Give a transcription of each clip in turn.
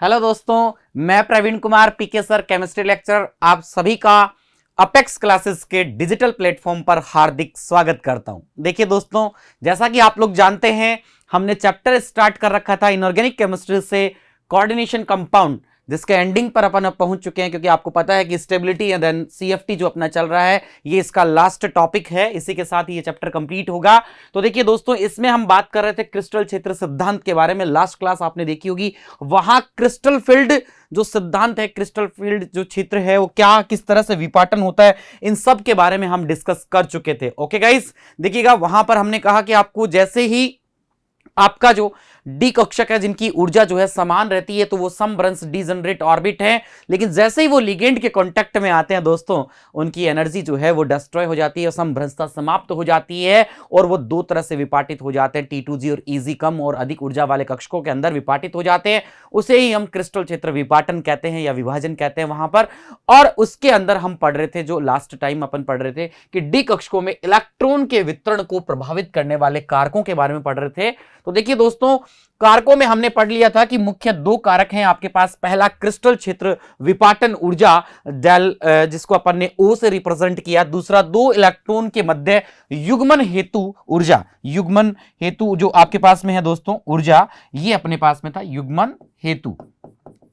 Hello दोस्तों, मैं Praveen Kumar PK sir chemistry lecturer आप सभी का अपेक्स क्लासेस के डिजिटल प्लेटफॉर्म पर हार्दिक स्वागत करता हूं। देखिए दोस्तों, जैसा कि आप लोग जानते हैं, हमने चैप्टर स्टार्ट कर रखा था इनऑर्गेनिक केमिस्ट्री से कोऑर्डिनेशन कंपाउंड, जिसके एंडिंग पर अपन अब पहुंच चुके हैं, क्योंकि आपको पता है कि स्टेबिलिटी एंड देन सीएफटी जो अपना चल रहा है ये इसका लास्ट टॉपिक है। इसी के साथ ये चैप्टर कंप्लीट होगा। तो देखिए दोस्तों, इसमें हम बात कर रहे थे क्रिस्टल क्षेत्र सिद्धांत के बारे में। लास्ट क्लास आपने देखी होगी, वहां क्रिस्टल फील्ड जो सिद्धांत है, क्रिस्टल फील्ड जो क्षेत्र है वो क्या, किस तरह से विपाटन होता है, इन सब के बारे में हम डिस्कस कर चुके थे। ओके गाइस, देखिएगा वहां पर हमने कहा कि आपको जैसे ही आपका जो डी कक्षक है जिनकी ऊर्जा जो है समान रहती है तो वो समभ्रंश डीजनरेट ऑर्बिट है, लेकिन जैसे ही वो लिगेंड के कांटेक्ट में आते हैं दोस्तों, उनकी एनर्जी जो है वो डिस्ट्रॉय हो जाती है, समभ्रंशता समाप्त हो जाती है और वो दो तरह से विपाटित हो जाते हैं। T2G और EG कम और अधिक ऊर्जा वाले कक्षकों के अंदर विपाटित हो जाते हैं। उसे ही हम क्रिस्टल क्षेत्र विपाटन कहते हैं या विभाजन कहते हैं वहां पर। और उसके अंदर हम पढ़ रहे थे, जो लास्ट टाइम अपन पढ़ रहे थे कि डी कक्षकों में इलेक्ट्रॉन के वितरण को प्रभावित करने वाले कारकों के बारे में पढ़ रहे थे। तो देखिए दोस्तों, कारकों में हमने पढ़ लिया था कि मुख्य दो कारक हैं आपके पास। पहला क्रिस्टल क्षेत्र विपाटन ऊर्जा डेल, जिसको अपन ने O से रिप्रेजेंट किया। दूसरा दो इलेक्ट्रॉन के मध्य युग्मन हेतु ऊर्जा, युग्मन हेतु जो आपके पास में है दोस्तों ऊर्जा, ये अपने पास में था युग्मन हेतु।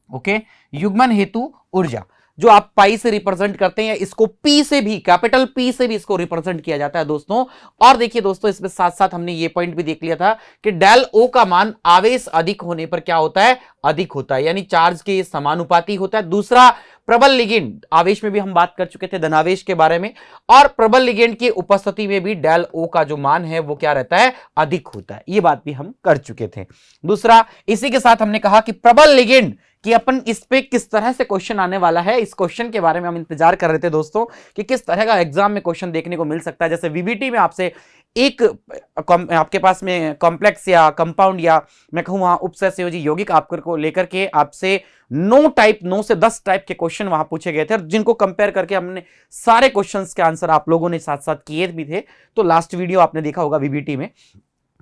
ओके, युग्मन हेतु ऊर्जा जो आप पाई से रिप्रेजेंट करते हैं, इसको पी से भी, कैपिटल पी से भी इसको रिप्रेजेंट किया जाता है दोस्तों। और देखिए दोस्तों, इसमें साथ साथ हमने ये पॉइंट भी देख लिया था कि डेल ओ का मान आवेश अधिक होने पर क्या होता है, अधिक होता है, यानी चार्ज के समानुपाती होता है। दूसरा प्रबल लिगेंड, आवेश में भी हम बात कर चुके थे धनावेश के बारे में, और प्रबल लिगेंड की उपस्थिति में भी डेल ओ का जो मान है वो क्या रहता है, अधिक होता है। ये बात भी हम कर चुके थे। दूसरा, इसी के साथ हमने कहा कि प्रबल लिगेंड कि अपन इस पे किस तरह से क्वेश्चन आने वाला है, इस क्वेश्चन के बारे में हम इंतजार कर रहे थे दोस्तों कि किस तरह का एग्जाम में क्वेश्चन देखने को मिल सकता है। जैसे वीबीटी में आपसे एक आपके पास में कॉम्प्लेक्स या कंपाउंड या मैं कहूं वहां उपसंयोजी यौगिक आपको लेकर के आपसे 9 से 10 टाइप के क्वेश्चन वहां पूछे गए थे, जिनको कंपेयर करके हमने सारे क्वेश्चंस के आंसर आप लोगों ने साथ साथ किए भी थे। तो लास्ट वीडियो आपने देखा होगा वीबीटी में।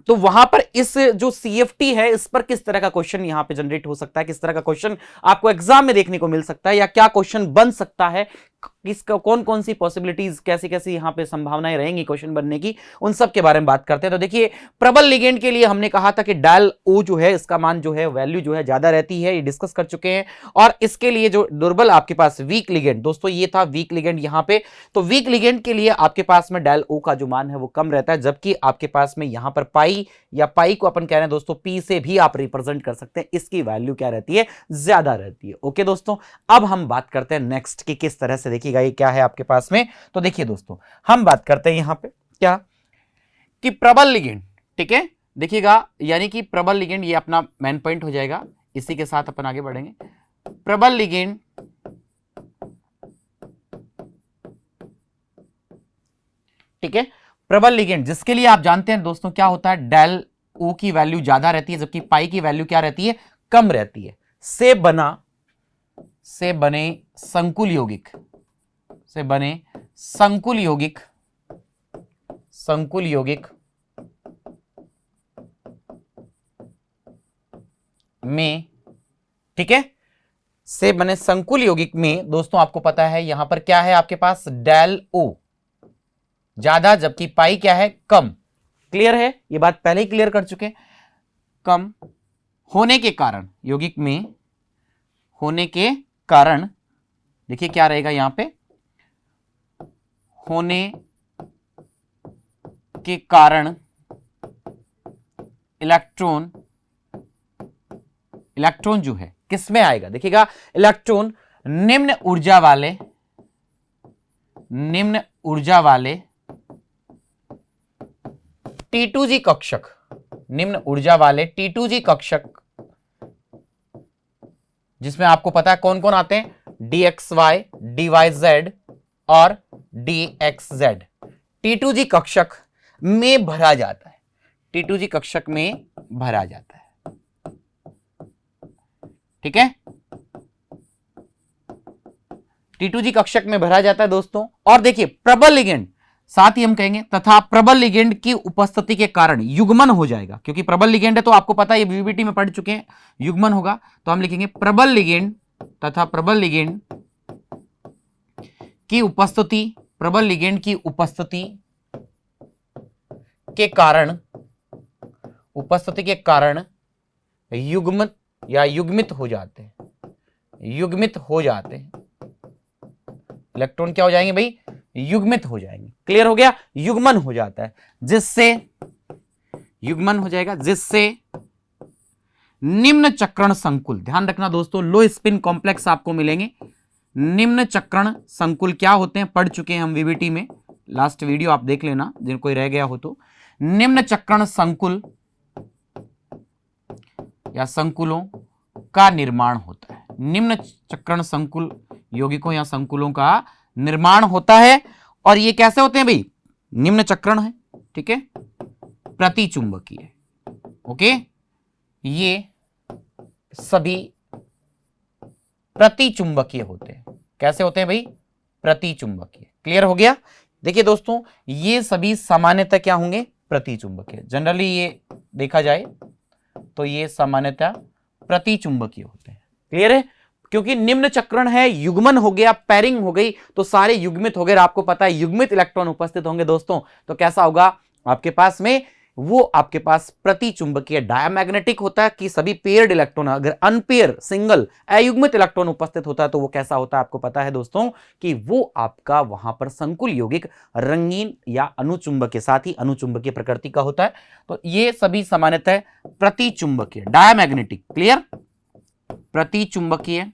तो वहां पर इस जो सीएफटी है, इस पर किस तरह का क्वेश्चन यहां पे जनरेट हो सकता है, किस तरह का क्वेश्चन आपको एग्जाम में देखने को मिल सकता है, या क्या क्वेश्चन बन सकता है, किसका कौन कौन सी पॉसिबिलिटीज, कैसी कैसी यहां पे संभावनाएं रहेंगी क्वेश्चन बनने की, उन सब के बारे में बात करते हैं। तो देखिए, प्रबल लिगेंड के लिए हमने कहा था कि डेल ओ जो है, इसका मान जो है, वैल्यू जो है ज्यादा रहती है, ये डिस्कस कर चुके हैं। और इसके लिए जो दुर्बल आपके पास वीक लिगेंड, दोस्तों ये था वीक लिगेंड यहां पे। तो वीक लिगेंड के लिए आपके पास में डेल ओ का जो मान है वो कम रहता है, जबकि आपके पास में यहां पर पाई, या पाई को अपन कह रहे हैं दोस्तों पी से भी आप रिप्रेजेंट कर सकते हैं, इसकी वैल्यू क्या रहती है, ज्यादा रहती है। ओके दोस्तों, अब हम बात करते हैं नेक्स्ट की किस तरह से, देखिएगा ये क्या है आपके पास में। तो देखिए दोस्तों, हम बात करते हैं यहां पे क्या कि प्रबल लिगेंड, ठीक है, देखिएगा, यानी कि प्रबल लिगेंड ये अपना मेन पॉइंट हो जाएगा। इसी के साथ अपन आगे बढ़ेंगे। प्रबल लिगेंड ठीक है, प्रबल लिगेंड जिसके लिए आप जानते हैं दोस्तों क्या होता है, डेल ओ की वैल्यू ज्यादा रहती है, जबकि पाई की वैल्यू क्या रहती है, कम रहती है। से बने संकुल यौगिक, से बने संकुल यौगिक, संकुल यौगिक में, ठीक है, से बने संकुल यौगिक में दोस्तों आपको पता है यहां पर क्या है आपके पास, डेल ओ ज्यादा, जबकि पाई क्या है, कम। क्लियर है, ये बात पहले ही क्लियर कर चुके। कम होने के कारण, यौगिक में होने के कारण, देखिए क्या रहेगा यहां पे, होने के कारण इलेक्ट्रॉन जो है किस में आएगा, देखिएगा, इलेक्ट्रॉन निम्न ऊर्जा वाले T2G कक्षक, निम्न ऊर्जा वाले T2G कक्षक, जिसमें आपको पता है कौन कौन आते हैं, DXY, DYZ और DXZ, T2G कक्षक में भरा जाता है, T2G कक्षक में भरा जाता है, ठीक है, T2G कक्षक में भरा जाता है दोस्तों। और देखिए, प्रबल लिगेंड साथ ही हम कहेंगे तथा प्रबल लिगेंड की उपस्थिति के कारण युग्मन हो जाएगा, क्योंकि प्रबल लिगेंड है तो आपको पता है, ये बीबीटी में पढ़ चुके हैं, युग्मन होगा। तो हम लिखेंगे प्रबल लिगेंड तथा प्रबल लिगेंड की उपस्थिति, प्रबल लिगेंड की उपस्थिति के कारण, उपस्थिति के कारण युग्मित या युग्मित हो जाते हैं, युग्मित हो जाते हैं। इलेक्ट्रॉन क्या हो जाएंगे भाई? युग्मित हो जाएंगे। क्लियर हो गया? युग्मन हो जाता है, जिससे युग्मन हो जाएगा, जिससे निम्न चक्रण संकुल, ध्यान रखना दोस्तों, लो स्पिन कॉम्प्लेक्स आपको मिलेंगे। निम्न चक्रण संकुल क्या होते हैं पढ़ चुके हैं हम वीबीटी में, लास्ट वीडियो आप देख लेना जिन कोई रह गया हो तो। निम्न चक्रण संकुल या संकुलों का निर्माण होता है, निम्न चक्रण संकुल यौगिकों या संकुलों का निर्माण होता है। और ये कैसे होते हैं भाई? निम्न चक्रण है, ठीक है, प्रतिचुंबकीय। ओके, ये सभी प्रतिचुंबकीय होते हैं। कैसे होते हैं भाई? प्रतिचुंबकीय। क्लियर हो गया? देखिए दोस्तों, ये सभी सामान्यतः क्या होंगे? प्रतिचुंबकीय। जनरली ये देखा जाए तो ये सामान्यतः प्रतिचुंबकीय होते हैं। क्लियर है? क्योंकि निम्न चक्रण है, युग्मन हो गया, पैरिंग हो गई, तो सारे युग्मित हो गए। आपको पता है युग्मित इलेक्ट्रॉन उपस्थित होंगे दोस्तों, तो कैसा होगा आपके पास में? वो आपके पास प्रतिचुंबकीय डायमैग्नेटिक होता है कि सभी पेयर्ड इलेक्ट्रॉन, अगर अनपेयर सिंगल अयुग्मित इलेक्ट्रॉन उपस्थित होता है तो वो कैसा होता है आपको पता है दोस्तों, कि वो आपका वहां पर संकुल यौगिक रंगीन या अनुचुंबकीय, साथ ही अनुचुंबकीय प्रकृति का होता है। तो ये सभी सामान्यतः प्रतिचुंबकीय डायमैग्नेटिक। क्लियर? प्रतिचुंबकीय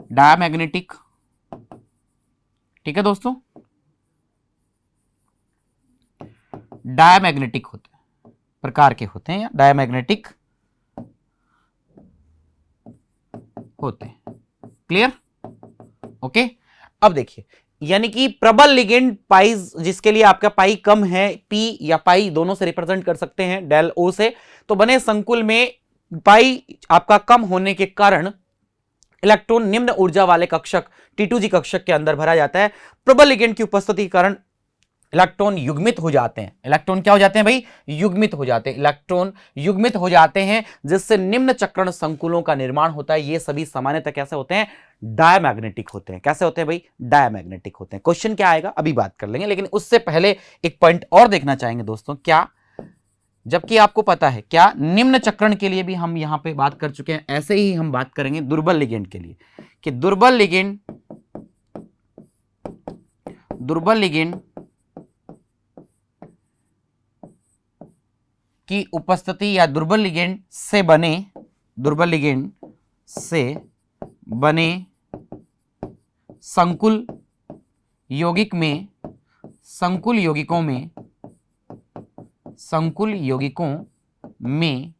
डायमैग्नेटिक, ठीक है दोस्तों, डायमैग्नेटिक होते हैं, प्रकार के होते हैं या डायमैग्नेटिक होते हैं। क्लियर? ओके, अब देखिए, यानी कि प्रबल लिगेंड पाई, जिसके लिए आपका पाई कम है, पी या पाई दोनों से रिप्रेजेंट कर सकते हैं डेल ओ से, तो बने संकुल में पाई आपका कम होने के कारण इलेक्ट्रॉन निम्न ऊर्जा वाले कक्षक T2G कक्षक के अंदर भरा जाता है। प्रबल लिगेंड की उपस्थिति के कारण इलेक्ट्रॉन युग्मित हो जाते हैं। इलेक्ट्रॉन क्या हो जाते हैं भाई? युग्मित हो जाते हैं। इलेक्ट्रॉन युग्मित हो जाते हैं, जिससे निम्न चक्रण संकुलों का निर्माण होता है। ये सभी सामान्यतः कैसे होते हैं? डायमैग्नेटिक होते हैं। कैसे होते हैं भाई? डायमैग्नेटिक होते हैं। क्वेश्चन क्या आएगा अभी बात कर लेंगे, लेकिन उससे पहले एक पॉइंट और देखना चाहेंगे दोस्तों। क्या, जबकि आपको पता है क्या, निम्न चक्रण के लिए भी हम यहां पे बात कर चुके हैं, ऐसे ही हम बात करेंगे दुर्बल लिगेंड के लिए, कि दुर्बल लिगेंड की उपस्थिति या दुर्बल लिगेंड से बने संकुल यौगिकों में,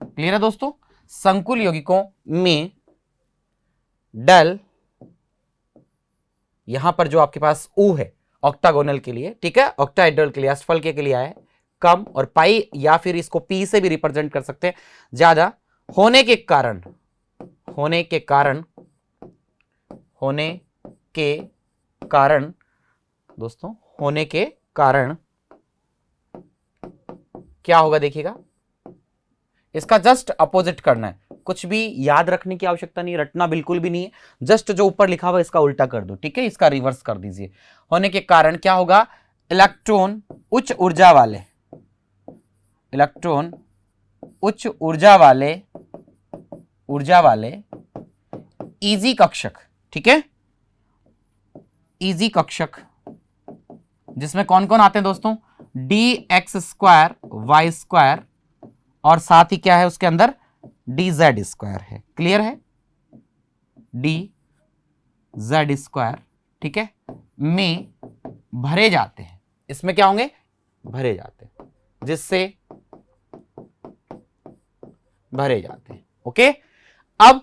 क्लियर है दोस्तों, संकुल यौगिकों में डेल, यहां पर जो आपके पास O है ऑक्टागोनल के लिए, ठीक है, ऑक्टाहेड्रल के लिए, अष्टफल के लिए आया है कम, और पाई या फिर इसको पी से भी रिप्रेजेंट कर सकते हैं, ज्यादा होने के कारण क्या होगा देखिएगा, इसका जस्ट अपोजिट करना है। कुछ भी याद रखने की आवश्यकता नहीं, रटना बिल्कुल भी नहीं है, जस्ट जो ऊपर लिखा हुआ इसका उल्टा कर दो, ठीक है, इसका रिवर्स कर दीजिए। होने के कारण क्या होगा? इलेक्ट्रॉन उच्च ऊर्जा वाले इजी कक्षक, ठीक है, इजी कक्षक, जिसमें कौन कौन आते हैं दोस्तों? dx² y² और साथ ही क्या है उसके अंदर? dz² है। क्लियर है? dz², ठीक है, में भरे जाते हैं। इसमें क्या होंगे? भरे जाते हैं, जिससे भरे जाते हैं। ओके, अब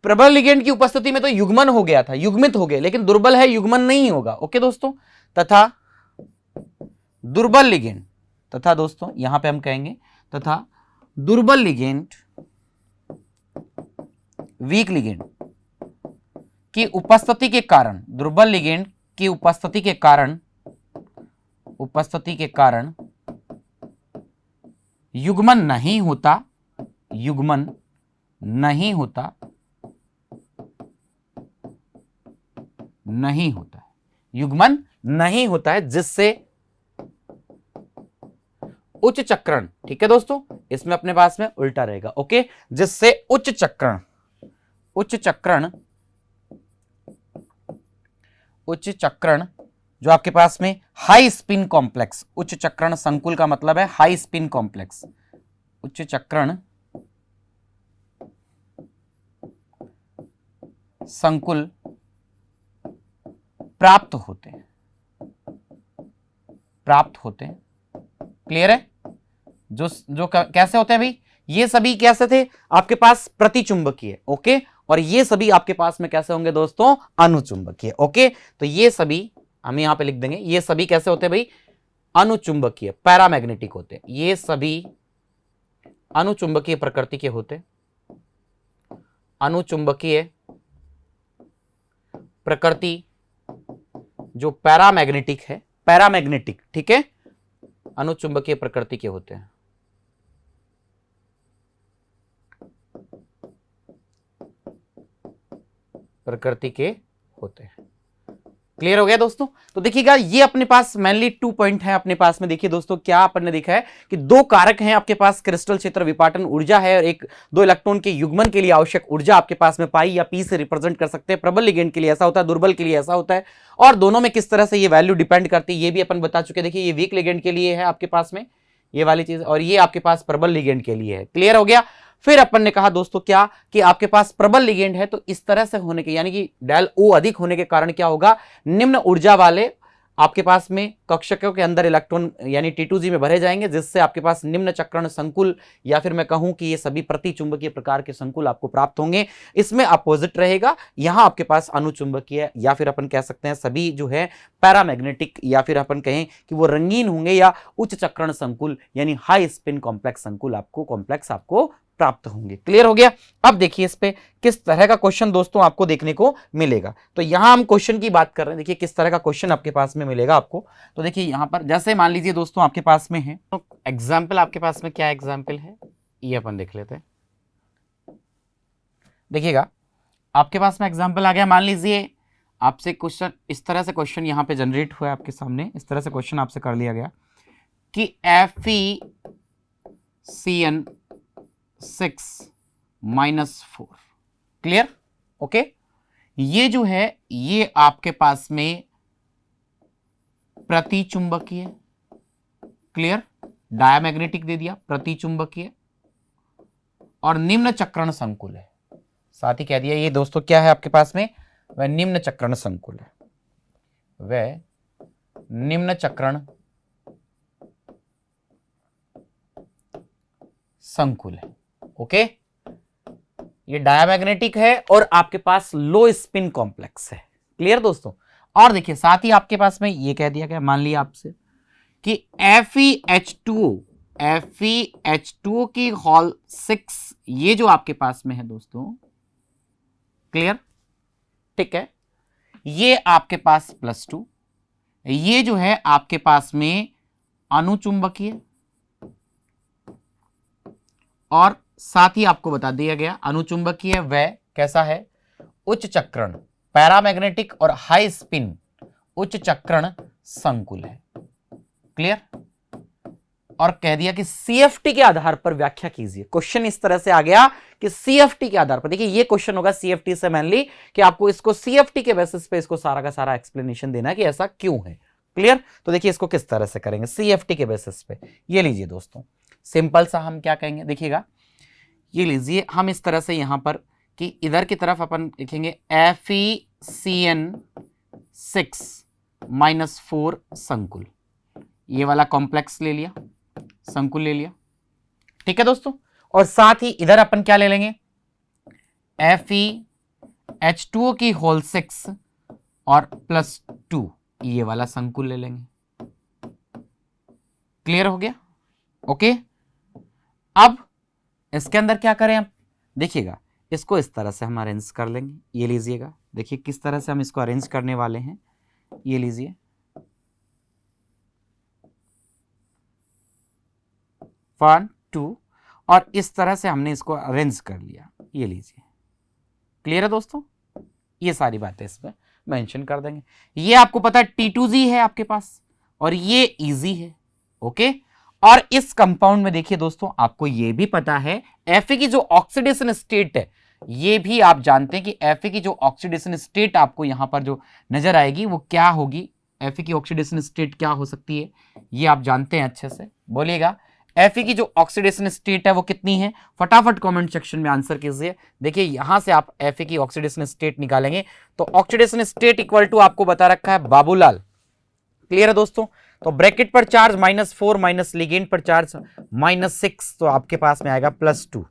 प्रबल लिगेंड की उपस्थिति में तो युग्मन हो गया था, युग्मित हो गए, लेकिन दुर्बल है, युग्मन नहीं होगा। ओके दोस्तों, तथा दुर्बल लिगेंड, तथा दोस्तों यहां पे हम कहेंगे तथा दुर्बल लिगेंड, वीक लिगेंड की उपस्थिति के कारण, दुर्बल लिगेंड की उपस्थिति के कारण युग्मन नहीं होता, युग्मन नहीं होता है, जिससे उच्च चक्रण, ठीक है दोस्तों, इसमें अपने पास में उल्टा रहेगा, ओके, जिससे उच्च चक्रण जो आपके पास में हाई स्पिन कॉम्प्लेक्स, उच्च चक्रण संकुल का मतलब है हाई स्पिन कॉम्प्लेक्स, उच्च चक्रण संकुल प्राप्त होते हैं। क्लियर है? जो कैसे होते हैं भाई, ये सभी कैसे थे आपके पास, प्रतिचुंबकीय, ओके, और ये सभी आपके पास में कैसे होंगे दोस्तों, अनुचुंबकीय, ओके। तो ये सभी हम यहां पे लिख देंगे, ये सभी कैसे होते हैं भाई, अनुचुंबकीय, पैरामैग्नेटिक होते हैं, ये सभी अनुचुंबकीय प्रकृति के होते, अनुचुंबकीय प्रकृति जो पैरामैग्नेटिक है, पैरामैग्नेटिक, ठीक है, अनुचुंबकीय प्रकृति के होते हैं। प्रकृति के होते हैं। क्लियर हो गया दोस्तों? तो देखिएगा ये अपने पास मेनली 2 पॉइंट है अपने पास में। देखिए दोस्तों क्या अपन ने देखा है कि 2 कारक हैं आपके पास, क्रिस्टल क्षेत्र विपाटन ऊर्जा है और एक 2 इलेक्ट्रॉन के युग्मन के लिए आवश्यक ऊर्जा आपके पास में पाई या पी से रिप्रेजेंट कर सकते हैं। प्रबल लिगेंड के लिए ऐसा होता है, दुर्बल के लिए ऐसा होता है, और दोनों में किस तरह से ये वैल्यू डिपेंड करती है ये भी अपन बता चुके। देखिए ये वीक लिगेंड के लिए है आपके पास में ये वाली चीज, और ये आपके पास प्रबल लिगेंड के लिए है। क्लियर हो गया? फिर अपन ने कहा दोस्तों क्या कि आपके पास प्रबल लिगेंड है तो इस तरह से होने के, यानी कि डेल ओ अधिक होने के कारण क्या होगा, निम्न ऊर्जा वाले आपके पास में कक्षकों के अंदर इलेक्ट्रॉन यानी T2G में भरे जाएंगे, जिससे आपके पास निम्न चक्रण संकुल या फिर मैं कहूं कि ये सभी प्रतिचुंबकीय प्रकार के संकुल आपको प्राप्त होंगे। इसमें अपोजिट रहेगा, यहां आपके पास अनुचुंबकीय या फिर अपन कह सकते हैं सभी जो है पैरामैग्नेटिक या फिर अपन कहें कि वो रंगीन होंगे या उच्च चक्रण संकुल यानी हाई स्पिन कॉम्प्लेक्स संकुल आपको प्राप्त होंगे। क्लियर हो गया? अब देखिए इस पे किस तरह का क्वेश्चन दोस्तों आपको देखने को मिलेगा। तो यहां हम क्वेश्चन की बात कर रहे हैं, देखिए किस तरह का क्वेश्चन आपके पास में मिलेगा आपको। तो देखिए यहां पर जैसे मान लीजिए दोस्तों आपके पास में है तो एग्जाम्पल, आपके पास में क्या एग्जाम्पल है ये अपन देख लेते हैं। देखिएगा आपके पास में एग्जाम्पल आ गया, मान लीजिए आपसे क्वेश्चन इस तरह से क्वेश्चन यहां पे जनरेट हुआ है आपके सामने, इस तरह से क्वेश्चन आपसे कर लिया गया कि FeCN6-4। क्लियर? ओके, ये जो है ये आपके पास में प्रतिचुंबकीय, क्लियर, डायमैग्नेटिक दे दिया, प्रतिचुंबकीय और निम्न चक्रण संकुल है। साथ ही कह दिया ये दोस्तों क्या है आपके पास में, वह निम्न चक्रण संकुल है, वह निम्न चक्रण संकुल है। ओके, ये डायमैग्नेटिक है और आपके पास लो स्पिन कॉम्प्लेक्स है। क्लियर दोस्तों? और देखिए साथ ही आपके पास में ये कह दिया गया, मान लिया आपसे कि FeH2O की हॉल 6 ये जो आपके पास में है दोस्तों, क्लियर, ठीक है, ये आपके पास +2, ये जो है आपके पास में अनुचुंबकीय, और साथ ही आपको बता दिया गया अनुचुंबकीय वह कैसा है, उच्च चक्रण पैरामैग्नेटिक और हाई स्पिन उच्च चक्रण संकुल है। क्लियर? और कह दिया कि CFT के आधार पर व्याख्या कीजिए। क्वेश्चन इस तरह से आ गया कि CFT के आधार पर, देखिए ये क्वेश्चन होगा CFT से मेनली कि आपको इसको CFT के बेसिस पे इसको सारा का सारा एक्सप्लेनेशन देना है कि ऐसा क्यों है। क्लियर? तो देखिए इसको किस तरह से करेंगे CFT के बेसिस पे। ये लीजिए दोस्तों, सिंपल सा हम क्या कहेंगे, देखिएगा ये लीजिए हम इस तरह से यहां पर कि इधर की तरफ अपन लिखेंगे FeCN6-4 संकुल, ये वाला कॉम्प्लेक्स ले लिया, संकुल ले लिया, ठीक है दोस्तों। और साथ ही इधर अपन क्या ले लेंगे, FeH2O की होल 6 और +2 ये वाला संकुल ले लेंगे। क्लियर हो गया? ओके, अब इसके अंदर क्या करें आप, देखिएगा इसको इस तरह से हम अरेंज कर लेंगे। ये लीजिएगा, देखिए किस तरह से हम इसको अरेंज करने वाले हैं, ये लीजिए 1 2 और इस तरह से हमने इसको अरेंज कर लिया, ये लीजिए। क्लियर है दोस्तों? ये सारी बातें इसमें मेंशन कर देंगे। ये आपको पता है T2Z है आपके पास और ये इजी है। ओके, और इस कंपाउंड में देखिए दोस्तों, आपको ये भी पता है Fe की जो ऑक्सीडेशन स्टेट है, ये भी आप जानते हैं कि Fe की जो ऑक्सीडेशन स्टेट आपको यहां पर जो नजर आएगी वो क्या होगी। Fe की ऑक्सीडेशन स्टेट क्या हो सकती है, ये आप जानते हैं अच्छे से, बोलिएगा। Fe की जो ऑक्सीडेशन स्टेट है वो कितनी है, फटाफट कमेंट सेक्शन में आंसर कीजिए। देखिए यहां से आप Fe की ऑक्सीडेशन स्टेट निकालेंगे तो ऑक्सीडेशन स्टेट इक्वल टू आपको बता रखा है बाबूलाल। क्लियर है दोस्तों? तो ब्रैकेट पर चार्ज -4 माइनस लिगेंड पर चार्ज -6, तो आपके पास में आएगा +2।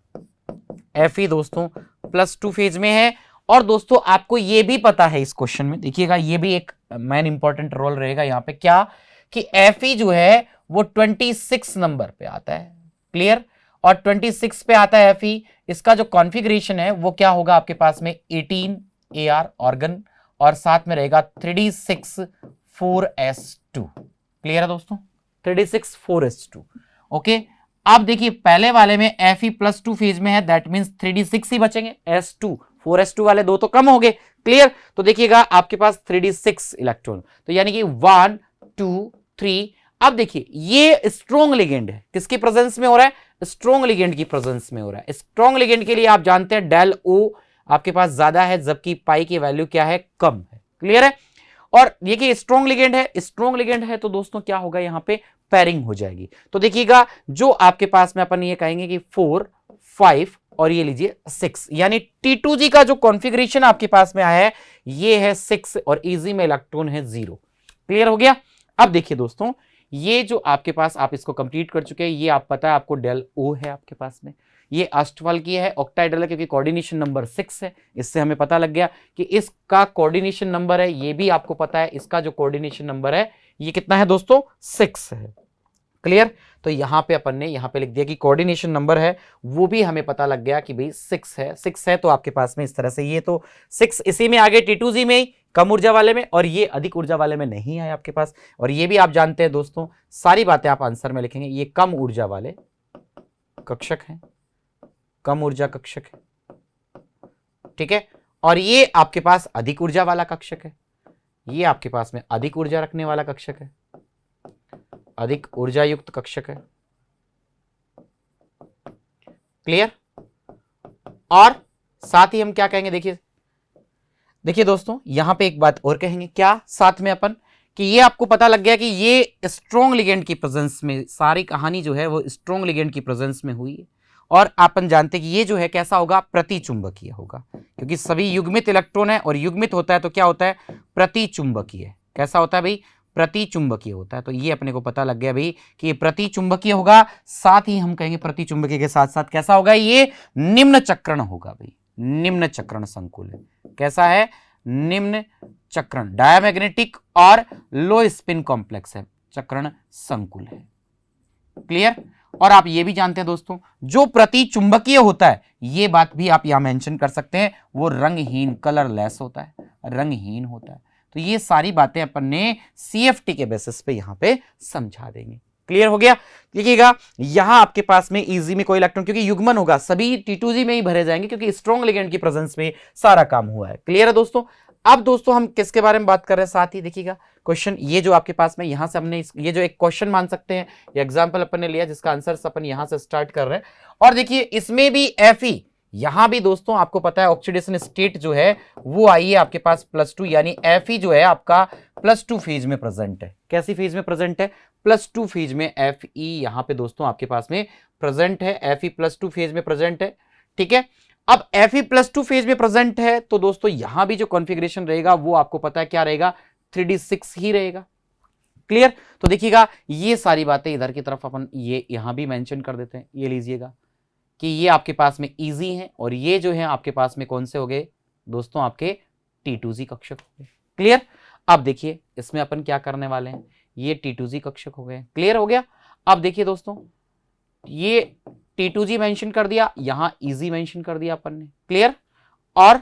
Fe दोस्तों +2 फेज में है। और दोस्तों आपको ये भी पता है इस क्वेश्चन में, देखिएगा ये भी एक मेन इंपॉर्टेंट रोल रहेगा यहां पे, क्या कि Fe जो है वो 26 नंबर पे आता है। क्लियर? और 26 पे आता है Fe, इसका जो कॉन्फ़िगरेशन है वो क्या होगा आपके पास में 18 AR ऑर्गन और साथ में रहेगा 3d6 4s2। क्लियर है दोस्तों? 3d6 4s2। ओके, अब देखिए पहले वाले में Fe +2 फेज में है, दैट मींस 3d6 ही बचेंगे, s2 4s2 वाले दो तो कम हो गए। क्लियर? तो देखिएगा आपके पास 3d6 इलेक्ट्रॉन, तो यानी कि 1 2 3। अब देखिए ये स्ट्रॉन्ग लिगेंड है, किसकी प्रेजेंस में हो रहा है, स्ट्रॉन्ग लिगेंड की प्रेजेंस में हो रहा है। स्ट्रॉन्ग लिगेंड के लिए आप जानते हैं डेल O आपके पास ज्यादा है, जबकि पाई की वैल्यू क्या है, कम है। क्लियर है? और देखिए स्ट्रॉन्ग लिगेंड है, स्ट्रॉन्ग लिगेंड है तो दोस्तों क्या होगा, यहां पे पेयरिंग हो जाएगी। तो देखिएगा जो आपके पास में अपन ये कहेंगे कि 4 5 और ये लीजिए 6, यानी T2G का जो कॉन्फ़िगरेशन आपके पास में आया है ये है 6 और इजी में इलेक्ट्रॉन है 0। क्लियर हो गया? अब देखिए दोस्तों, ये जो आपके पास आप इसको कंप्लीट कर चुके हैं, ये आप पता है आपको डेल O है आपके पास में, ये अष्टफल की है, ऑक्टाइडल है क्योंकि कोऑर्डिनेशन नंबर 6 है। इससे हमें पता लग गया कि इसका कोऑर्डिनेशन नंबर है, ये भी आपको पता है इसका जो कोऑर्डिनेशन नंबर है ये कितना है दोस्तों, 6 है। क्लियर? तो यहां पे अपन ने यहां पे लिख दिया कि कोऑर्डिनेशन नंबर है, वो भी हमें पता लग गया कि भाई 6 है। 6 है तो आपके पास में इस तरह से, ये तो 6 इसी में आगे T2Z में ही कम ऊर्जा वाले में, और ये अधिक ऊर्जा वाले में नहीं है आपके पास। और ये भी आप जानते हैं दोस्तों, सारी बातें आप आंसर में लिखेंगे, ये कम ऊर्जा वाले कक्षक हैं, कम ऊर्जा कक्षक है। ठीक है? और ये आपके पास अधिक ऊर्जा वाला कक्षक है, ये आपके पास में अधिक ऊर्जा रखने वाला कक्षक है, अधिक ऊर्जा युक्त कक्षक है। क्लियर? और साथ ही हम क्या कहेंगे, देखिए दोस्तों यहां पे एक बात और कहेंगे, क्या साथ में अपन, कि ये आपको पता लग गया कि ये स्ट्रॉन्ग लिगेंड की प्रेजेंस में, सारी कहानी जो है वो स्ट्रॉन्ग लिगेंड की प्रेजेंस में हुई है। और अपन जानते हैं कि ये जो है कैसा होगा, प्रतिचुंबकीय होगा, क्योंकि सभी युग्मित इलेक्ट्रॉन है और युग्मित होता है तो क्या होता है, प्रतिचुंबकीय। कैसा होता है भाई, प्रतिचुंबकीय होता है। तो ये अपने को पता लग गया भाई कि ये प्रतिचुंबकीय होगा। साथ ही हम कहेंगे प्रतिचुंबकीय के साथ साथ कैसा होगा, ये निम्न चक्रण होगा भाई, निम्न चक्रण संकुल है। कैसा है, निम्न चक्रण, डायमैग्नेटिक और लो स्पिन कॉम्प्लेक्स है, चक्रण संकुल है। क्लियर? और आप ये भी जानते हैं दोस्तों, जो प्रतिचुंबकीय होता है, ये बात भी आप यहां मेंशन कर सकते हैं, वो रंगहीन, कलरलेस होता है, रंगहीन होता है। तो ये सारी बातें अपन ने CFT के बेसिस पे यहां पे समझा देंगे। क्लियर हो गया? देखिएगा यहां आपके पास में इजी में कोई इलेक्ट्रॉन, क्योंकि युग्मन होगा, सभी T2Z में ही भरे जाएंगे क्योंकि स्ट्रॉन्ग लिगेंड की प्रेजेंस में सारा काम हुआ है। क्लियर है दोस्तों? अब दोस्तों हम किसके बारे में बात कर रहे हैं, साथ ही देखिएगा क्वेश्चन, ये जो आपके पास में यहां से हमने ये जो एक क्वेश्चन मान सकते हैं, ये एग्जांपल अपन ने लिया जिसका आंसर अपन यहां से स्टार्ट कर रहे हैं। और देखिए इसमें भी Fe, यहां भी दोस्तों आपको पता है ऑक्सीडेशन स्टेट जो है वो आई है आपके पास +2, यानी Fe जो है आपका +2 फेज में प्रेजेंट है। कैसी फेज में प्रेजेंट है, +2 फेज में Fe यहां पे दोस्तों आपके पास में प्रेजेंट है, Fe +2 फेज में प्रेजेंट है। ठीक है? अब Fe +2 फेज में प्रेजेंट है तो दोस्तों यहां भी जो कॉन्फ़िगरेशन रहेगा वो आपको पता है क्या रहेगा, 3d6 ही रहेगा। क्लियर? तो देखिएगा ये सारी बातें इधर की तरफ अपन ये यहां भी मेंशन कर देते हैं। ये लीजिएगा कि ये आपके पास में इजी है और ये जो है आपके पास में कौन से हो गए दोस्तों, आपके T2Z कक्षक हो गए। क्लियर? अब देखिए इसमें अपन क्या करने वाले हैं, ये T2Z कक्षक हो गए। क्लियर हो गया? अब देखिए दोस्तों, ये T2Z मेंशन कर दिया, यहां इजी मेंशन कर दिया अपन ने। क्लियर? और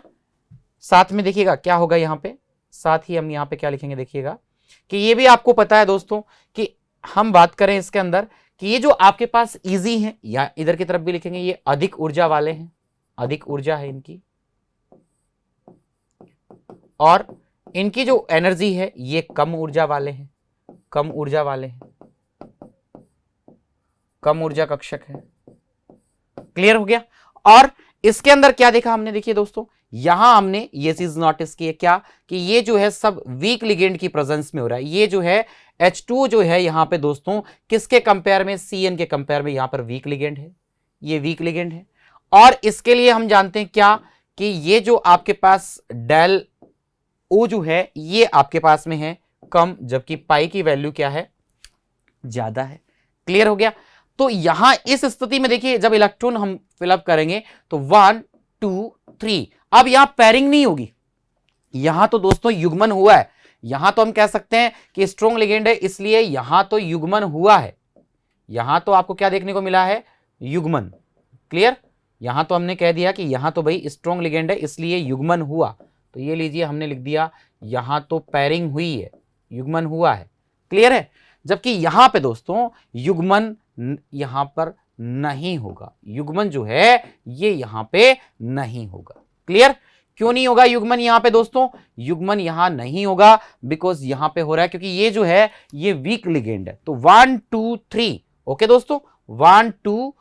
साथ में देखिएगा क्या होगा, यहां पे साथ ही हम यहाँ पे क्या लिखेंगे देखिएगा कि ये भी आपको पता है दोस्तों कि हम बात करें इसके अंदर कि ये जो आपके पास इजी है, या इधर की तरफ भी लिखेंगे ये अधिक ऊर्जा वाले हैं, अधिक ऊर्जा है इनकी, और इनकी जो एनर्जी है ये कम ऊर्जा वाले हैं, कम ऊर्जा वाले हैं, कम ऊर्जा कक्षक है। क्लियर हो गया। और इसके अंदर क्या देखा हमने, देखिए दोस्तों यहां हमने ये चीज नोटिस की है क्या कि ये जो है सब वीक लिगेंड की प्रेजेंस में हो रहा है। ये जो है H2 जो है यहां पे दोस्तों किसके कंपेयर में, CN के कंपेयर में यहां पर वीक लिगेंड है, ये वीक लिगेंड है। और इसके लिए हम जानते हैं क्या कि ये जो आपके पास डेल O जो है ये आपके पास में है कम, जबकि पाई की वैल्यू क्या है, ज्यादा है। क्लियर हो गया। तो यहां इस स्थिति में देखिए जब इलेक्ट्रॉन हम फिलअप करेंगे तो 1 2 3, अब यहां पैरिंग नहीं होगी, यहां तो दोस्तों युग्मन हुआ है। यहां तो हम कह सकते हैं कि स्ट्रॉन्ग लिगेंड है, इसलिए यहां तो युग्मन हुआ है। यहां तो आपको क्या देखने को मिला है, युग्मन। क्लियर। यहां तो हमने कह दिया कि यहां तो भाई स्ट्रॉन्ग लिगेंड है इसलिए युग्मन हुआ, तो ये लीजिए हमने लिख दिया यहां तो पैरिंग हुई है, युग्मन हुआ है। क्लियर है। जबकि यहां पे दोस्तों युग्मन यहां पर नहीं होगा, युग्मन जो है ये यहां पे नहीं होगा। क्लियर। क्यों नहीं होगा युग्मन यहां पे दोस्तों, युग्मन यहां नहीं होगा बिकॉज यहां पे हो रहा है क्योंकि ये जो है ये वीक लिगेंड है। तो 1 2 3, ओके दोस्तों 1 2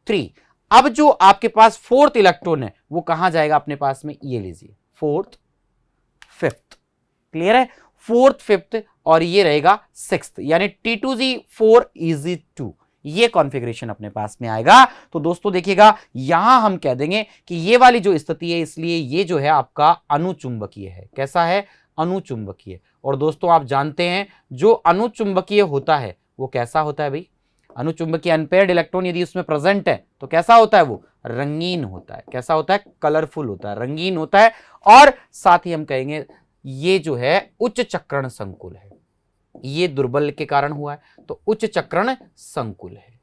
3। अब जो आपके पास फोर्थ इलेक्ट्रॉन है वो कहां जाएगा अपने पास में, ये लीजिए फोर्थ फिफ्थ। क्लियर है, फोर्थ फिफ्थ, और ये रहेगा सिक्स्थ, यानी T2Z4 EZ2, ये कॉन्फ़िगरेशन अपने पास में आएगा। तो दोस्तों देखिएगा यहां हम कह देंगे कि ये वाली जो स्थिति है इसलिए ये जो है आपका अनुचुंबकीय है। कैसा है, अनुचुंबकीय। और दोस्तों आप जानते हैं जो अनुचुंबकीय होता है वो कैसा होता है भाई, अनुचुंबकीय अनपेयर्ड इलेक्ट्रॉन यदि उसमें प्रेजेंट है तो कैसा होता है, वो रंगीन होता है। कैसा होता है, कलरफुल होता है, रंगीन होता है। और साथ ही हम कहेंगे ये जो है उच्च चक्रण संकुल है, ये दुर्बल के कारण हुआ है तो उच्च चक्रण संकुल है।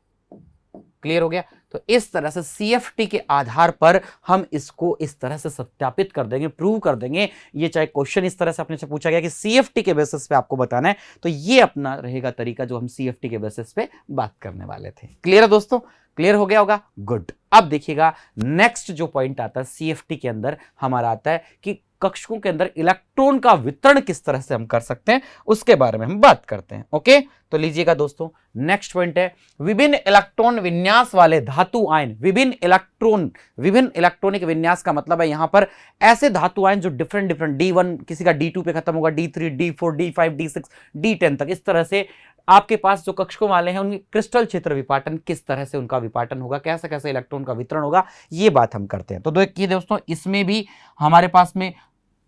क्लियर हो गया। तो इस तरह से CFT के आधार पर हम इसको इस तरह से सत्यापित कर देंगे, प्रूव कर देंगे। ये चाहे क्वेश्चन इस तरह से अपने से पूछा गया कि CFT के बेसिस पे आपको बताना है, तो ये अपना रहेगा तरीका जो हम CFT के बेसिस पे बात करने वाले थे। क्लियर है दोस्तों, क्लियर हो गया होगा, गुड। अब देखिएगा नेक्स्ट जो पॉइंट आता है CFT के अंदर हमारा आता है कि कक्षकों के अंदर इलेक्ट्रॉन का वितरण किस तरह से हम कर सकते हैं उसके बारे में हम बात करते हैं। ओके, तो लीजिएगा दोस्तों नेक्स्ट पॉइंट है विभिन्न इलेक्ट्रॉन विन्यास वाले धातु आयन। विभिन्न इलेक्ट्रॉनिक विन्यास का मतलब है यहां पर ऐसे धातु आयन जो डिफरेंट D1 किसी का D2 पे खत्म होगा, D3 D4 D5 D6 D10 तक, इस तरह से आपके पास जो कक्षकों वाले हैं उनके क्रिस्टल क्षेत्र विपाटन किस तरह से उनका विपाटन होगा, कैसे कैसे इलेक्ट्रॉन का वितरण होगा, ये बात हम करते हैं। तो देखिए दोस्तों इसमें भी हमारे पास में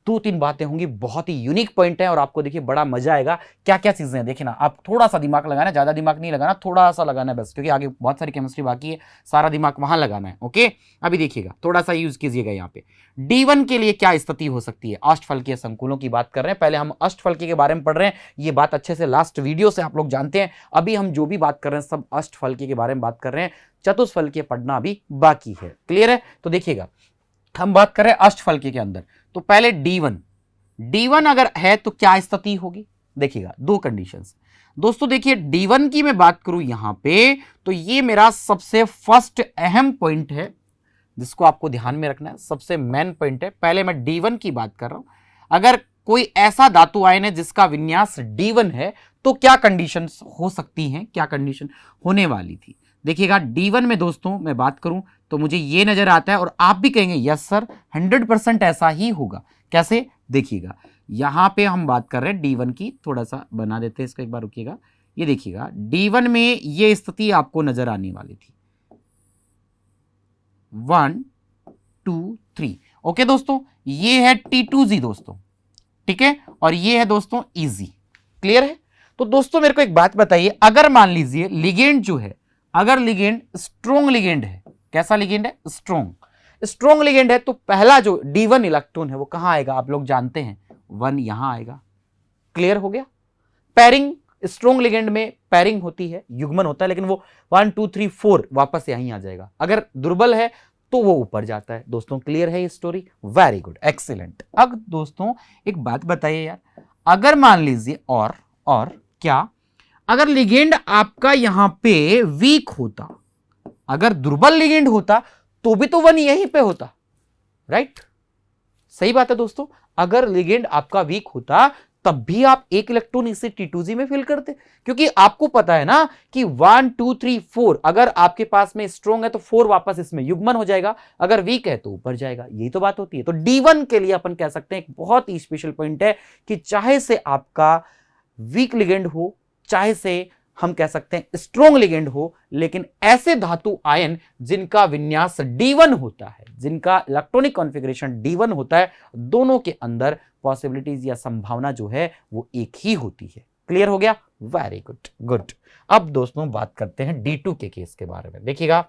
2-3 बातें होंगी, बहुत ही यूनिक पॉइंट है और आपको देखिए बड़ा मजा आएगा। क्या क्या चीजें हैं देखिए ना, आप थोड़ा सा दिमाग लगाना, ज्यादा दिमाग नहीं लगाना, थोड़ा सा लगाना है बस, क्योंकि आगे बहुत सारी केमिस्ट्री बाकी है, सारा दिमाग वहां लगाना है। ओके, अभी देखिएगा थोड़ा सा यूज कीजिएगा। यहाँ पे D1 के लिए क्या स्थिति हो सकती है, अष्टफलकीय संकुलों की बात कर रहे हैं। पहले हम अष्टफलकीय के बारे में पढ़ रहे हैं, ये बात अच्छे से लास्ट वीडियो से आप लोग जानते हैं। अभी हम जो भी बात कर रहे हैं सब अष्टफलकीय के बारे में बात कर रहे हैं, चतुष्फलकीय पढ़ना अभी बाकी है। क्लियर है। तो देखिएगा हम बात कर रहे हैं अष्टफलकीय के अंदर, तो पहले D1 अगर है तो क्या स्थिति होगी, देखिएगा 2 कंडीशंस। दोस्तों देखिए D1 की मैं बात करूं यहां पे, तो ये मेरा सबसे फर्स्ट अहम पॉइंट है जिसको आपको ध्यान में रखना है, सबसे मेन पॉइंट है। पहले मैं D1 की बात कर रहा हूं। अगर कोई ऐसा धातु आयन है जिसका विन्यास D1 है तो क्या कंडीशन हो सकती हैं, क्या कंडीशन होने वाली थी। देखिएगा D1 में दोस्तों मैं बात करूं तो मुझे ये नजर आता है और आप भी कहेंगे यस सर 100% ऐसा ही होगा। कैसे, देखिएगा यहां पे हम बात कर रहे हैं D1 की, थोड़ा सा बना देते हैं इसको, एक बार रुकिएगा। ये देखिएगा D1 में ये स्थिति आपको नजर आने वाली थी 1 2 3। ओके दोस्तों, ये है T2Z दोस्तों, ठीक है, और ये है दोस्तों EZ। क्लियर है। तो दोस्तों मेरे को एक बात बताइए, अगर मान लीजिए लिगेंड जो है, अगर लिगेंड स्ट्रॉन्ग लिगेंड है, कैसा लिगेंड है, स्ट्रॉन्ग लिगेंड है, तो पहला जो D1 इलेक्ट्रॉन है वो कहां आएगा, आप लोग जानते हैं 1 यहां आएगा। क्लियर हो गया। पैरिंग, स्ट्रॉन्ग लिगेंड में पैरिंग होती है, युग्मन होता है, लेकिन वो 1 2 3 4 वापस यहीं आ जाएगा। अगर दुर्बल है तो वो ऊपर जाता है। दोस्तों क्लियर है ये स्टोरी? Very good, excellent. अब दोस्तों एक बात बताइए यार, अगर मान लीजिए और क्या, अगर लिगेंड आपका यहां पे वीक होता, अगर दुर्बल लिगेंड होता तो भी तो 1 यहीं पे होता, राइट? सही बात है दोस्तों। अगर लिगेंड आपका वीक होता तब भी आप एक इलेक्ट्रॉन इसे T2Z में फिल करते, क्योंकि आपको पता है ना कि 1 2 3 4 अगर आपके पास में स्ट्रॉन्ग है तो 4 वापस इसमें युग्मन हो जाएगा, अगर वीक है तो ऊपर जाएगा। यही तो बात होती है। तो D1 के लिए अपन कह सकते हैं एक बहुत ही स्पेशल पॉइंट है कि चाहे से आपका वीक लिगेंड हो, चाहे से हम कह सकते हैं स्ट्रॉन्ग लिगेंड हो, लेकिन ऐसे धातु आयन जिनका विन्यास D1 होता है, जिनका इलेक्ट्रॉनिक कॉन्फ़िगरेशन D1 होता है, दोनों के अंदर पॉसिबिलिटीज या संभावना जो है वो एक ही होती है। क्लियर हो गया? Very good, good. अब दोस्तों बात करते हैं D2 के केस के बारे में। देखिएगा,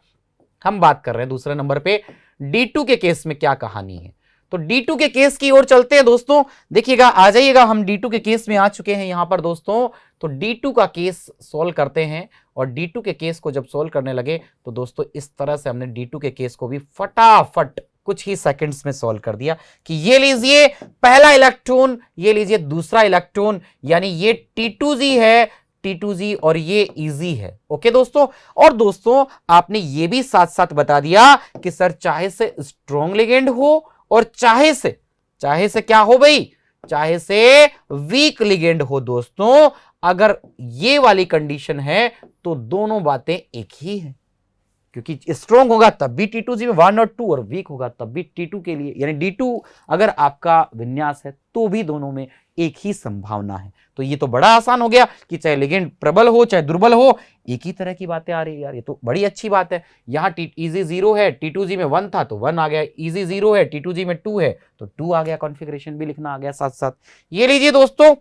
हम बात कर रहे हैं दूसरे नंबर पे D2 के केस में क्या कहानी है। तो D2 के केस की ओर चलते हैं दोस्तों। देखिएगा, आ जाइएगा, हम D2 के केस में आ चुके हैं यहां पर दोस्तों। तो D2 का केस सॉल्व करते हैं, और D2 के केस को जब सॉल्व करने लगे तो दोस्तों इस तरह से हमने D2 के केस को भी फटाफट कुछ ही सेकंड्स में सॉल्व कर दिया कि ये लीजिए पहला इलेक्ट्रॉन, ये लीजिए दूसरा इलेक्ट्रॉन, यानी ये T2Z है, T2Z, और ये इजी है। ओके दोस्तों। और दोस्तों आपने ये भी साथ साथ बता दिया कि सर चाहे से स्ट्रॉन्ग लिगेंड हो और चाहे से क्या हो भाई, चाहे से वीक लिगेंड हो दोस्तों, अगर ये वाली कंडीशन है तो दोनों बातें एक ही है, क्योंकि स्ट्रॉन्ग होगा तब भी T2Z में 1 और 2, और वीक होगा तब भी T2 के लिए, यानी D2 अगर आपका विन्यास है तो भी दोनों में एक ही संभावना है। तो ये तो बड़ा आसान हो गया कि चाहे लिगेंड प्रबल हो चाहे दुर्बल हो, एक ही तरह की बातें आ रही है यार, ये तो बड़ी अच्छी बात है। यहाँ इजी 0 है, T2Z में 1 था तो 1 आ गया, इजी 0 है, T2Z में 2 है तो 2 आ गया, कॉन्फ़िगरेशन भी लिखना आ गया साथ साथ। ये लीजिए दोस्तों,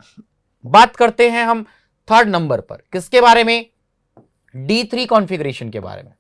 बात करते हैं हम थर्ड नंबर पर, किसके बारे में? D3 कॉन्फ़िगरेशन के बारे में।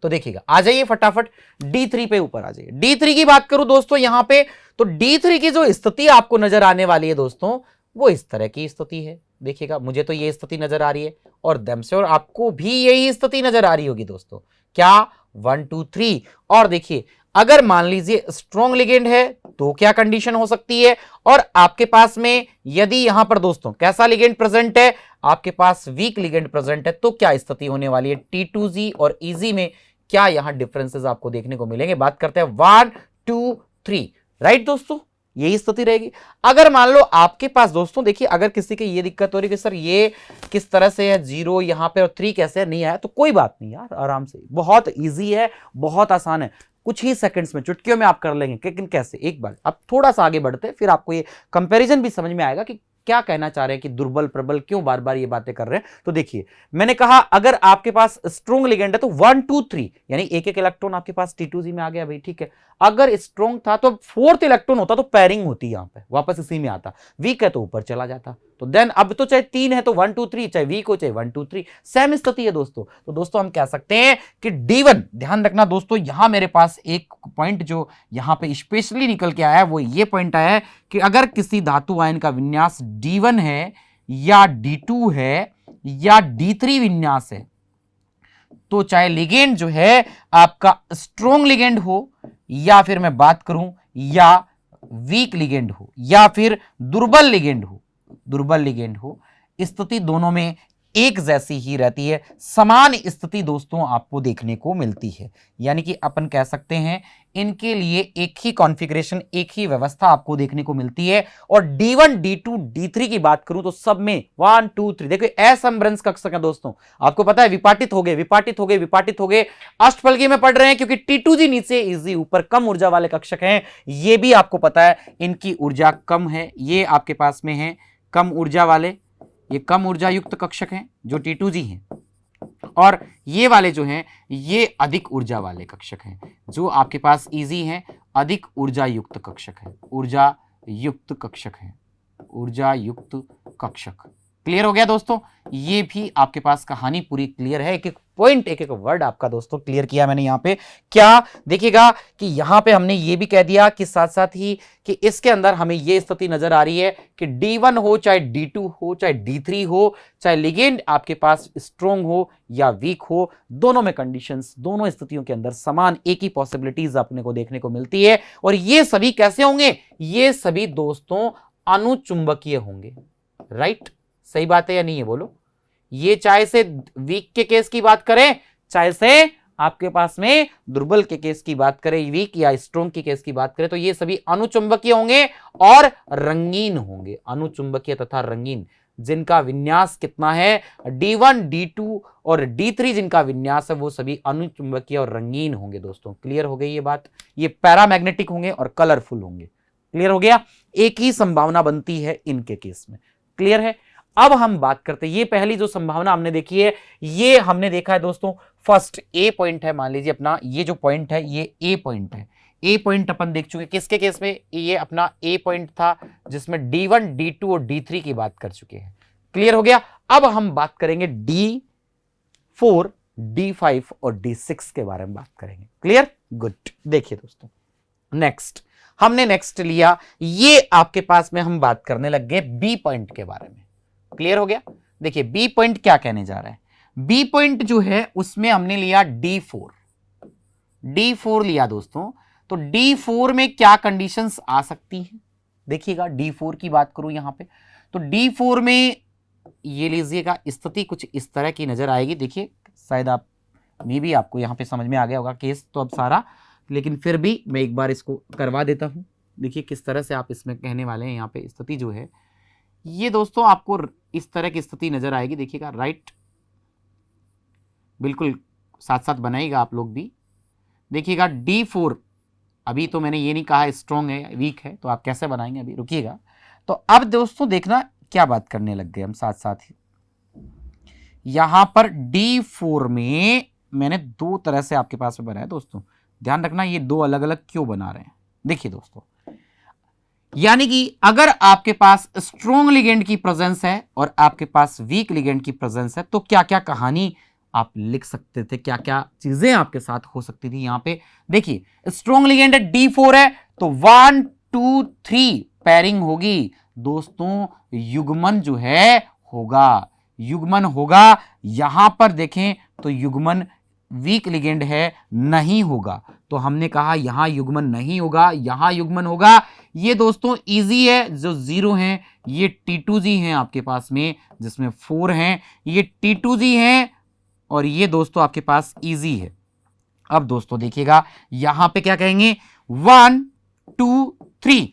तो देखिएगा, आ जाइए फटाफट D3 पे ऊपर आ जाइए। D3 की बात करूं दोस्तों यहां पे, तो D3 की जो स्थिति आपको नजर आने वाली है दोस्तों, वो इस तरह की स्थिति है। देखिएगा, मुझे तो ये स्थिति नजर आ रही है और दमसे और आपको भी यही स्थिति नजर आ रही होगी दोस्तों। क्या? 1 2 3। और देखिए, अगर मान लीजिए स्ट्रॉन्ग लिगेंड है तो क्या कंडीशन हो सकती है, और आपके पास में यदि यहां पर दोस्तों कैसा लिगेंड प्रेजेंट है, आपके पास वीक लिगेंड प्रेजेंट है, तो क्या स्थिति होने वाली है? T2Z और इजी में क्या यहां डिफरेंसेस आपको देखने को मिलेंगे? बात करते हैं 1 2 3, राइट दोस्तों, यही स्थिति रहेगी। अगर मान लो आपके पास दोस्तों, देखिए अगर किसी की ये दिक्कत हो रही है कि सर ये किस तरह से है 0 यहां पे और 3 कैसे नहीं आया, तो कोई बात नहीं यार, आराम से, बहुत इजी है, बहुत आसान है, कुछ ही सेकंड्स में, चुटकियों में आप कर लेंगे। लेकिन कैसे? एक बार अब थोड़ा सा आगे बढ़ते हैं, फिर आपको ये कंपैरिजन भी समझ में आएगा कि क्या कहना चाह रहे हैं कि दुर्बल प्रबल क्यों बार बार ये बातें कर रहे हैं। तो देखिए, मैंने कहा अगर आपके पास स्ट्रॉन्ग लिगेंड है तो 1 2 3, यानी एक एक इलेक्ट्रॉन आपके पास T2Z में आ गया भाई, ठीक है। अगर स्ट्रॉन्ग था तो 4th इलेक्ट्रॉन होता तो पैरिंग होती, यहां पे वापस इसी में आता। वीक है तो ऊपर चला जाता। तो देन अब तो चाहे 3 है तो 1 2 3, चाहे वीक हो चाहे 1 2 3, सेम स्थिति है दोस्तों। तो दोस्तों हम कह सकते हैं कि D1, ध्यान रखना दोस्तों, यहां मेरे पास एक पॉइंट जो यहां पे स्पेशली निकल के आया है, वो ये पॉइंट आया है कि अगर किसी धातु आयन का विन्यास D1 है या D2 है या D3 विन्यास है, तो चाहे लिगेंड जो है आपका स्ट्रॉन्ग लिगेंड हो, या फिर मैं बात करूं या वीक लिगेंड हो, या फिर दुर्बल लिगेंड हो, स्थिति दोनों में एक जैसी ही रहती है, समान स्थिति दोस्तों आपको देखने को मिलती है। यानी कि अपन कह सकते हैं इनके लिए एक ही कॉन्फ़िगरेशन, एक ही व्यवस्था आपको देखने को मिलती है। और D1 D2 D3 की बात करूं तो सब में 1 2 3, देखो असंभ्रंश कक्षक है दोस्तों, आपको पता है विपाटित हो गए, अष्टफलकीय में पढ़ रहे हैं, क्योंकि T2Z नीचे, इजी ऊपर, कम ऊर्जा वाले कक्षक हैं। ये भी आपको पता है इनकी ऊर्जा कम है, ये आपके पास में है कम ऊर्जा वाले, ये कम ऊर्जा युक्त कक्षक हैं जो T2Z हैं, और ये वाले जो हैं ये अधिक ऊर्जा वाले कक्षक हैं जो आपके पास इजी हैं, अधिक ऊर्जा युक्त कक्षक है, ऊर्जा युक्त कक्षक। क्लियर हो गया दोस्तों, ये भी आपके पास कहानी पूरी क्लियर है। एक एक पॉइंट, एक एक वर्ड आपका दोस्तों क्लियर किया मैंने यहां पे। क्या देखिएगा कि यहां पे हमने ये भी कह दिया कि साथ साथ ही कि इसके अंदर हमें ये स्थिति नजर आ रही है कि D1 हो चाहे D2 हो चाहे D3 हो, चाहे लिगेंड आपके पास स्ट्रॉन्ग हो या वीक हो, दोनों में कंडीशंस, दोनों स्थितियों के अंदर समान एक ही पॉसिबिलिटीज अपने को देखने को मिलती है। और ये सभी कैसे होंगे? ये सभी दोस्तों अनुचुंबकीय होंगे। राइट, सही बात है या नहीं है बोलो? ये चाहे से वीक के केस की बात करें, चाहे से आपके पास में दुर्बल के केस की बात करें, वीक या स्ट्रॉन्ग के केस की बात करें, तो ये सभी अनुचुंबकीय होंगे और रंगीन होंगे। अनुचुंबकीय तथा रंगीन, जिनका विन्यास कितना है D1, D2 और D3, जिनका विन्यास है वो सभी अनुचुंबकीय और रंगीन होंगे। दोस्तों क्लियर हो गई ये बात? ये पैरामैग्नेटिक होंगे और कलरफुल होंगे। क्लियर हो गया? एक ही संभावना बनती है इनके केस में। क्लियर है? अब हम बात करते हैं, ये पहली जो संभावना हमने देखी है, ये हमने देखा है दोस्तों फर्स्ट ए पॉइंट है, मान लीजिए अपना ये जो पॉइंट है ये ए पॉइंट है। ए पॉइंट अपन देख चुके, किसके केस में? ये अपना ए पॉइंट था जिसमें D1, D2 और D3 की बात कर चुके हैं। क्लियर हो गया? अब हम बात करेंगे D4, D5 और D6 के बारे में बात करेंगे। क्लियर? गुड। देखिए दोस्तों, नेक्स्ट हमने नेक्स्ट लिया, ये आपके पास में हम बात करने लग गए बी पॉइंट के बारे में। क्लियर हो गया? देखिए बी पॉइंट क्या कहने जा रहा है। बी पॉइंट जो है उसमें हमने लिया D4, D4 लिया दोस्तों। तो D4 में क्या कंडीशंस आ सकती हैं? देखिएगा D4 की बात करूं यहां पे, तो D4 में ये लीजिएगा स्थिति कुछ इस तरह की नजर आएगी। देखिए शायद आप मे भी आपको यहां पे समझ में आ गया होगा केस तो अब सारा, लेकिन फिर भी मैं एक बार इसको करवा देता हूं। देखिए किस तरह से आप इसमें कहने वाले हैं। यहां पे स्थिति जो है ये दोस्तों आपको इस तरह की स्थिति नजर आएगी। देखिएगा राइट, बिल्कुल साथ साथ बनाइएगा आप लोग भी। देखिएगा D4, अभी तो मैंने ये नहीं कहा स्ट्रॉन्ग है वीक है, तो आप कैसे बनाएंगे अभी रुकिएगा। तो अब दोस्तों देखना क्या बात करने लग गए हम साथ साथ ही। यहां पर D4 में मैंने दो तरह से आपके पास में बनाया दोस्तों, ध्यान रखना ये दो अलग अलग क्यों बना रहे हैं। देखिए दोस्तों, यानी कि अगर आपके पास स्ट्रॉन्ग लिगेंड की प्रेजेंस है और आपके पास वीक लिगेंड की प्रेजेंस है, तो क्या क्या कहानी आप लिख सकते थे, क्या क्या चीजें आपके साथ हो सकती थी। यहां पे देखिए स्ट्रॉन्ग लिगेंड है, D4 है, तो 1 2 3 पैरिंग होगी दोस्तों, युग्मन जो है होगा, युग्मन होगा। यहां पर देखें तो युग्मन वीक लिगेंड है, नहीं होगा। तो हमने कहा यहां युग्मन नहीं होगा, यहां युग्मन होगा। ये दोस्तों इजी है, जो 0 हैं ये T2G हैं आपके पास में, जिसमें 4 हैं ये T2G हैं, और ये दोस्तों आपके पास इजी है। अब दोस्तों देखिएगा यहां पे क्या कहेंगे, 1 2 3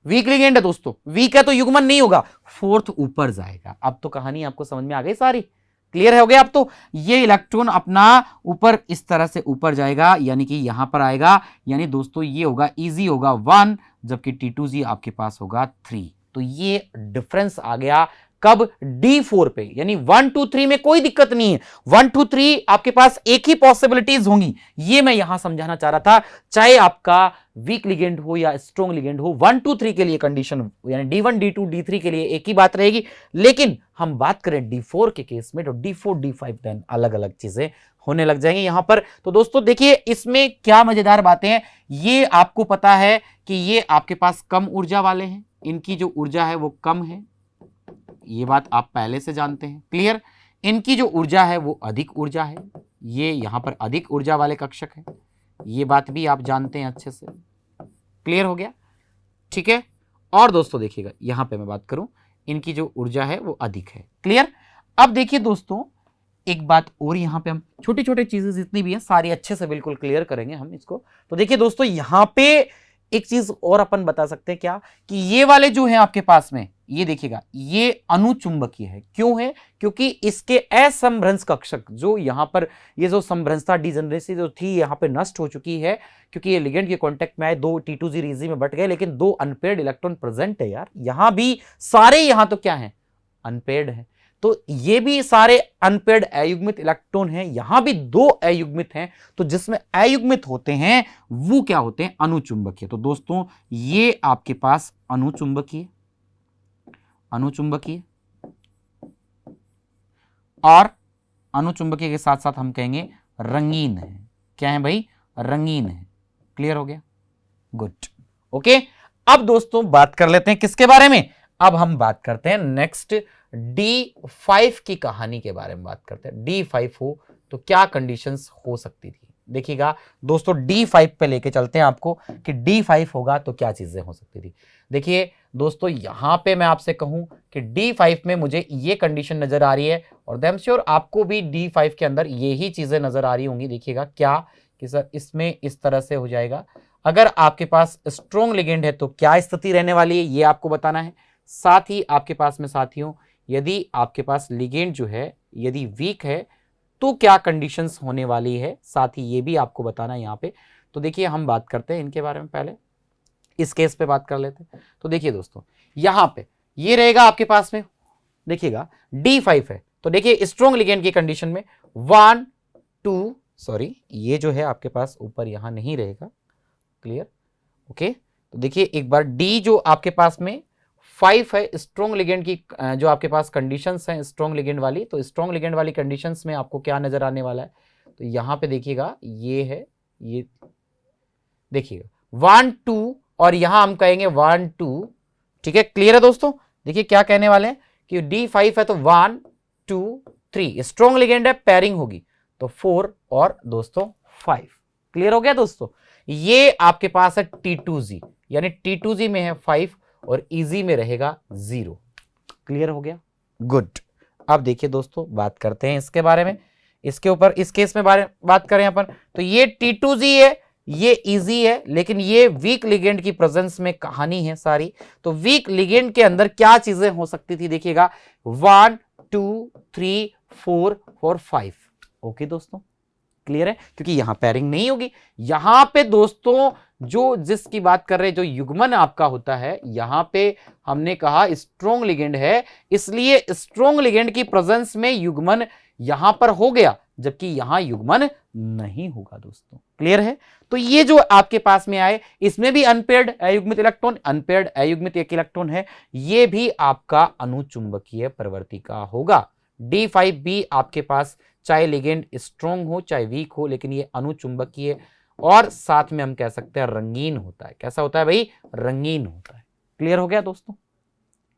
वीक लिगेंड है दोस्तों, वीक है तो युग्मन नहीं होगा, 4th ऊपर जाएगा। अब तो कहानी आपको समझ में आ गई सारी, क्लियर हो गया। अब तो ये इलेक्ट्रॉन अपना ऊपर इस तरह से ऊपर जाएगा, यानी कि यहां पर आएगा, यानी दोस्तों ये होगा इजी होगा 1, जबकि T2G आपके पास होगा 3। तो ये डिफरेंस आ गया कब? D4 पे, यानी 1 2 3 में कोई दिक्कत नहीं है। 1 2 3 आपके पास एक ही पॉसिबिलिटीज होंगी, ये मैं यहां समझाना चाह रहा था। चाहे आपका वीक लिगेंड हो या स्ट्रॉन्ग लिगेंड हो, 1 2 3 के लिए कंडीशन यानी D1 D2 D3 के लिए एक ही बात रहेगी। लेकिन हम बात करें D4 के केस में, तो D4 D5 देन अलग अलग चीजें होने लग जाएंगी यहां पर। तो दोस्तों देखिए इसमें क्या मजेदार बातें हैं। ये आपको पता है कि ये आपके पास कम ऊर्जा वाले हैं, इनकी जो ऊर्जा है वो कम है, ये बात आप पहले से जानते हैं। क्लियर? इनकी जो ऊर्जा है वो अधिक ऊर्जा है, ये यहां पर अधिक ऊर्जा वाले कक्षक है, ये बात भी आप जानते हैं अच्छे से। क्लियर हो गया? ठीक है। और दोस्तों देखिएगा यहां पे मैं बात करूं, इनकी जो ऊर्जा है वो अधिक है। क्लियर? अब देखिए दोस्तों एक बात और, यहां पे हम छोटी छोटी चीजें जितनी भी हैं सारी अच्छे से बिल्कुल क्लियर करेंगे हम इसको। तो देखिए दोस्तों यहां पे एक चीज और अपन बता सकते हैं क्या, कि ये वाले जो है आपके पास में, ये देखिएगा ये अनुचुंबकीय है। क्यों है? क्योंकि इसके असंभ्रंश कक्षक जो यहां पर, ये जो संभ्रंशता डिजेनरेसी जो थी यहां पे नष्ट हो चुकी है, क्योंकि ये लिगेंड के कांटेक्ट में आए, 2 T2G रीजी में बट गए, लेकिन 2 अनपेयर्ड इलेक्ट्रॉन प्रेजेंट है यार। यहां भी सारे यहां तो क्या है, अनपेयर्ड है। तो ये भी सारे अनपेयर्ड अयुग्मित इलेक्ट्रॉन हैं, यहां भी 2 अयुग्मित हैं। तो जिसमें अयुग्मित होते हैं वो क्या होते हैं, अनुचुंबकीय। तो दोस्तों ये आपके पास अनुचुंबकीय, अनुचुंबकीय, और अनुचुंबकीय के साथ साथ हम कहेंगे रंगीन है। क्या है भाई? रंगीन है। क्लियर हो गया? गुड। ओके, अब दोस्तों बात कर लेते हैं किसके बारे में? अब हम बात करते हैं नेक्स्ट D5 की कहानी के बारे में बात करते हैं। D5 हो तो क्या कंडीशंस हो सकती थी? देखिएगा दोस्तों, D5 पे लेके चलते हैं आपको कि D5 होगा तो क्या चीजें हो सकती थी। देखिए दोस्तों, यहां पे मैं आपसे कहूं कि D5 में मुझे ये कंडीशन नजर आ रही है और दैम श्योर आपको भी D5 के अंदर यही चीजें नजर आ रही होंगी। देखिएगा क्या कि सर इसमें इस तरह से हो जाएगा। अगर आपके पास स्ट्रॉन्ग लिगेंड है तो क्या स्थिति रहने वाली है ये आपको बताना है। साथ ही आपके पास में साथियों, यदि आपके पास लिगेंड जो है यदि वीक है तो क्या कंडीशंस होने वाली है, साथ ही ये भी आपको बताना है यहाँ पे। तो देखिए हम बात करते हैं इनके बारे में, पहले इस केस पे बात कर लेते हैं। तो देखिए दोस्तों, यहां पे ये रहेगा आपके पास में, देखिएगा D5 है तो देखिए स्ट्रॉन्ग लिगेंड की कंडीशन में 1 2 सॉरी ये जो है आपके पास ऊपर यहां नहीं रहेगा। क्लियर? ओके, तो देखिए एक बार D जो आपके पास में 5 है स्ट्रॉन्ग लिगेंड की, जो आपके पास कंडीशंस हैं स्ट्रॉन्ग लिगेंड वाली, तो स्ट्रॉन्ग लिगेंड वाली कंडीशंस में आपको क्या नजर आने वाला है? तो यहां पे देखिएगा ये है, ये देखिएगा 1 2 और यहां हम कहेंगे 1 2। ठीक है, क्लियर है दोस्तों? देखिए क्या कहने वाले हैं कि D5 है तो 1 2 3 स्ट्रॉन्ग लिगेंड है, पेयरिंग होगी तो 4 और दोस्तों 5। क्लियर हो गया दोस्तों? ये आपके पास है T2Z, यानी T2Z में है 5 और इजी में रहेगा 0। क्लियर हो गया? गुड। अब देखिए दोस्तों, बात करते हैं इसके बारे में, इसके ऊपर इस केस में बात करें अपन तो ये T2Z है, ये इजी है, लेकिन ये वीक लिगेंड की प्रेजेंस में कहानी है सारी। तो वीक लिगेंड के अंदर क्या चीजें हो सकती थी? देखिएगा 1 2 3 4 और 5। ओके दोस्तों, क्लियर है? क्योंकि यहां पेयरिंग नहीं होगी। यहां पे दोस्तों जो जिसकी बात कर रहे हैं, जो युग्मन आपका होता है, यहां पे हमने कहा स्ट्रॉन्ग लिगेंड है, इसलिए स्ट्रॉन्ग लिगेंड की प्रेजेंस में युग्मन यहां पर हो गया, जबकि यहां युग्मन नहीं होगा दोस्तों। क्लियर है? तो ये जो आपके पास में आए, इसमें भी अनपेयर्ड अयुग्मित इलेक्ट्रॉन, अनपेयर्ड अयुग्मित एक इलेक्ट्रॉन है, ये भी आपका अनुचुंबकीय प्रवृत्ति का होगा। D5 भी आपके पास चाहे लिगेंड स्ट्रॉन्ग हो चाहे वीक हो, लेकिन ये अनुचुंबकीय और साथ में हम कह सकते हैं रंगीन होता है। कैसा होता है भाई? रंगीन होता है। क्लियर हो गया दोस्तों?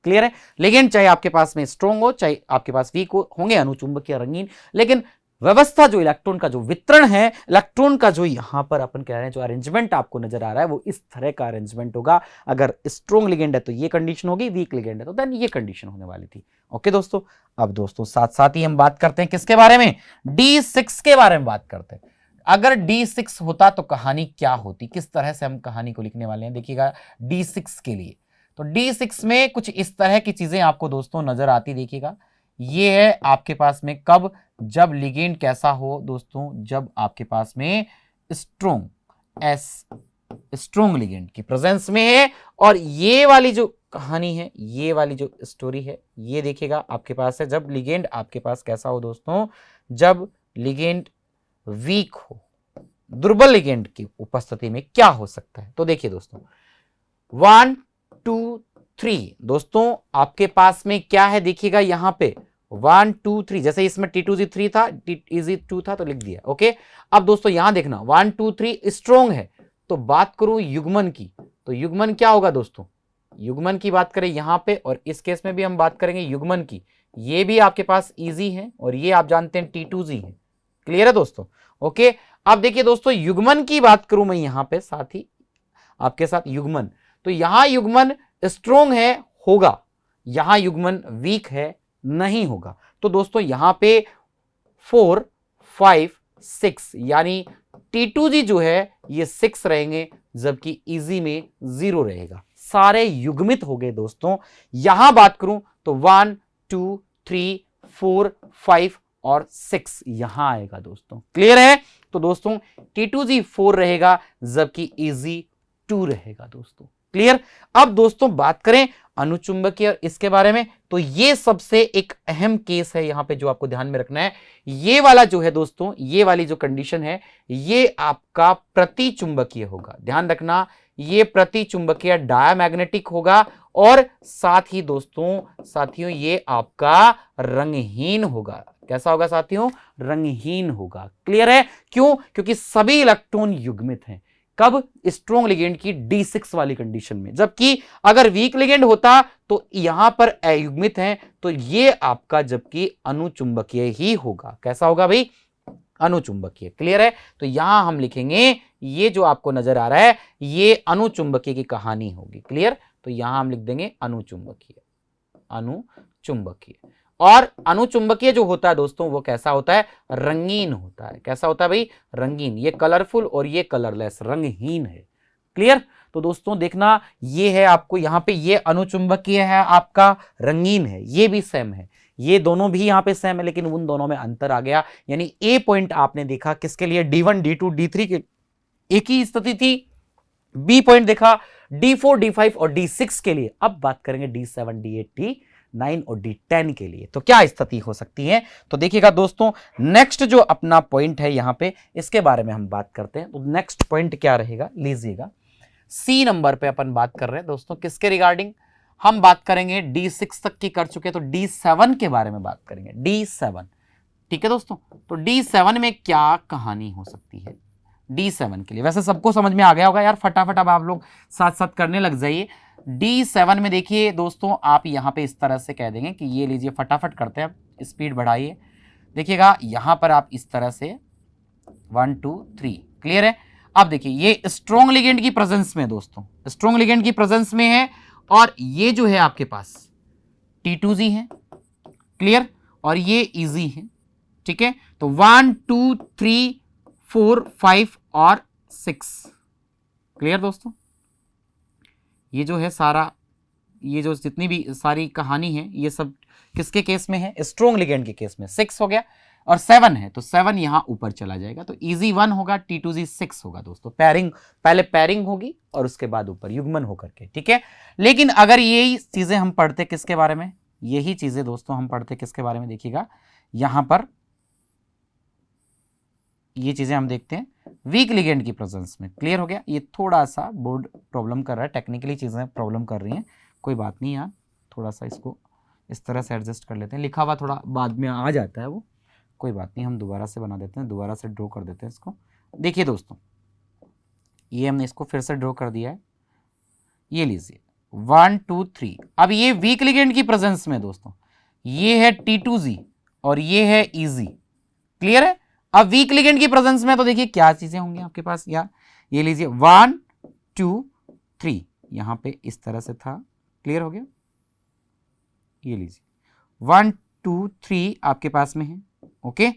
क्लियर है? लिगेंड चाहे आपके पास में स्ट्रॉन्ग हो चाहे आपके पास वीक हो, होंगे अनुचुंबकीय रंगीन, लेकिन व्यवस्था जो इलेक्ट्रॉन का जो वितरण है, इलेक्ट्रॉन का जो यहां पर अपन कह रहे हैं जो अरेंजमेंट आपको नजर आ रहा है, वो इस तरह का अरेंजमेंट होगा। अगर स्ट्रॉन्ग लिगेंड है तो ये कंडीशन होगी, वीक लिगेंड है तो देन ये कंडीशन होने वाली थी। ओके दोस्तों, अब दोस्तों साथ साथ ही हम बात करते हैं किसके बारे में? D6 के बारे में बात करते हैं। अगर D6 होता तो कहानी क्या होती, किस तरह से हम कहानी को लिखने वाले हैं? देखिएगा D6 के लिए, तो D6 में कुछ इस तरह की चीजें आपको दोस्तों नजर आती। देखिएगा ये है आपके पास में कब, जब लिगेंड कैसा हो दोस्तों, जब आपके पास में स्ट्रॉन्ग लिगेंड की प्रेजेंस में है। और ये वाली जो कहानी है, ये वाली जो स्टोरी है, ये देखिएगा आपके पास है जब लिगेंड आपके पास कैसा हो दोस्तों, जब लिगेंड वीक हो, दुर्बल लिगेंड की उपस्थिति में क्या हो सकता है। तो देखिए दोस्तों 1 2 3 दोस्तों आपके पास में क्या है? देखिएगा यहां पे 1 2 3, जैसे इसमें T2Z 3 था, T2Z 2 था तो लिख दिया। ओके, अब दोस्तों यहां देखना 1 2 3 स्ट्रॉन्ग है। तो बात करूं युग्मन की, तो युग्मन क्या होगा दोस्तों? युग्मन की बात करें यहां पे, और इस केस में भी हम बात करेंगे युग्मन की, ये भी आपके पास इजी है और ये आप जानते हैं T2Z है। क्लियर है दोस्तों? ओके, अब देखिए दोस्तों युग्मन की बात करूं मैं यहां पे साथ ही आपके साथ युग्मन, तो यहां युग्मन स्ट्रॉन्ग है, होगा, यहां युग्मन वीक है, नहीं होगा। तो दोस्तों यहां पे 4 5 6 यानी T2Z जो है ये 6 रहेंगे, जबकि इजी में 0 रहेगा। सारे युग्मित हो गए दोस्तों। यहां बात करूं तो 1 2 3 4 5 और 6 यहां आएगा दोस्तों। क्लियर है? तो दोस्तों T2Z 4 रहेगा, जबकि इजी 2 रहेगा दोस्तों। क्लियर? अब दोस्तों बात करें अनुचुंबकीय इसके बारे में, तो ये सबसे एक अहम केस है यहां पे जो आपको ध्यान में रखना है। ये वाला जो है दोस्तों, ये वाली जो कंडीशन है, ये आपका प्रतिचुंबकीय होगा। ध्यान रखना, ये प्रतिचुंबकीय डायमैग्नेटिक होगा, और साथ ही दोस्तों साथियों ये आपका रंगहीन होगा। कैसा होगा साथियों? रंगहीन होगा। क्लियर है? क्यों? क्योंकि सभी इलेक्ट्रॉन युग्मित हैं। कब? स्ट्रॉन्ग लिगेंड की D6 वाली कंडीशन में। जबकि अगर वीक लिगेंड होता तो यहां पर अयुग्मित है, तो ये आपका जबकि अनुचुंबकीय ही होगा। कैसा होगा भाई? अनुचुंबकीय। क्लियर है? तो यहां हम लिखेंगे, ये जो आपको नजर आ रहा है ये अनुचुंबकीय की कहानी होगी। क्लियर? तो यहां हम लिख देंगे अनुचुंबकीय। अनुचुंबकीय। और अनुचुंबकीय जो होता है दोस्तों वो कैसा होता है? रंगीन होता है। कैसा होता है भाई? रंगीन। ये कलरफुल और ये कलरलेस, रंगहीन है। क्लियर? तो दोस्तों देखना, ये है आपको यहां पे, ये अनुचुंबकीय है आपका, रंगीन है, ये भी सेम है, ये दोनों भी यहां पे सेम है, लेकिन उन दोनों में अंतर आ गया। यानी ए पॉइंट आपने देखा किसके लिए? D1 D2 D3 के एक ही स्थिति थी। बी पॉइंट देखा D4 D5 और D6 के लिए। अब बात करेंगे D7 D8 D9 और D10 के लिए, तो क्या स्थिति हो सकती है? तो देखिएगा दोस्तों, नेक्स्ट जो अपना पॉइंट है यहां पे, इसके बारे में हम बात करते हैं। तो नेक्स्ट पॉइंट क्या रहेगा? लीजिएगा, सी नंबर पे अपन बात कर रहे हैं दोस्तों, किसके रिगार्डिंग? हम बात करेंगे D6 तक की कर चुके हैं, तो D7 के बारे में बात करेंगे। D7, ठीक है दोस्तों। तो D7 में क्या कहानी हो सकती है? D7 के लिए वैसे सबको समझ में आ गया होगा यार, फटाफट अब आप लोग साथ साथ करने लग जाइए। D7 में देखिए दोस्तों, आप यहां पे इस तरह से कह देंगे कि ये लीजिए, फटाफट करते हैं, स्पीड बढ़ाइए। देखिएगा यहां पर आप इस तरह से 1 2 3। क्लियर है? अब देखिए, ये स्ट्रॉन्ग लिगेंड की प्रेजेंस में दोस्तों, स्ट्रॉन्ग लिगेंड की प्रेजेंस में है, और ये जो है आपके पास T2Z है। क्लियर? और ये इजी है। ठीक है? तो 1 2 3 4 5 और 6। क्लियर दोस्तों? ये जो है सारा, ये जो जितनी भी सारी कहानी है, ये सब किसके केस में है? स्ट्रॉन्ग लिगेंड के केस में। 6 हो गया, और 7 है, तो 7 यहां ऊपर चला जाएगा, तो इजी 1 होगा, T2Z 6 होगा दोस्तों। पैरिंग, पहले पैरिंग होगी और उसके बाद ऊपर युग्मन होकर के। ठीक है? लेकिन अगर यही चीजें हम पढ़ते किसके बारे में? यही चीजें दोस्तों हम पढ़ते किसके बारे में? देखिएगा यहां पर ये चीजें हम देखते हैं वीक लिगेंड की प्रेजेंस में। क्लियर हो गया? ये थोड़ा सा बोर्ड प्रॉब्लम कर रहा है, टेक्निकली चीजें प्रॉब्लम कर रही हैं, कोई बात नहीं यार, थोड़ा सा इसको इस तरह से एडजस्ट कर लेते हैं। लिखा हुआ थोड़ा बाद में आ जाता है वो, कोई बात नहीं, हम दोबारा से बना देते हैं, दोबारा से ड्रॉ कर देते हैं इसको। देखिए दोस्तों, ये हमने इसको फिर से ड्रॉ कर दिया है। ये लीजिए 1 2 3। अब ये वीक लिगेंड की प्रेजेंस में दोस्तों, ये है T2Z और ये है EZ। क्लियर है? अब वीक लिगेंड की प्रेजेंस में तो देखिए क्या चीजें होंगी आपके पास यार। ये लीजिए 1 2 3, यहां पे इस तरह से था। क्लियर हो गया? ये लीजिए 1 2 3 आपके पास में है। ओके?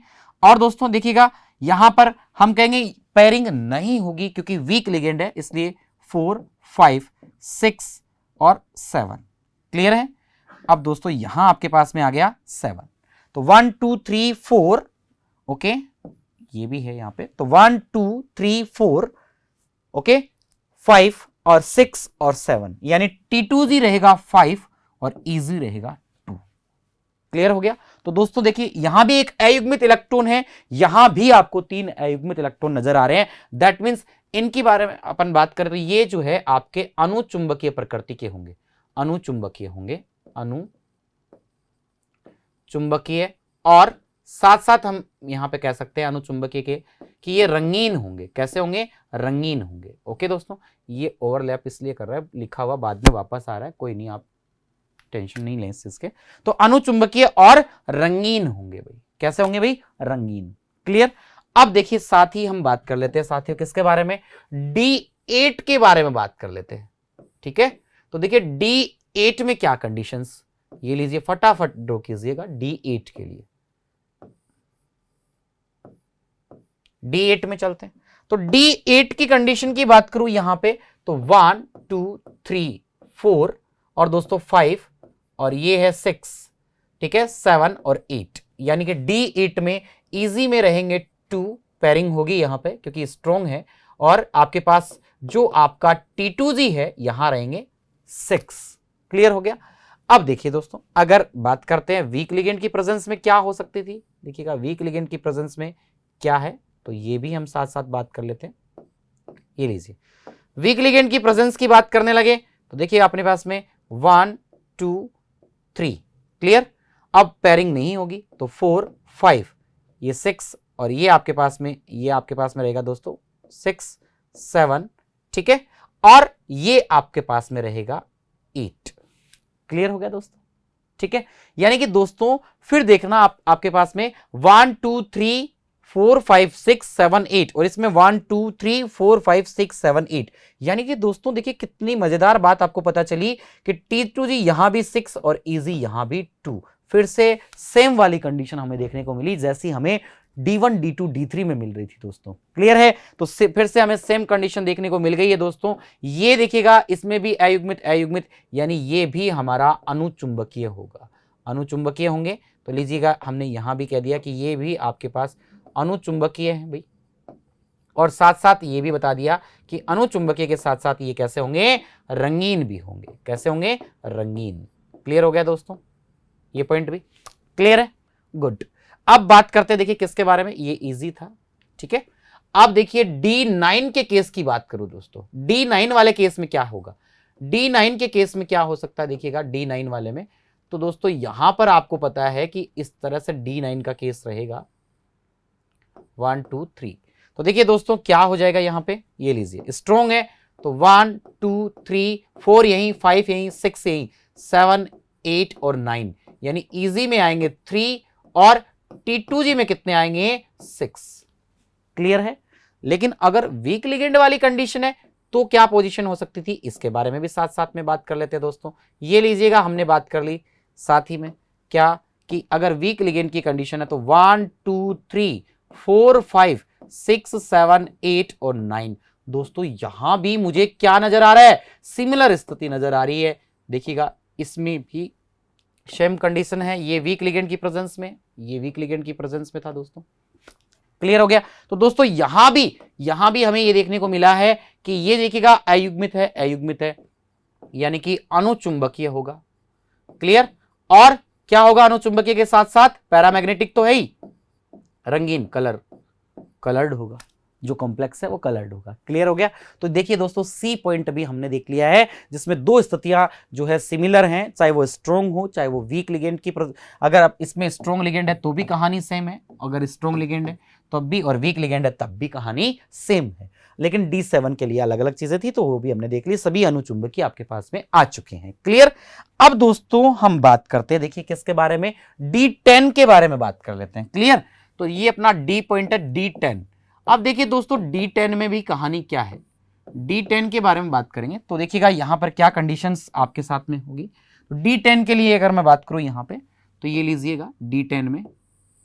और दोस्तों देखिएगा यहां पर हम कहेंगे पेयरिंग नहीं होगी, क्योंकि वीक लिगेंड है, इसलिए 4 5 6 और 7। क्लियर है? अब दोस्तों यहां आपके पास में आ गया 7, तो 1 2 3 4। ओके, ये भी है यहां पे, तो 1 2 3 4, ओके, 5 और 6 और 7, यानी T2Z रहेगा 5 और EZ रहेगा 2। क्लियर हो गया? तो दोस्तों देखिए, यहां भी एक अयुग्मित इलेक्ट्रॉन है, यहां भी आपको 3 अयुग्मित इलेक्ट्रॉन नजर आ रहे हैं। दैट मीन्स इनके बारे में अपन बात करें तो ये जो है आपके अनुचुंबकीय प्रकृति के होंगे, अनुचुंबकीय होंगे, अनुचुंबकीय, और साथ साथ हम यहां पे कह सकते हैं अनुचुंबकीय के कि ये रंगीन होंगे। कैसे होंगे? रंगीन होंगे। ओके दोस्तों, ये ओवरलैप इसलिए कर रहा है, लिखा हुआ बाद में वापस आ रहा है, कोई नहीं, आप टेंशन नहीं लें इस चीज के। तो अनुचुंबकीय और रंगीन होंगे भाई। कैसे होंगे भाई? रंगीन। क्लियर? अब देखिए साथ ही हम बात कर लेते हैं साथियों किसके बारे में? D8 के बारे में बात कर लेते हैं। ठीक है? तो देखिए D8 में क्या कंडीशंस, ये लीजिए फटाफट ड्रॉ कीजिएगा D8 के लिए। D8 में चलते हैं, तो D8 की कंडीशन की बात करूं यहां पे, तो 1 2 3 4 और दोस्तों 5 और ये है 6। ठीक है? 7 और 8, यानी कि D8 में इजी में रहेंगे 2, पेयरिंग होगी यहां पे क्योंकि स्ट्रॉन्ग है, और आपके पास जो आपका T2Z है यहां रहेंगे 6। क्लियर हो गया? अब देखिए दोस्तों, अगर बात करते हैं वीक लिगेंड की प्रेजेंस में क्या हो सकती थी, देखिएगा वीक लिगेंड की प्रेजेंस में क्या है, तो ये भी हम साथ साथ बात कर लेते हैं। ये लीजिए, वीक लिगेंड की प्रेजेंस की बात करने लगे तो देखिए अपने पास में 1 2 3। क्लियर? अब पेयरिंग नहीं होगी तो 4 5, ये 6 और ये आपके पास में रहेगा दोस्तों 6 7, ठीक है, और ये आपके पास में रहेगा 8। क्लियर हो गया दोस्तों, ठीक है। यानी कि दोस्तों फिर देखना आपके पास में 1 2 3 4 5 6 7 8 और इसमें 1 2 3 4 5 6 7 8। यानी कि दोस्तों देखिए कितनी मजेदार बात आपको पता चली कि T2 जी यहां भी 6 और इजी यहां भी 2। फिर से सेम वाली कंडीशन हमें देखने को मिली जैसी हमें D1 D2 D3 में मिल रही थी दोस्तों। क्लियर है, तो फिर से हमें सेम कंडीशन देखने को मिल गई है दोस्तों। ये देखिएगा इसमें भी अयुग्मित यानी ये भी हमारा अनुचुंबकीय होगा, अनुचुंबकीय होंगे। तो लीजिएगा हमने यहां भी कह दिया कि ये भी आपके पास अनुचुंबकीय है भाई, और साथ साथ ये भी बता दिया कि अनुचुंबकीय के साथ साथ ये कैसे होंगे, रंगीन भी होंगे। कैसे होंगे, रंगीन। क्लियर हो गया दोस्तों, ये पॉइंट भी क्लियर है, गुड। अब बात करते हैं देखिए किसके बारे में, ये इजी था, ठीक है। अब देखिए D9 के केस की बात करूं दोस्तों, D9 वाले केस में क्या होगा, D9 के केस में क्या हो सकता है देखिएगा D9 वाले में। तो दोस्तों यहां पर आपको पता है कि इस तरह से D9 का केस रहेगा 1 2 3। तो देखिए दोस्तों क्या हो जाएगा यहां पे, ये लीजिए स्ट्रॉन्ग है तो 1 2 3 4 यहीं, 5 यहीं, 6 यहीं, 7 8 और 9, यानी इजी में आएंगे 3 और T2G में कितने आएंगे, 6। क्लियर है। लेकिन अगर वीक लिगेंड वाली कंडीशन है तो क्या पोजीशन हो सकती थी, इसके बारे में भी साथ साथ में बात कर लेते हैं दोस्तों। ये लीजिएगा हमने बात कर ली साथ ही में क्या कि अगर वीक लिगेंड की कंडीशन है तो 1 2 3 4 5 6 7 8 और 9। दोस्तों यहां भी मुझे क्या नजर आ रहा है, सिमिलर स्थिति नजर आ रही है। देखिएगा इसमें भी सेम कंडीशन है, ये वीक लिगेंड की प्रेजेंस में, ये वीक लिगेंड की प्रेजेंस में था दोस्तों। क्लियर हो गया। तो दोस्तों यहां भी हमें ये देखने को मिला है कि ये देखिएगा अयुग्मित है, यानी कि अनुचुंबकीय होगा। क्लियर। और क्या होगा अनुचुंबकीय के साथ साथ, पैरामैग्नेटिक तो है ही, रंगीन कलर्ड होगा, जो कॉम्प्लेक्स है वो कलर्ड होगा। क्लियर हो गया। तो देखिए दोस्तों सी पॉइंट भी हमने देख लिया है जिसमें दो स्थितियां जो है सिमिलर हैं, चाहे वो स्ट्रॉन्ग हो चाहे वो वीक लिगेंड की। अगर आप इसमें स्ट्रॉन्ग लिगेंड है तो भी कहानी सेम है, अगर स्ट्रॉन्ग लिगेंड है तब भी, और वीक लिगेंड है तब भी कहानी सेम है। लेकिन D7 के लिए अलग अलग चीजें थी तो वो भी हमने देख ली, सभी अनुचुंबकीय आपके पास में आ चुके हैं। क्लियर। अब दोस्तों हम बात करते हैं देखिए किसके बारे में, D10 के बारे में बात कर लेते हैं। क्लियर। तो ये अपना D पॉइंट है D10। अब देखिए दोस्तों D10 में भी कहानी क्या है, D10 के बारे में बात करेंगे तो देखिएगा यहां पर क्या कंडीशंस आपके साथ में होगी। तो D10 के लिए अगर मैं बात करूं यहां पे तो ये लीजिएगा D10 में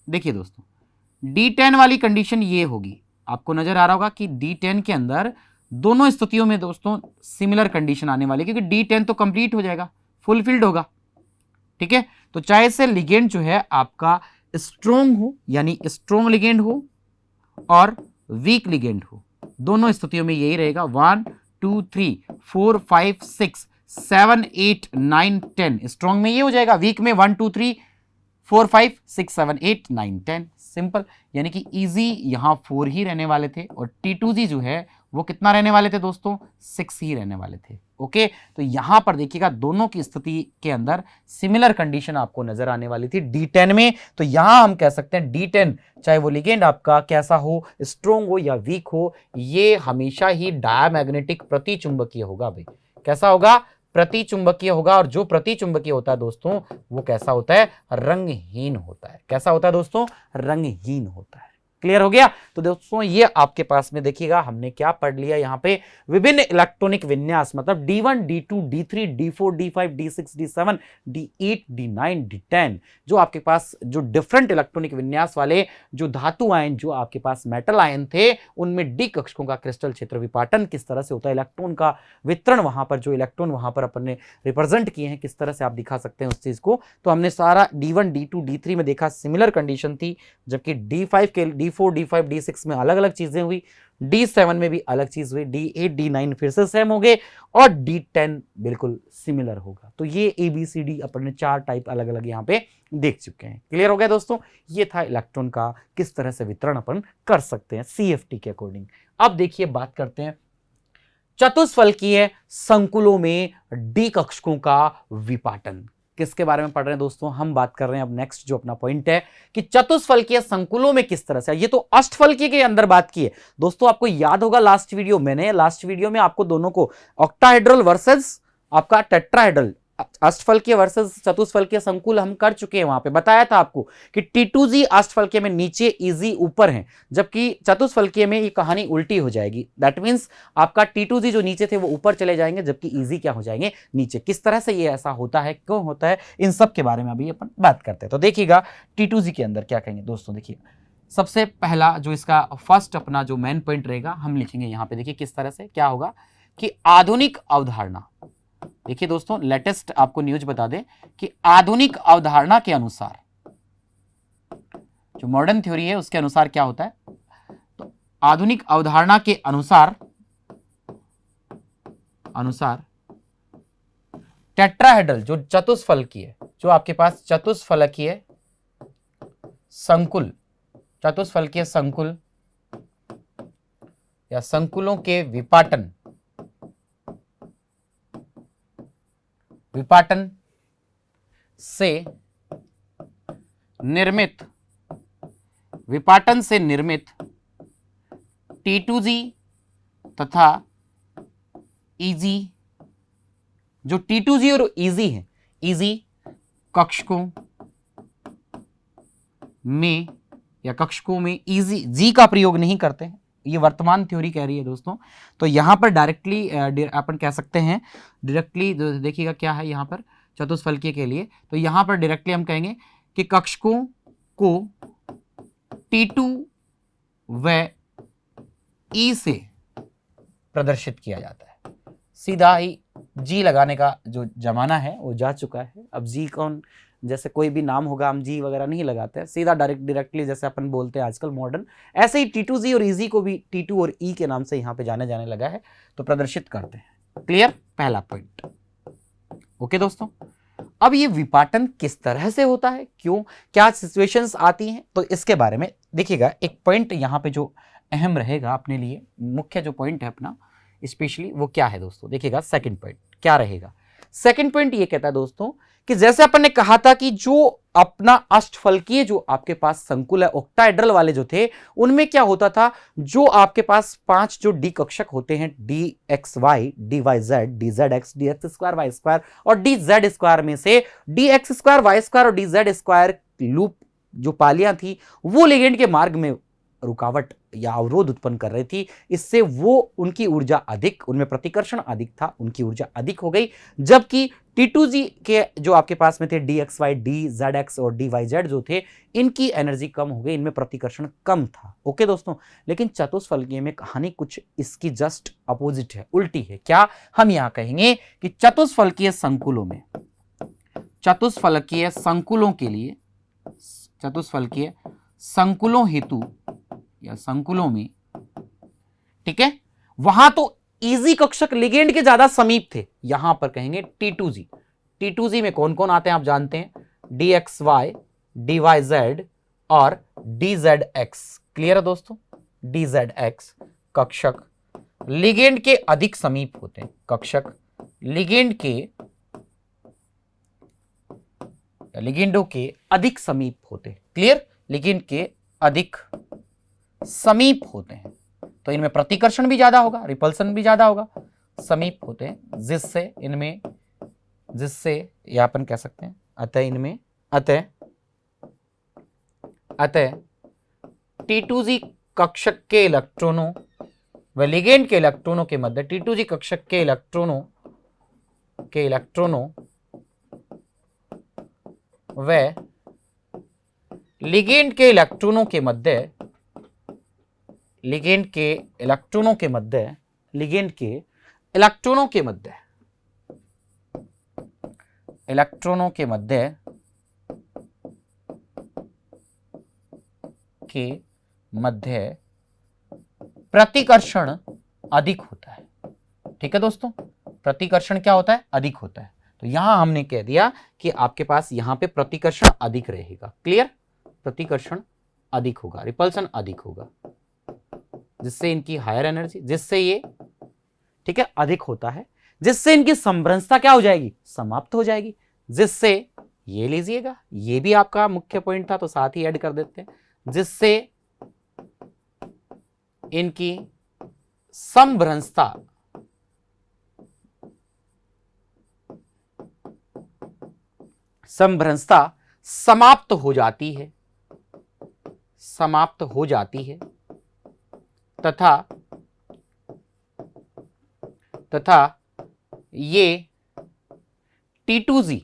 देखिए दोस्तों D10 वाली कंडीशन ये होगी, आपको नजर आ रहा होगा कि D10 के अंदर दोनों स्थितियों में दोस्तों सिमिलर कंडीशन आने वाली, क्योंकि D10 तो कंप्लीट हो जाएगा, फुलफिल्ड होगा। ठीक है। तो चाहे से लिगेंड जो है आपका स्ट्रॉन्ग हो यानी स्ट्रॉन्ग लिगेंड हो और वीक लिगेंड हो, दोनों स्थितियों में यही रहेगा। 1 2 3 4 5 6 7 8 9 10, स्ट्रॉन्ग में ये हो जाएगा, वीक में 1 2 3 4 5 6 7 8 9 10। सिंपल, यानी कि इजी यहां 4 ही रहने वाले थे और T2G जो है वो कितना रहने वाले थे दोस्तों, 6 ही रहने वाले थे। ओके। तो यहां पर देखिएगा दोनों की स्थिति के अंदर सिमिलर कंडीशन आपको नजर आने वाली थी D10 में। तो यहां हम कह सकते हैं D10 चाहे वो लिगेंड आपका कैसा हो, स्ट्रॉन्ग हो या वीक हो, ये हमेशा ही डायमैग्नेटिक प्रतिचुंबकीय होगा भाई। कैसा होगा, प्रतिचुंबकीय होगा। और जो प्रतिचुंबकीय होता है दोस्तों वो कैसा होता है, रंगहीन होता है। कैसा होता है दोस्तों, रंगहीन होता है। क्लियर हो गया। तो दोस्तों ये आपके पास में देखिएगा हमने क्या पढ़ लिया यहाँ पे, विभिन्न इलेक्ट्रॉनिक विन्यास, मतलब D1 D2 D3 D4 D5 D6 D7 D8 D9 D10, जो आपके पास जो डिफरेंट इलेक्ट्रॉनिक विन्यास वाले जो धातु आयन, जो आपके पास मेटल आयन थे, उनमें डी कक्षकों का क्रिस्टल क्षेत्र विपाटन किस तरह से होता है, इलेक्ट्रॉन का वितरण वहां पर, जो इलेक्ट्रॉन वहां पर अपन ने रिप्रेजेंट किए हैं, किस तरह से आप दिखा सकते हैं उस चीज को। तो हमने सारा D1 D2 D3 में देखा, सिमिलर कंडीशन थी, जबकि D5 के D4 D5 D6 में अलग अलग चीजें हुई, D7 में भी अलग चीज हुई, D8 D9 फिर से सेम हो गए और D10 बिल्कुल सिमिलर होगा। तो ये ABCD अपने 4 टाइप अलग अलग यहाँ पे देख चुके हैं। क्लियर हो गया दोस्तों। ये था इलेक्ट्रॉन का किस तरह से वितरण अपन कर सकते हैं CFT के अकॉर्डिंग। अब देखिए बात करते हैं चतुष्फलकीय संकुलों में डी कक्षकों का विपाटन किसके बारे में पढ़ रहे हैं दोस्तों? हम बात कर रहे हैं अब नेक्स्ट जो अपना पॉइंट है कि चतुष्फलकीय संकुलों में किस तरह से, ये तो अष्टफलकीय के अंदर बात की है दोस्तों। आपको याद होगा लास्ट वीडियो में आपको दोनों को ऑक्टाहेड्रल वर्सेस आपका टेट्राहेड्रल, अष्टफलकीय वर्सेस चतुष्फलकीय संकुल हम कर चुके हैं। वहां पे बताया था आपको कि T2G अष्टफलकीय में नीचे, इजी ऊपर है, जबकि चतुष्फलकीय में ये कहानी उल्टी हो जाएगी। दैट मींस आपका T2G जो नीचे थे वो ऊपर चले जाएंगे, जबकि इजी क्या हो जाएंगे? नीचे। किस तरह से ये ऐसा होता है, क्यों होता है, इन सब के बारे में अभी अपन बात करते हैं। तो देखिएगा T2G के अंदर क्या कहेंगे दोस्तों। देखिएगा सबसे पहला जो इसका फर्स्ट अपना जो मेन पॉइंट रहेगा हम लिखेंगे यहां पे। देखिए किस तरह से क्या होगा कि आधुनिक अवधारणा, देखिए दोस्तों लेटेस्ट आपको न्यूज बता दें कि आधुनिक अवधारणा के अनुसार, जो मॉडर्न थ्योरी है उसके अनुसार क्या होता है, तो आधुनिक अवधारणा के अनुसार टेट्राहेड्रल जो चतुष्फलकीय, जो आपके पास चतुष्फलकीय संकुल या संकुलों के विपाटन से निर्मित T2G तथा EG, जो T2G और EG है, EG कक्षकों में या कक्षकों में G का प्रयोग नहीं करते हैं, ये वर्तमान थ्योरी कह रही है दोस्तों। तो यहां पर डायरेक्टली अपन कह सकते हैं, डायरेक्टली देखिएगा क्या है यहां पर चतुष्फलकीय के लिए, तो यहां पर डायरेक्टली हम कहेंगे कि कक्षकों को T2 व E से प्रदर्शित किया जाता है। सीधा ही G लगाने का जो जमाना है वो जा चुका है। अब G कौन, जैसे कोई भी नाम होगा हम G वगैरह नहीं लगाते हैं, सीधा डायरेक्टली जैसे अपन बोलते हैं आजकल मॉडर्न, ऐसे ही T2G और EG को भी T2 और E के नाम से यहाँ पे जाने लगा है, तो प्रदर्शित करते हैं। क्लियर? पहला पॉइंट। ओके दोस्तों, अब ये विपाटन किस तरह से होता है, क्यों, क्या सिचुएशंस आती हैं, तो इसके बारे में देखिएगा। एक पॉइंट यहाँ पे जो अहम रहेगा अपने लिए, मुख्य जो पॉइंट है अपना स्पेशली, वो क्या है दोस्तों? देखिएगा सेकंड पॉइंट क्या रहेगा। सेकंड पॉइंट ये कहता है दोस्तों कि जैसे अपन ने कहा था कि जो अपना अष्टफलकीय जो आपके पास संकुल है, ऑक्टाहेड्रल वाले जो थे, उनमें क्या होता था, जो आपके पास 5 जो डी कक्षक होते हैं, dxy, dyz, dzx, dx2 y2 और dz2 में से dx2 y2 और dz2 लूप जो पालियां थी वो लिगेंड के मार्ग में रुकावट या अवरोध उत्पन्न कर रही थी। इससे वो उनकी ऊर्जा अधिक, उनमें प्रतिकर्षण अधिक था, उनकी ऊर्जा अधिक हो गई, जबकि T2G के जो आपके पास में थे dxy, dzx और dyz जो थे, इनकी एनर्जी कम हो गई, इनमें प्रतिकर्षण कम था। ओके दोस्तों, लेकिन चतुष्फलकीय में कहानी कुछ इसकी जस्ट अपोजिट है, उल्टी है। क्या? हम यहां कहेंगे कि चतुष्फलकीय संकुलों के लिए, चतुष्फलकीय संकुलों हेतु या संकुलों में, ठीक है, वहां तो इजी कक्षक लिगेंड के ज्यादा समीप थे, यहां पर कहेंगे T2G। T2G में कौन कौन आते हैं आप जानते हैं, dxy, dyz और dzx। क्लियर है दोस्तों? dzx कक्षक लिगेंड के अधिक समीप होते हैं, कक्षक लिगेंडों के अधिक समीप होते हैं। क्लियर? लिगेंड के अधिक समीप होते हैं, तो इनमें प्रतिकर्षण भी ज्यादा होगा, रिपल्सन भी ज्यादा होगा, समीप होते हैं, जिससे या अपन कह सकते हैं अतः T2G कक्षक के इलेक्ट्रॉनों व लिगेंड के इलेक्ट्रॉनों के मध्य, T2G कक्षक के इलेक्ट्रॉनों व लिगेंड के इलेक्ट्रॉनों के मध्य, प्रतिकर्षण अधिक होता है। ठीक है दोस्तों, प्रतिकर्षण क्या होता है? अधिक होता है। तो यहां हमने कह दिया कि आपके पास यहां पे प्रतिकर्षण अधिक रहेगा। क्लियर? प्रतिकर्षण अधिक होगा, रिपल्सन अधिक होगा, जिससे इनकी हायर एनर्जी, जिससे ये, ठीक है, अधिक होता है, जिससे इनकी समभ्रंशता क्या हो जाएगी? समाप्त हो जाएगी, जिससे ये लीजिएगा, ये भी आपका मुख्य पॉइंट था तो साथ ही ऐड कर देते हैं, जिससे इनकी समभ्रंशता समाप्त हो जाती है, समाप्त हो जाती है तथा ये T2Z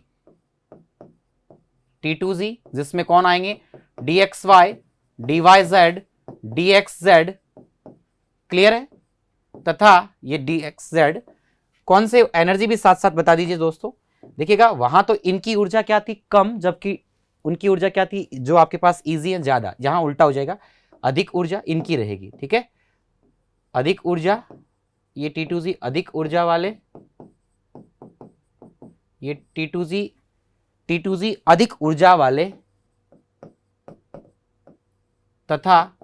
जिसमें कौन आएंगे, dxy, dyz, dxz, क्लियर है, तथा ये dxz कौन से एनर्जी भी साथ साथ बता दीजिए दोस्तों। देखिएगा वहां तो इनकी ऊर्जा क्या थी, कम, जबकि उनकी ऊर्जा क्या थी, जो आपके पास इजी है, ज्यादा। यहां उल्टा हो जाएगा, अधिक ऊर्जा इनकी रहेगी, ठीक है, अधिक ऊर्जा, ये T2Z अधिक ऊर्जा वाले, ये T2Z अधिक ऊर्जा वाले, तथा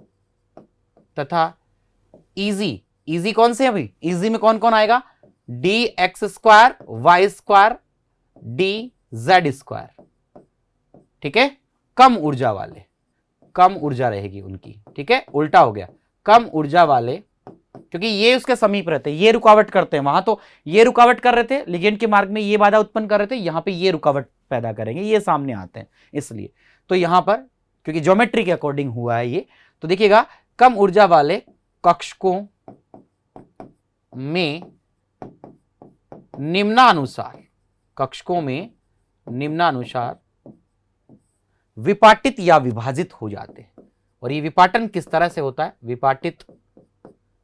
इजी कौन से, अभी इजी में कौन कौन आएगा, dx² y² dz², ठीक है, कम ऊर्जा वाले, कम ऊर्जा रहेगी उनकी, ठीक है, उल्टा हो गया, कम ऊर्जा वाले, क्योंकि ये उसके समीप रहते हैं, ये रुकावट करते हैं, वहां तो ये रुकावट कर रहे थे, लिगेंड के मार्ग में ये बाधा उत्पन्न कर रहे थे, यहां पे ये रुकावट पैदा करेंगे, ये सामने आते हैं, इसलिए तो यहां पर क्योंकि ज्योमेट्री के अकॉर्डिंग हुआ है ये, तो देखिएगा कम ऊर्जा वाले कक्षकों में निम्नानुसार विपाटित या विभाजित हो जाते हैं। और ये विपाटन किस तरह से होता है, विपाटित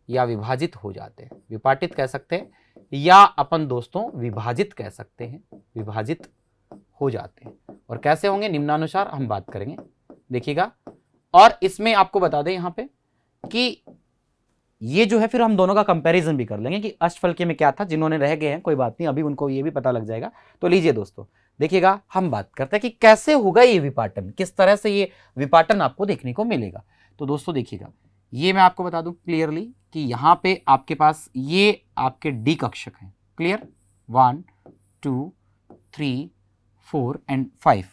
या विभाजित हो जाते हैं, विपाटित कह सकते हैं या अपन दोस्तों विभाजित कह सकते हैं, विभाजित हो जाते हैं। और कैसे होंगे, निम्नानुसार हम बात करेंगे, देखिएगा। और इसमें आपको बता दें यहां पे कि ये जो है फिर हम दोनों का कंपैरिजन भी कर लेंगे कि अष्टफलकीय में क्या था, जिन्होंने रह गए हैं कोई बात नहीं, अभी उनको ये भी पता लग जाएगा। तो लीजिए दोस्तों, देखिएगा हम बात करते हैं कि कैसे होगा ये विपाटन, किस तरह से ये विपाटन आपको देखने को मिलेगा। तो दोस्तों देखिएगा, ये मैं आपको बता दूं क्लियरली कि यहां पे आपके पास ये आपके डी कक्षक हैं, क्लियर, 1 2 3 4 एंड 5,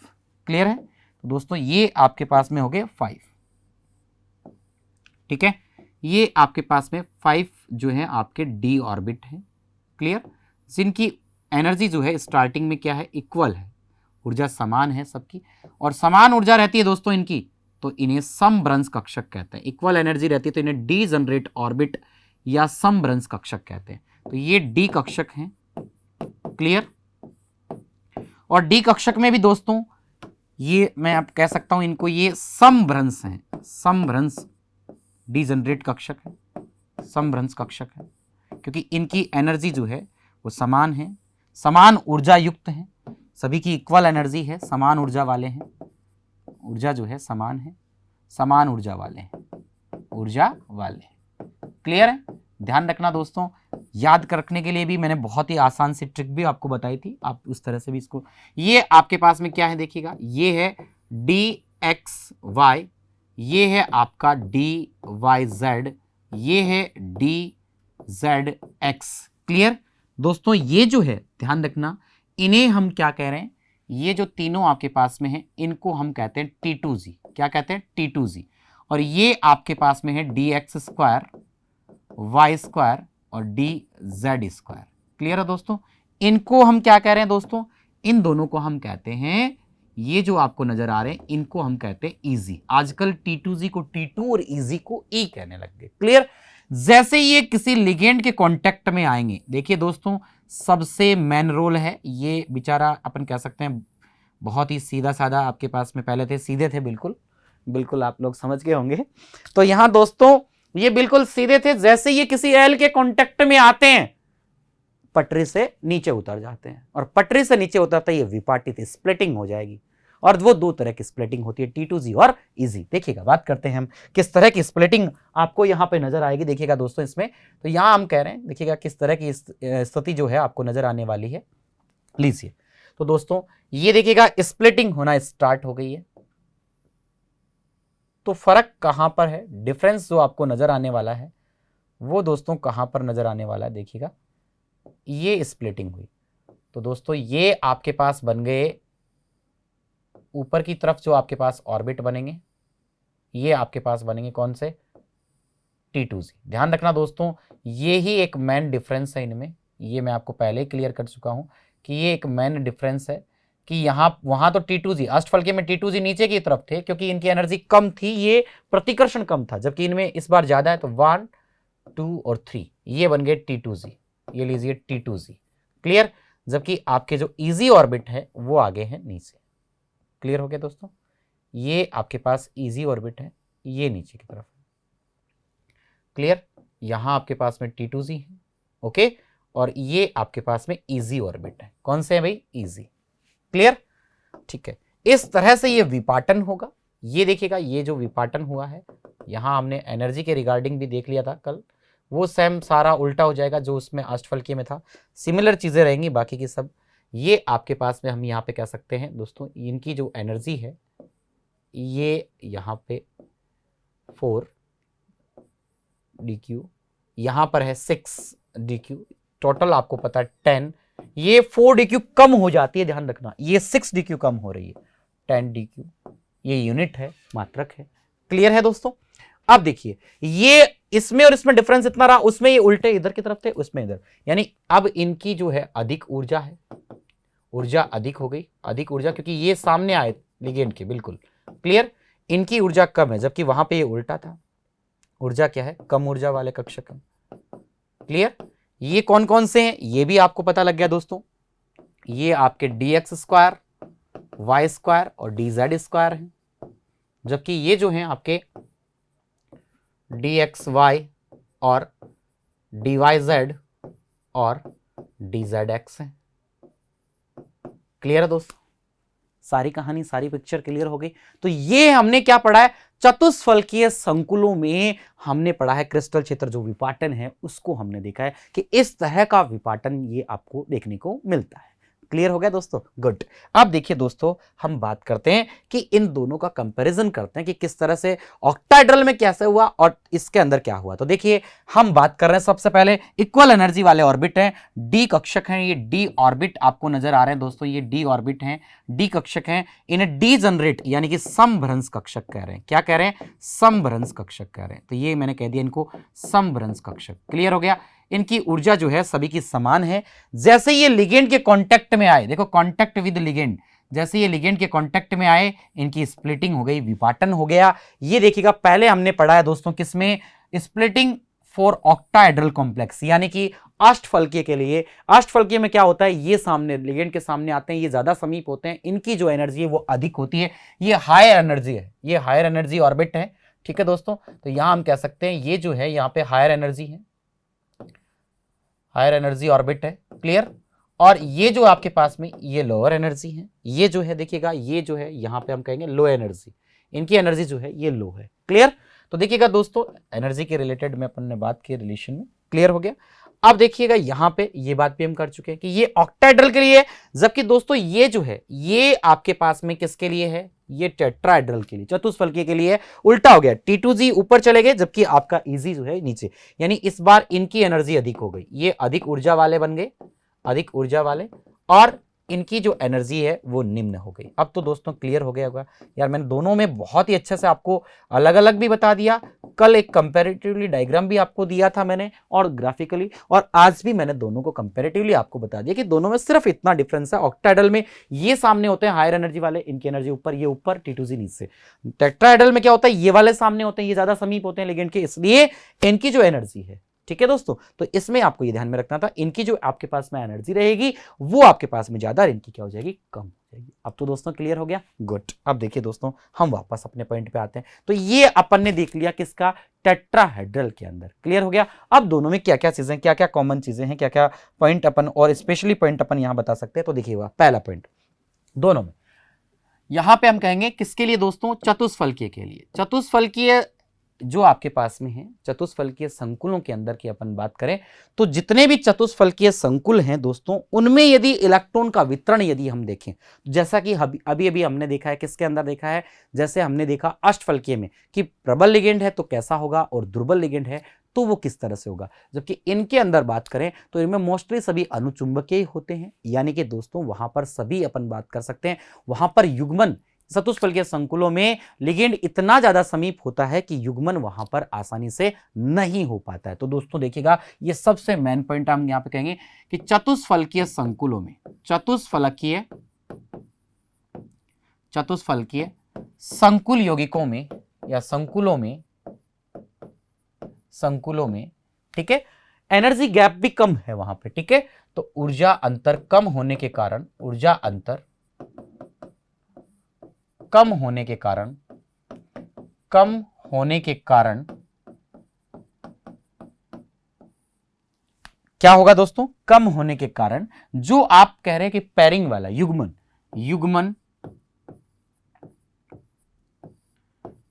क्लियर है। तो दोस्तों ये आपके पास में हो गए 5, ठीक है, ये आपके पास में 5 जो है आपके डी ऑर्बिट है, क्लियर, जिनकी एनर्जी जो है स्टार्टिंग में क्या है, इक्वल है, ऊर्जा समान है सबकी, और समान ऊर्जा रहती है दोस्तों इनकी, तो इन्हें समभ्रंश कक्षक कहते हैं। इक्वल एनर्जी रहती है तो इन्हें डी जनरेट ऑर्बिट या समभ्रंश कक्षक कहते हैं। तो ये डी कक्षक हैं, क्लियर। और डी कक्षक में भी दोस्तों ये मैं आप कह सकता हूं इनको ये समभ्रंश हैं, समभ्रंश डी जनरेट कक्षक है, समभ्रंश कक्षक है, क्योंकि इनकी एनर्जी जो है वो समान है, समान ऊर्जा युक्त है, सभी की इक्वल एनर्जी है, समान ऊर्जा वाले हैं, ऊर्जा जो है समान है, समान ऊर्जा वाले हैं, ऊर्जा वाले, क्लियर है। ध्यान रखना दोस्तों, याद रखने के लिए भी मैंने बहुत ही आसान सी ट्रिक भी आपको बताई थी, आप उस तरह से भी इसको, ये आपके पास में क्या है देखिएगा, ये है dxy, ये है आपका dyz, ये है dzx, क्लियर दोस्तों। ये जो है ध्यान रखना, इन्हें हम क्या कह रहे हैं, ये जो तीनों आपके पास में है इनको हम कहते हैं T2Z, क्या कहते हैं, T2Z। और ये आपके पास में है dx² y² और dz², क्लियर है दोस्तों। इनको हम क्या कह रहे हैं दोस्तों, इन दोनों को हम कहते हैं, ये जो आपको नजर आ रहे हैं इनको हम कहते हैं इजी। आजकल T2Z को T2 और इजी को ई कहने लग गए, क्लियर। जैसे ये किसी लिगेंड के कांटेक्ट में आएंगे, देखिए दोस्तों सबसे मेन रोल है, ये बेचारा अपन कह सकते हैं बहुत ही सीधा साधा, आपके पास में पहले थे सीधे थे, बिल्कुल बिल्कुल आप लोग समझ गए होंगे। तो यहां दोस्तों ये बिल्कुल सीधे थे, जैसे ये किसी एल के कांटेक्ट में आते हैं पटरी से नीचे उतर जाते हैं, और पटरी से नीचे उतरते ही ये विपाटित स्प्लिटिंग हो जाएगी। और वो दो तरह की स्प्लिटिंग होती है, T2Z और इजी। देखिएगा बात करते हैं हम किस तरह की स्प्लिटिंग आपको यहां पे नजर आएगी, देखिएगा दोस्तों इसमें। तो यहां हम कह रहे हैं, देखिएगा किस तरह की स्थिति जो है आपको नजर आने वाली है, लीजिए। तो दोस्तों ये देखिएगा स्प्लिटिंग होना स्टार्ट हो गई है। तो फर्क कहां पर है, डिफरेंस जो आपको नजर आने वाला है वो दोस्तों कहां पर नजर आने वाला है, देखिएगा ये स्प्लिटिंग हुई। तो दोस्तों ये आपके पास बन गए ऊपर की तरफ जो आपके पास ऑर्बिट बनेंगे ये आपके पास बनेंगे कौन से, T2Z। ध्यान रखना दोस्तों, ये ही एक मेन डिफरेंस है इनमें, ये मैं आपको पहले ही क्लियर कर चुका हूं कि ये एक मेन डिफरेंस है कि वहां तो T2Z अष्टफलकीय में T2Z नीचे की तरफ थे क्योंकि इनकी एनर्जी कम थी, ये प्रतिकर्षण कम था, जबकि इनमें इस बार ज्यादा है, तो 1 2 और 3 ये बन गए T2Z, ये लीजिए T2Z। क्लियर, जबकि आपके जो इजी ऑर्बिट है वो आगे है नीचे। क्लियर हो गया दोस्तों, ये आपके पास इजी ऑर्बिट है, ये नीचे की तरफ है। क्लियर, यहां आपके पास में T2Z है, ओके, और ये आपके पास में इजी ऑर्बिट है, कौन से है भाई, इजी। क्लियर, ठीक है, इस तरह से ये विपाटन होगा। ये देखिएगा, ये जो विपाटन हुआ है, यहां हमने एनर्जी के रिगार्डिंग भी देख लिया था कल, वो सेम सारा उल्टा हो जाएगा जो उसमें अष्टफलकीय में था, सिमिलर चीजें रहेंगी बाकी की सब। ये आपके पास में हम यहाँ पे कह सकते हैं दोस्तों, इनकी जो एनर्जी है ये यहाँ पे 4 DQ, यहां पर है 6 DQ, टोटल आपको पता है 10, ये 4 DQ कम हो जाती है, ध्यान रखना, ये 6 DQ कम हो रही है, 10 DQ, ये यूनिट है, मात्रक है। क्लियर है दोस्तों, अब देखिए ये इसमें और इसमें डिफरेंस इतना रहा, उसमें ये उल्टे इधर की तरफ थे, उसमें इधर, यानी अब इनकी जो है अधिक ऊर्जा है, ऊर्जा अधिक हो गई, अधिक ऊर्जा, क्योंकि ये सामने आए लिगेंड के, बिल्कुल क्लियर, इनकी ऊर्जा कम है, जबकि वहां पे ये उल्टा था, ऊर्जा क्या है, कम ऊर्जा वाले कक्षक है। क्लियर, ये कौन कौन से हैं ये भी आपको पता लग गया दोस्तों, ये आपके dx² y² और dz² हैं, जबकि ये जो हैं आपके dxy और dyz और dzx हैं। क्लियर है दोस्तों, सारी कहानी, सारी पिक्चर क्लियर हो गई। तो ये हमने क्या पढ़ा है, चतुष्फलकीय संकुलों में हमने पढ़ा है क्रिस्टल क्षेत्र जो विपाटन है उसको हमने देखा है कि इस तरह का विपाटन ये आपको देखने को मिलता है। क्लियर हो गया दोस्तों, गुड। अब देखिए दोस्तों, हम बात करते हैं कि इन दोनों का कंपैरिजन करते हैं कि किस तरह से ऑक्टाहेड्रल में कैसे हुआ और इसके अंदर क्या हुआ। तो देखिए हम बात कर रहे हैं सबसे पहले इक्वल एनर्जी वाले ऑर्बिट हैं, डी कक्षक हैं, ये डी ऑर्बिट आपको नजर आ रहे हैं दोस्तों, ये डी ऑर्बिट हैं, डी कक्षक हैं, इन्हें डी जनरेट यानी कि समभ्रंश कक्षक कह रहे हैं। क्या कह रहे हैं, समभ्रंश कक्षक कह रहे हैं, तो ये मैंने कह दिया इनको समभ्रंश कक्षक। क्लियर हो गया, इनकी ऊर्जा जो है सभी की समान है। जैसे ये लिगेंड के कांटेक्ट में आए, देखो कांटेक्ट विद लिगेंड, जैसे ये लिगेंड के कांटेक्ट में आए इनकी स्प्लिटिंग हो गई, विपाटन हो गया। ये देखिएगा पहले हमने पढ़ा है दोस्तों किसमें, स्प्लिटिंग फॉर ऑक्टाहेड्रल कॉम्प्लेक्स, यानी कि अष्टफलकीय के लिए। अष्टफलकीय में क्या होता है, ये सामने लिगेंड के सामने आते हैं, ये ज्यादा समीप होते हैं, इनकी जो एनर्जी है वो अधिक होती है, ये हायर एनर्जी है, ये हायर एनर्जी ऑर्बिट है। ठीक है दोस्तों, तो यहां हम कह सकते हैं ये जो है यहाँ पे हायर एनर्जी है, हायर एनर्जी ऑर्बिट है। क्लियर, और ये जो आपके पास में ये लोअर एनर्जी है, ये जो है देखिएगा ये जो है यहाँ पे हम कहेंगे लो एनर्जी, इनकी एनर्जी जो है ये लो है। क्लियर, तो देखिएगा दोस्तों एनर्जी के रिलेटेड में अपन ने बात की रिलेशन में, क्लियर हो गया। अब देखिएगा यहाँ पे ये बात भी हम कर चुके हैं कि ये ऑक्टाहेड्रल के लिए है, जबकि दोस्तों ये जो है ये आपके पास में किसके लिए है, ये टेट्राहेड्रल के लिए, चतुष्फलकीय के लिए। उल्टा हो गया, T2Z ऊपर चले गए जबकि आपका इजी जो है नीचे, यानी इस बार इनकी एनर्जी अधिक हो गई, ये अधिक ऊर्जा वाले बन गए, अधिक ऊर्जा वाले, और इनकी जो एनर्जी है वो निम्न हो गई। अब तो दोस्तों क्लियर हो गया होगा यार, मैंने दोनों में बहुत ही अच्छे से आपको अलग अलग भी बता दिया, कल एक कंपैरेटिवली डायग्राम भी आपको दिया था मैंने और ग्राफिकली, और आज भी मैंने दोनों को कंपैरेटिवली आपको बता दिया कि दोनों में सिर्फ इतना डिफरेंस है, ऑक्टाहेड्रल में ये सामने होते हैं हायर एनर्जी वाले, इनकी एनर्जी ऊपर, ये ऊपर, T2Z नीचे। टेट्राहेड्रल में क्या होता है, ये वाले सामने होते हैं, ये ज्यादा समीप होते हैं लिगेंड के, इसलिए इनकी जो एनर्जी है, ठीक है दोस्तों, तो इसमें आपको ये ध्यान में रखना था, इनकी जो आपके पास में एनर्जी रहेगी वो आपके पास में ज्यादा, इनकी क्या हो जाएगी, कम हो जाएगी। अब तो दोस्तों क्लियर हो गया, गुड। अब देखिए दोस्तों हम वापस अपने पॉइंट पे आते हैं, तो ये अपन ने देख लिया किसका, टेट्राहेड्रल के अंदर। क्लियर हो गया, अब दोनों में क्या क्या चीजें, क्या क्या कॉमन चीजें हैं, क्या क्या पॉइंट अपन और स्पेशली पॉइंट अपन यहां बता सकते हैं। तो देखिएगा पहला पॉइंट दोनों में, यहां पे हम कहेंगे किसके लिए दोस्तों, चतुष्फलकीय के लिए। चतुष्फलकीय जो आपके पास में है, चतुष्फलकीय संकुलों के अंदर की अपन बात करें तो जितने भी चतुष्फलकीय संकुल हैं दोस्तों, उनमें यदि इलेक्ट्रॉन का वितरण यदि हम देखें, जैसा कि अभी अभी हमने देखा है, किसके अंदर देखा है, जैसे हमने देखा अष्टफलकीय में कि प्रबल लिगेंड है तो कैसा होगा और दुर्बल लिगेंड है तो वो किस तरह से होगा, जबकि इनके अंदर बात करें तो इनमें मोस्टली सभी अनुचुंबकीय होते हैं, यानी कि दोस्तों वहां पर सभी अपन बात कर सकते हैं, वहां पर युग्मन चतुष्फलकीय संकुलों में लिगेंड इतना ज्यादा समीप होता है कि युग्मन वहां पर आसानी से नहीं हो पाता है। तो दोस्तों देखिएगा, ये सबसे मेन पॉइंट हम यहां पे कहेंगे कि चतुष्फलकीय संकुलों में, चतुष्फलकीय संकुल यौगिकों में या संकुलों में, ठीक है, एनर्जी गैप भी कम है वहां पे, ठीक है। तो ऊर्जा अंतर कम होने के कारण, क्या होगा दोस्तों, कम होने के कारण जो आप कह रहे हैं कि पेयरिंग वाला युग्मन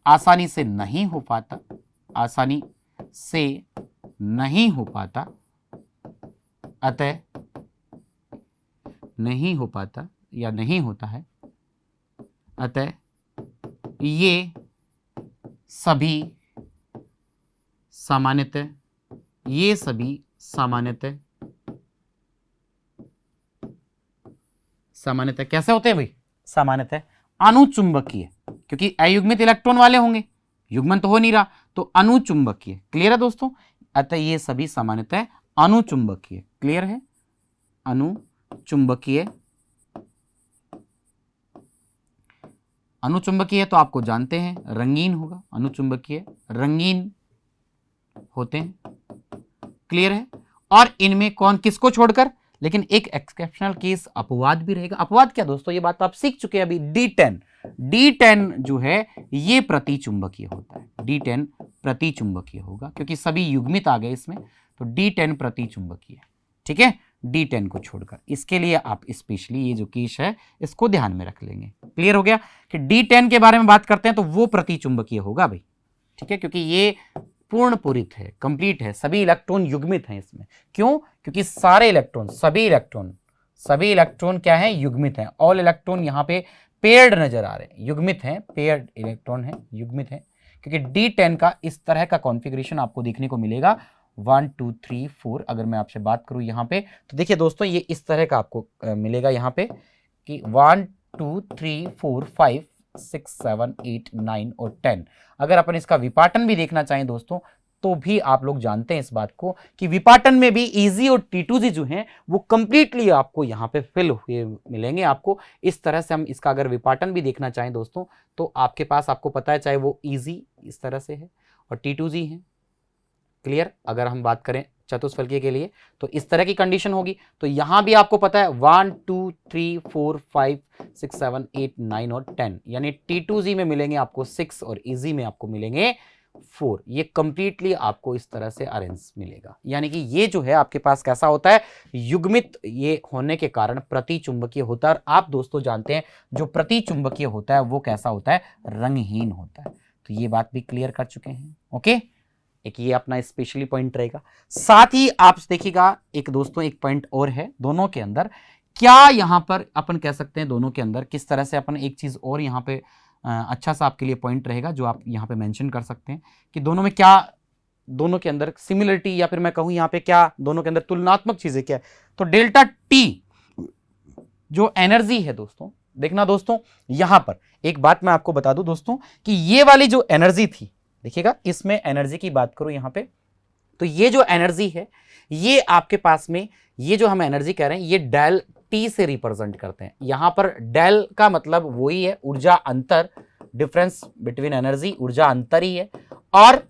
आसानी से नहीं हो पाता, अतः नहीं हो पाता या नहीं होता है, अतः ये सभी सामान्यतः कैसे होते हैं भाई, सामान्यतः अनुचुंबकीय, क्योंकि अयुग्मित इलेक्ट्रॉन वाले होंगे, युग्मन तो हो नहीं रहा, तो अनुचुंबकीय। क्लियर है दोस्तों, अतः ये सभी सामान्यतः अनुचुंबकीय। क्लियर है, अनुचुंबकीय तो आपको जानते हैं रंगीन होगा, अनुचुंबकीय रंगीन होते हैं। क्लियर है, और इनमें कौन किसको छोड़कर, लेकिन एक एक्सेप्शनल केस अपवाद भी रहेगा। अपवाद क्या दोस्तों, ये बात तो आप सीख चुके हैं अभी। D10 जो है ये प्रतिचुंबकीय होता है, D10 प्रतिचुंबकीय होगा, क्योंकि सभी युग्मित आ गए इसमें, तो D10 प्रतिचुंबकीय, ठीक है, D10 को छोड़कर। इसके लिए आप स्पेशली ये जो केस है इसको ध्यान में रख लेंगे। क्लियर हो गया कि D10 के बारे में बात करते हैं तो वो प्रतिचुंबकीय होगा भाई, ठीक है, क्योंकि ये पूर्ण पूरित है, कंप्लीट है, सभी इलेक्ट्रॉन युग्मित हैं इसमें। क्यों, क्योंकि सभी इलेक्ट्रॉन क्या है, युग्मित हैं। ऑल इलेक्ट्रॉन यहाँ पे पेयर्ड नजर आ रहे हैं, युग्मित हैं, पेयर्ड इलेक्ट्रॉन है, युग्मित है, क्योंकि D10 का इस तरह का कॉन्फ़िगरेशन आपको देखने को मिलेगा 1 2 3 4। अगर मैं आपसे बात करूं यहाँ पे तो देखिए दोस्तों, ये इस तरह का आपको मिलेगा यहाँ पे कि 1 2 3 4 5 6 7 8 9 और 10। अगर अपन इसका विपाटन भी देखना चाहें दोस्तों, तो भी आप लोग जानते हैं इस बात को कि विपाटन में भी Eg और T2G जो हैं वो कंप्लीटली आपको यहाँ पे फिल हुए मिलेंगे। आपको इस तरह से हम इसका अगर विपाटन भी देखना चाहें दोस्तों, तो आपके पास आपको पता है, चाहे वो Eg इस तरह से है और T2G है। क्लियर, अगर हम बात करें चतुष्फलकीय के लिए तो इस तरह की कंडीशन होगी। तो यहां भी आपको पता है 1 2 3 4 5 6 7 8 9 और 10, यानी T2G में मिलेंगे आपको 6 और Eg में आपको मिलेंगे 4। ये कंप्लीटली आपको इस तरह से अरेंज मिलेगा, यानी कि ये जो है आपके पास कैसा होता है, युग्मित ये होने के कारण प्रतिचुंबकीय होता है। और आप दोस्तों जानते हैं जो प्रतिचुंबकीय होता है वो कैसा होता है, रंगहीन होता है। तो ये बात भी क्लियर कर चुके हैं। ओके, एक ये अपना स्पेशली पॉइंट रहेगा। साथ ही आप देखिएगा एक दोस्तों, एक पॉइंट और है दोनों के अंदर, क्या यहां पर अपन कह सकते हैं दोनों के अंदर किस तरह से अपन एक चीज और यहां पे अच्छा सा आपके लिए पॉइंट रहेगा जो आप यहां पे मेंशन कर सकते हैं कि दोनों में क्या, दोनों के अंदर सिमिलरिटी या फिर मैं कहूं यहां पे क्या दोनों के अंदर तुलनात्मक चीजें क्या है। तो डेल्टा टी जो एनर्जी है दोस्तों, देखना दोस्तों यहां पर एक बात मैं आपको बता दूं दोस्तों कि ये वाली जो एनर्जी थी, देखिएगा इसमें एनर्जी की बात करूं यहां पे, तो ये जो एनर्जी है ये आपके पास में, ये जो हम एनर्जी कह रहे हैं ये डेल टी से रिप्रेजेंट करते हैं। यहां पर डेल का मतलब वही है ऊर्जा अंतर, डिफरेंस बिटवीन एनर्जी, ऊर्जा अंतर ही है। और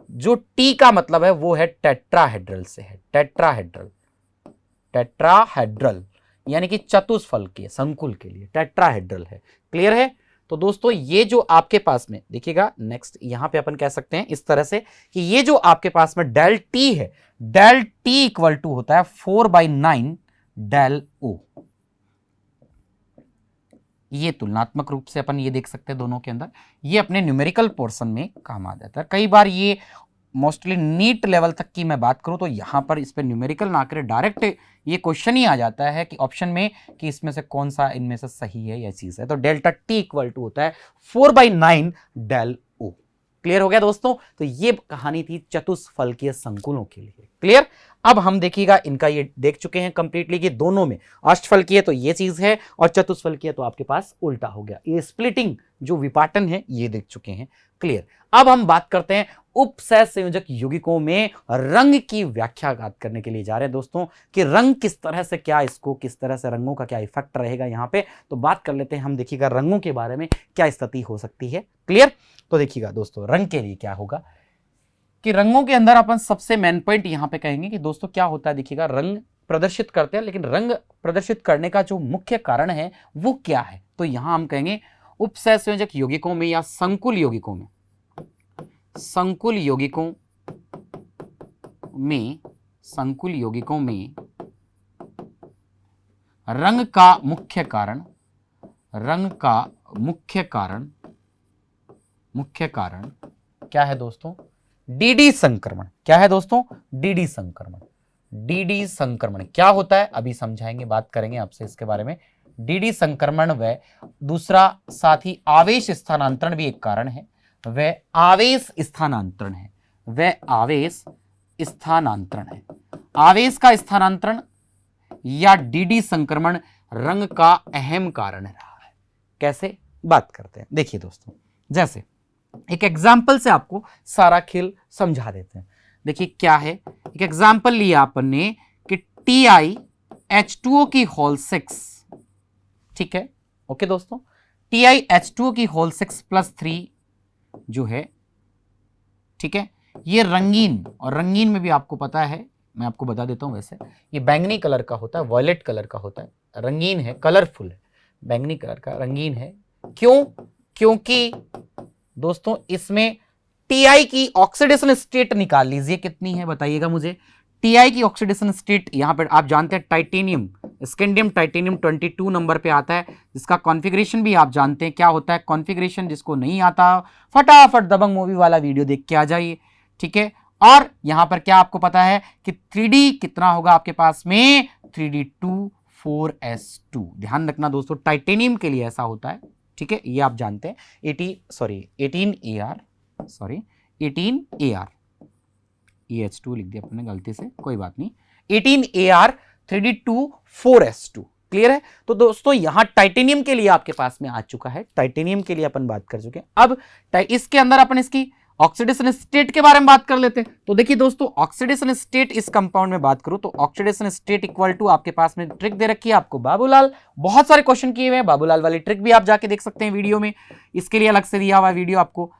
जो टी का मतलब है वो है टेट्राहेड्रल से है, टेट्राहेड्रल यानी कि चतुष्फलकीय संकुल के लिए टेट्राहेड्रल है। क्लियर है, तो दोस्तों ये जो आपके पास में देखिएगा नेक्स्ट यहां पे अपन कह सकते हैं इस तरह से कि ये जो आपके पास में डेल टी है, डेल टी इक्वल टू होता है 4/9 डेल ओ। ये तुलनात्मक रूप से अपन ये देख सकते हैं दोनों के अंदर, ये अपने न्यूमेरिकल पोर्शन में काम आ जाता है। कई बार ये मोस्टली नीट लेवल तक की मैं बात करूं तो यहां पर इस पे न्यूमेरिकल ना करे, डायरेक्ट ये क्वेश्चन ही आ जाता है कि ऑप्शन में कि इसमें से कौन सा इनमें से सही है या चीज है। तो डेल्टा टी इक्वल टू होता है 4/9 डेल ओ। क्लियर हो गया दोस्तों, तो ये कहानी थी चतुष्फलकीय संकुलों के लिए। क्लियर, अब हम देखिएगा इनका ये देख चुके हैं कंप्लीटली कि दोनों में अष्टफल की है तो ये चीज है और चतुष्फल की है तो आपके पास उल्टा हो गया। ये स्प्लिटिंग जो विपाटन है ये देख चुके हैं, क्लियर। अब हम बात करते हैं उपसह संयोजक यौगिकों में रंग की व्याख्या करने के लिए जा रहे हैं दोस्तों कि रंग किस तरह से, क्या इसको किस तरह से रंगों का क्या इफेक्ट रहेगा यहाँ पे, तो बात कर लेते हैं हम। देखिएगा रंगों के बारे में क्या स्थिति हो सकती है, क्लियर। तो देखिएगा दोस्तों रंग के लिए क्या होगा कि रंगों के अंदर अपन सबसे मेन पॉइंट यहां पे कहेंगे कि दोस्तों क्या होता है। देखिएगा रंग प्रदर्शित करते हैं, लेकिन रंग प्रदर्शित करने का जो मुख्य कारण है वो क्या है, तो यहां हम कहेंगे उपसह संयोजक यौगिकों में या संकुल यौगिकों में, संकुल यौगिकों में, संकुल यौगिकों में रंग का मुख्य कारण, रंग का मुख्य कारण, मुख्य कारण क्या है दोस्तों, डीडी संक्रमण। क्या है दोस्तों, डीडी संक्रमण। डीडी संक्रमण क्या होता है अभी समझाएंगे, बात करेंगे आपसे इसके बारे में। डीडी संक्रमण व दूसरा साथ ही आवेश स्थानांतरण भी एक कारण है, वह आवेश स्थानांतरण है, वह आवेश स्थानांतरण है। आवेश का स्थानांतरण या डीडी संक्रमण रंग का अहम कारण रहा है। कैसे, बात करते हैं। देखिए दोस्तों, जैसे एक एग्जाम्पल से आपको सारा खेल समझा देते हैं। देखिए क्या है, एक एग्जाम्पल लिया अपन ने कि TiH2O की होल 6, ठीक है, ओके दोस्तों, TiH2O की होल 6 प्लस 3 जो है, ठीक है, ये रंगीन, और रंगीन में भी आपको पता है, मैं आपको बता देता हूं, वैसे ये बैंगनी कलर का होता है, वॉयलेट कलर का होता है, रंगीन है, कलरफुल है, बैंगनी कलर का रंगीन है। क्यों, क्योंकि दोस्तों इसमें Ti की ऑक्सीडेशन स्टेट निकाल लीजिए, कितनी है बताइएगा मुझे। Ti की ऑक्सीडेशन स्टेट यहां पर आप जानते हैं टाइटेनियम, स्कैंडियम टाइटेनियम 22 नंबर पे आता है, जिसका कॉन्फ़िगरेशन भी आप जानते हैं क्या होता है कॉन्फ़िगरेशन। जिसको नहीं आता फटाफट दबंग मूवी वाला वीडियो देख के आ जाइए, ठीक है। और यहां पर क्या आपको पता है कि 3D कितना होगा आपके पास में, 3D2 4s2। ध्यान रखना दोस्तों, टाइटेनियम के लिए ऐसा होता है, ठीक है, ये आप जानते हैं। 18AR, सॉरी 18AR, EH2 लिख दिया अपने गलती से, कोई बात नहीं, 18AR 3D2 4s2, क्लियर है। तो दोस्तों यहां टाइटेनियम के लिए आपके पास में आ चुका है, टाइटेनियम के लिए अपन बात कर चुके हैं। अब इसके अंदर अपन इसकी ऑक्सीडेशन स्टेट के बारे में बात कर लेते हैं। तो देखिए दोस्तों, ऑक्सीडेशन स्टेट इस कंपाउंड में बात करूं तो ऑक्सीडेशन स्टेट इक्वल टू, आपके पास में ट्रिक दे रखी है आपको बाबूलाल, बहुत सारे क्वेश्चन किए हुए हैं, बाबूलाल वाली ट्रिक भी आप जाके देख सकते हैं वीडियो में, इसके लिए अलग से दिया हुआ वीडियो आपको,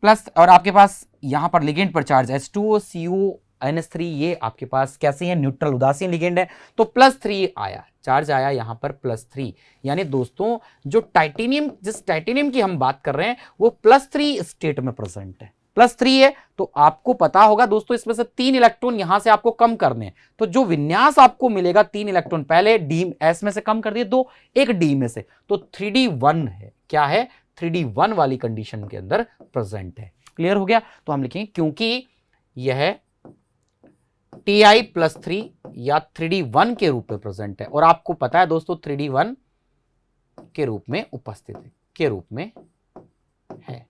प्लस और आपके पास यहां पर लिगेंड पर चार्ज H2O CONH3, ये आपके पास कैसे है, न्यूट्रल उदासीन लिगेंड है, तो +3 आया, चार्ज आया यहां पर +3। यानी दोस्तों जो टाइटेनियम, जिस टाइटेनियम की हम बात कर रहे हैं वो +3 स्टेट में प्रेजेंट है, +3 है। तो आपको पता होगा दोस्तों इसमें से 3 इलेक्ट्रॉन यहां से आपको कम करने हैं, तो जो विन्यास आपको मिलेगा 3 इलेक्ट्रॉन पहले डी एस में से कम कर दिए, 2 एक डी में से, तो 3D1 है, क्या है, 3D1 वाली कंडीशन के अंदर प्रेजेंट है। क्लियर हो गया। तो हम लिखेंगे क्योंकि यह Ti+3 या 3D1 के रूप में प्रेजेंट है, और आपको पता है दोस्तों 3D1 के रूप में उपस्थित है, के रूप में है,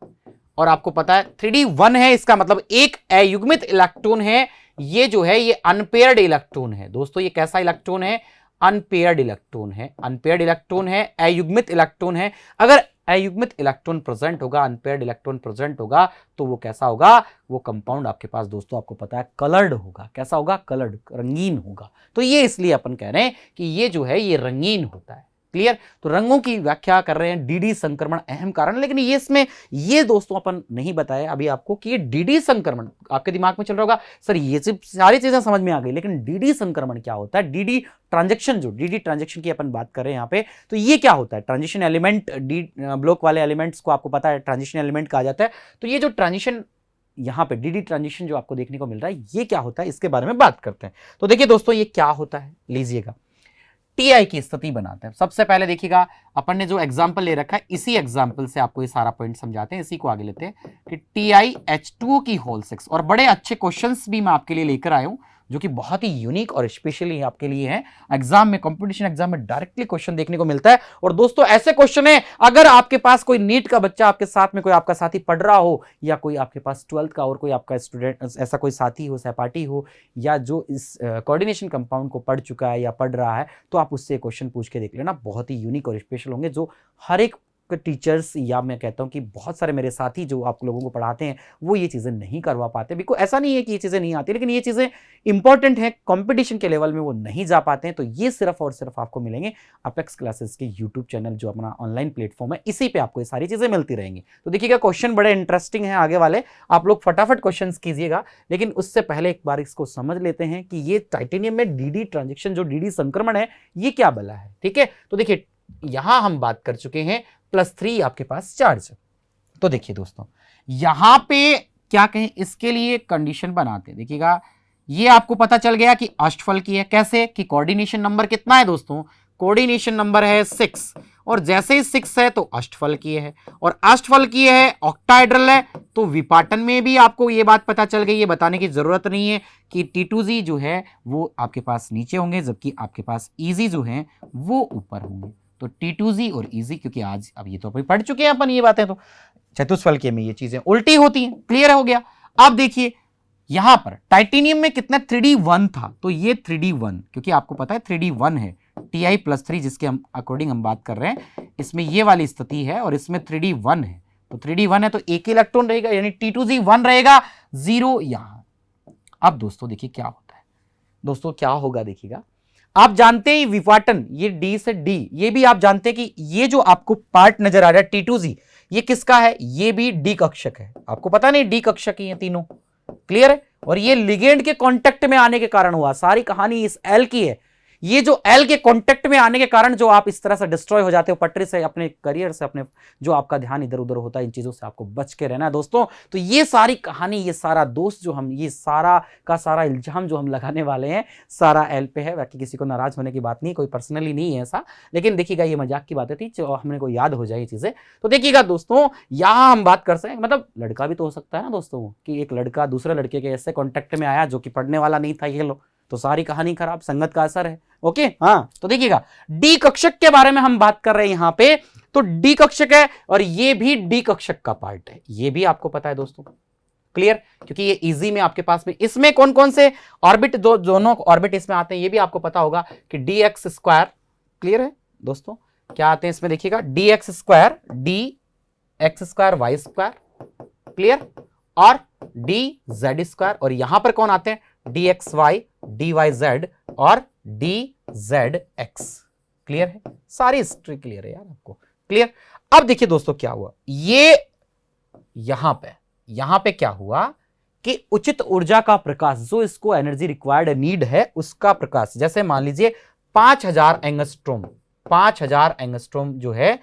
और आपको पता है 3D1 है, इसका मतलब एक अयुग्मित इलेक्ट्रॉन है, ये जो है ये अनपेयर्ड इलेक्ट्रॉन है दोस्तों। ये कैसा इलेक्ट्रॉन है, अनपेयर्ड इलेक्ट्रॉन है, अनपेयर्ड इलेक्ट्रॉन है, अयुग्मित इलेक्ट्रॉन है। अगर अयुग्मित इलेक्ट्रॉन प्रेजेंट होगा, अनपेयर्ड इलेक्ट्रॉन प्रेजेंट होगा, तो वो कैसा होगा, वो कंपाउंड आपके पास दोस्तों आपको पता है कलर्ड होगा। कैसा होगा, कलर्ड, रंगीन होगा। तो ये इसलिए अपन कह रहे हैं कि ये जो है ये रंगीन होता है, क्लियर। तो रंगों की व्याख्या कर रहे हैं, डीडी संक्रमण अहम कारण, लेकिन ये इसमें ये दोस्तों अपन नहीं बताया अभी आपको कि ये डीडी संक्रमण, आपके दिमाग में चल रहा होगा सर ये सारी चीजें समझ में आ गई, लेकिन डीडी संक्रमण क्या होता है, डीडी ट्रांजैक्शन, जो डीडी ट्रांजैक्शन की अपन बात कर रहे हैं यहाँ पे, तो ये क्या होता है, ट्रांजिशन एलिमेंट, डी ब्लॉक वाले एलिमेंट्स को आपको पता है ट्रांजिशन एलिमेंट कहा जाता है। तो ये जो ट्रांजिशन यहां पे डीडी ट्रांजिशन जो आपको देखने को मिल रहा है, ये क्या होता है, इसके बारे में बात करते हैं। तो देखिए दोस्तों ये क्या होता है, लीजिएगा टीआई की स्थिति बनाते हैं। सबसे पहले देखिएगा अपन ने जो एग्जांपल ले रखा है, इसी एग्जांपल से आपको ये सारा पॉइंट समझाते हैं, इसी को आगे लेते हैं कि TiH2O की होल 6, और बड़े अच्छे क्वेश्चंस भी मैं आपके लिए लेकर आया हूं, जो कि बहुत ही यूनिक और स्पेशली आपके लिए है। एग्जाम में, कंपटीशन एग्जाम में डायरेक्टली क्वेश्चन देखने को मिलता है। और दोस्तों ऐसे क्वेश्चन है, अगर आपके पास कोई नीट का बच्चा आपके साथ में, कोई आपका साथी पढ़ रहा हो, या कोई आपके पास 12th का और कोई आपका स्टूडेंट, ऐसा कोई साथी हो, सहपाठी हो, या जो इस कोऑर्डिनेशन कंपाउंड को पढ़ चुका है या पढ़ रहा है, तो आप उससे क्वेश्चन पूछ के देख लेना। बहुत ही यूनिक और स्पेशल होंगे, जो हर एक टीचर्स या मैं कहता हूं कि बहुत सारे मेरे साथी जो आप लोगों को पढ़ाते हैं वो ये चीजें नहीं करवा पाते। बिल्कुल ऐसा नहीं है कि ये चीजें नहीं आती, लेकिन ये चीजें इंपॉर्टेंट है, कंपटीशन के लेवल में वो नहीं जा पाते हैं। तो ये सिर्फ और सिर्फ आपको मिलेंगे अपेक्स क्लासेस के यूट्यूब चैनल, जो अपना ऑनलाइन प्लेटफॉर्म है, इसी पे आपको ये सारी चीजें मिलती रहेंगी। तो देखिएगा क्वेश्चन बड़े इंटरेस्टिंग है आगे वाले, आप लोग फटाफट क्वेश्चन कीजिएगा। लेकिन उससे पहले एक बार इसको समझ लेते हैं कि ये टाइटेनियम में डीडी ट्रांजेक्शन, जो डीडी संक्रमण है, ये क्या बला है। ठीक है, तो देखिए यहां हम बात कर चुके हैं +3 आपके पास चार्ज। तो देखिए दोस्तों यहां पे क्या कहें, इसके लिए कंडीशन बनाते हैं। देखिएगा ये आपको पता चल गया कि अष्टफल की है। कैसे कि कोऑर्डिनेशन नंबर कितना है दोस्तों, कोऑर्डिनेशन नंबर है 6, और जैसे ही 6 है तो अष्टफल की है, और अष्टफल की है ऑक्टाहेड्रल है, तो विपाटन में भी आपको ये बात पता चल गई। ये बताने की जरूरत नहीं है कि T2Z जो है वो आपके पास नीचे होंगे, जबकि आपके पास EZ जो है वो ऊपर होंगे। तो T2Z और EZ, क्योंकि आज अब ये तो अभी पढ़ चुके हैं अपन ये बातें, तो चतुष्फल के में ये चीजें उल्टी होती हैं। क्लियर हो गया। अब देखिए यहां पर टाइटेनियम में कितना 3D1 था, तो ये 3D1, क्योंकि आपको पता है 3D1 है, Ti+3 जिसके हम अकॉर्डिंग हम बात कर रहे हैं, इसमें ये वाली स्थिति है और इसमें 3D1 है। तो 3D1 है तो एक इलेक्ट्रॉन रहेगा, यानी T2Z 1 रहेगा, 0 यहां। अब दोस्तों देखिए क्या होता है, दोस्तों क्या होगा देखिएगा, आप जानते हैं विपाटन, ये D से D, ये भी आप जानते हैं कि ये जो आपको पार्ट नजर आ रहा है T2Z, ये किसका है, ये भी D कक्षक है। आपको पता नहीं D कक्षक ही है तीनों। क्लियर है। और ये लिगेंड के कांटेक्ट में आने के कारण हुआ, सारी कहानी इस L की है। ये जो L के कांटेक्ट में आने के कारण जो आप इस तरह से डिस्ट्रॉय हो जाते हो पटरी से, अपने करियर से, अपने जो आपका ध्यान इधर उधर होता है, इन चीजों से आपको बच के रहना है दोस्तों। तो ये सारी कहानी, ये सारा दोष जो हम, ये सारा का सारा इल्जाम जो हम लगाने वाले हैं, सारा L पे है। बाकी किसी को नाराज होने की बात नहीं, कोई पर्सनली नहीं है ऐसा, लेकिन देखिएगा ये मजाक की बातें थी, जो हमने को याद हो जाए ये चीजें। तो देखिएगा दोस्तों यहां हम बात कर सकते हैं, मतलब लड़का भी तो हो सकता है ना दोस्तों, कि एक लड़का दूसरे लड़के के ऐसे कॉन्टेक्ट में आया जो कि पढ़ने वाला नहीं था, ये लो, तो सारी कहानी खराब, संगत का असर है। ओके हाँ, तो देखिएगा डी कक्षक के बारे में हम बात कर रहे हैं यहां पे, तो डी कक्षक है और ये भी डी कक्षक का पार्ट है, ये भी आपको पता है दोस्तों। क्लियर, क्योंकि ये इजी में आपके पास में, इसमें कौन कौन से ऑर्बिट, दोनों ऑर्बिट इसमें आते हैं, ये भी आपको पता होगा कि dx²। क्लियर है दोस्तों, क्या आते हैं इसमें देखिएगा, dx², dx²y², क्लियर, और dz², और यहां पर कौन आते हैं, dxy, dyz और dzx। क्लियर है, सारी हिस्ट्री क्लियर है यार आपको। क्लियर। अब देखिए दोस्तों क्या हुआ, ये यहां पे क्या हुआ कि उचित ऊर्जा का प्रकाश, जो इसको एनर्जी रिक्वायर्ड नीड है उसका प्रकाश, जैसे मान लीजिए 5000 एंगस्ट्रोम, 5000 एंगस्ट्रोम जो है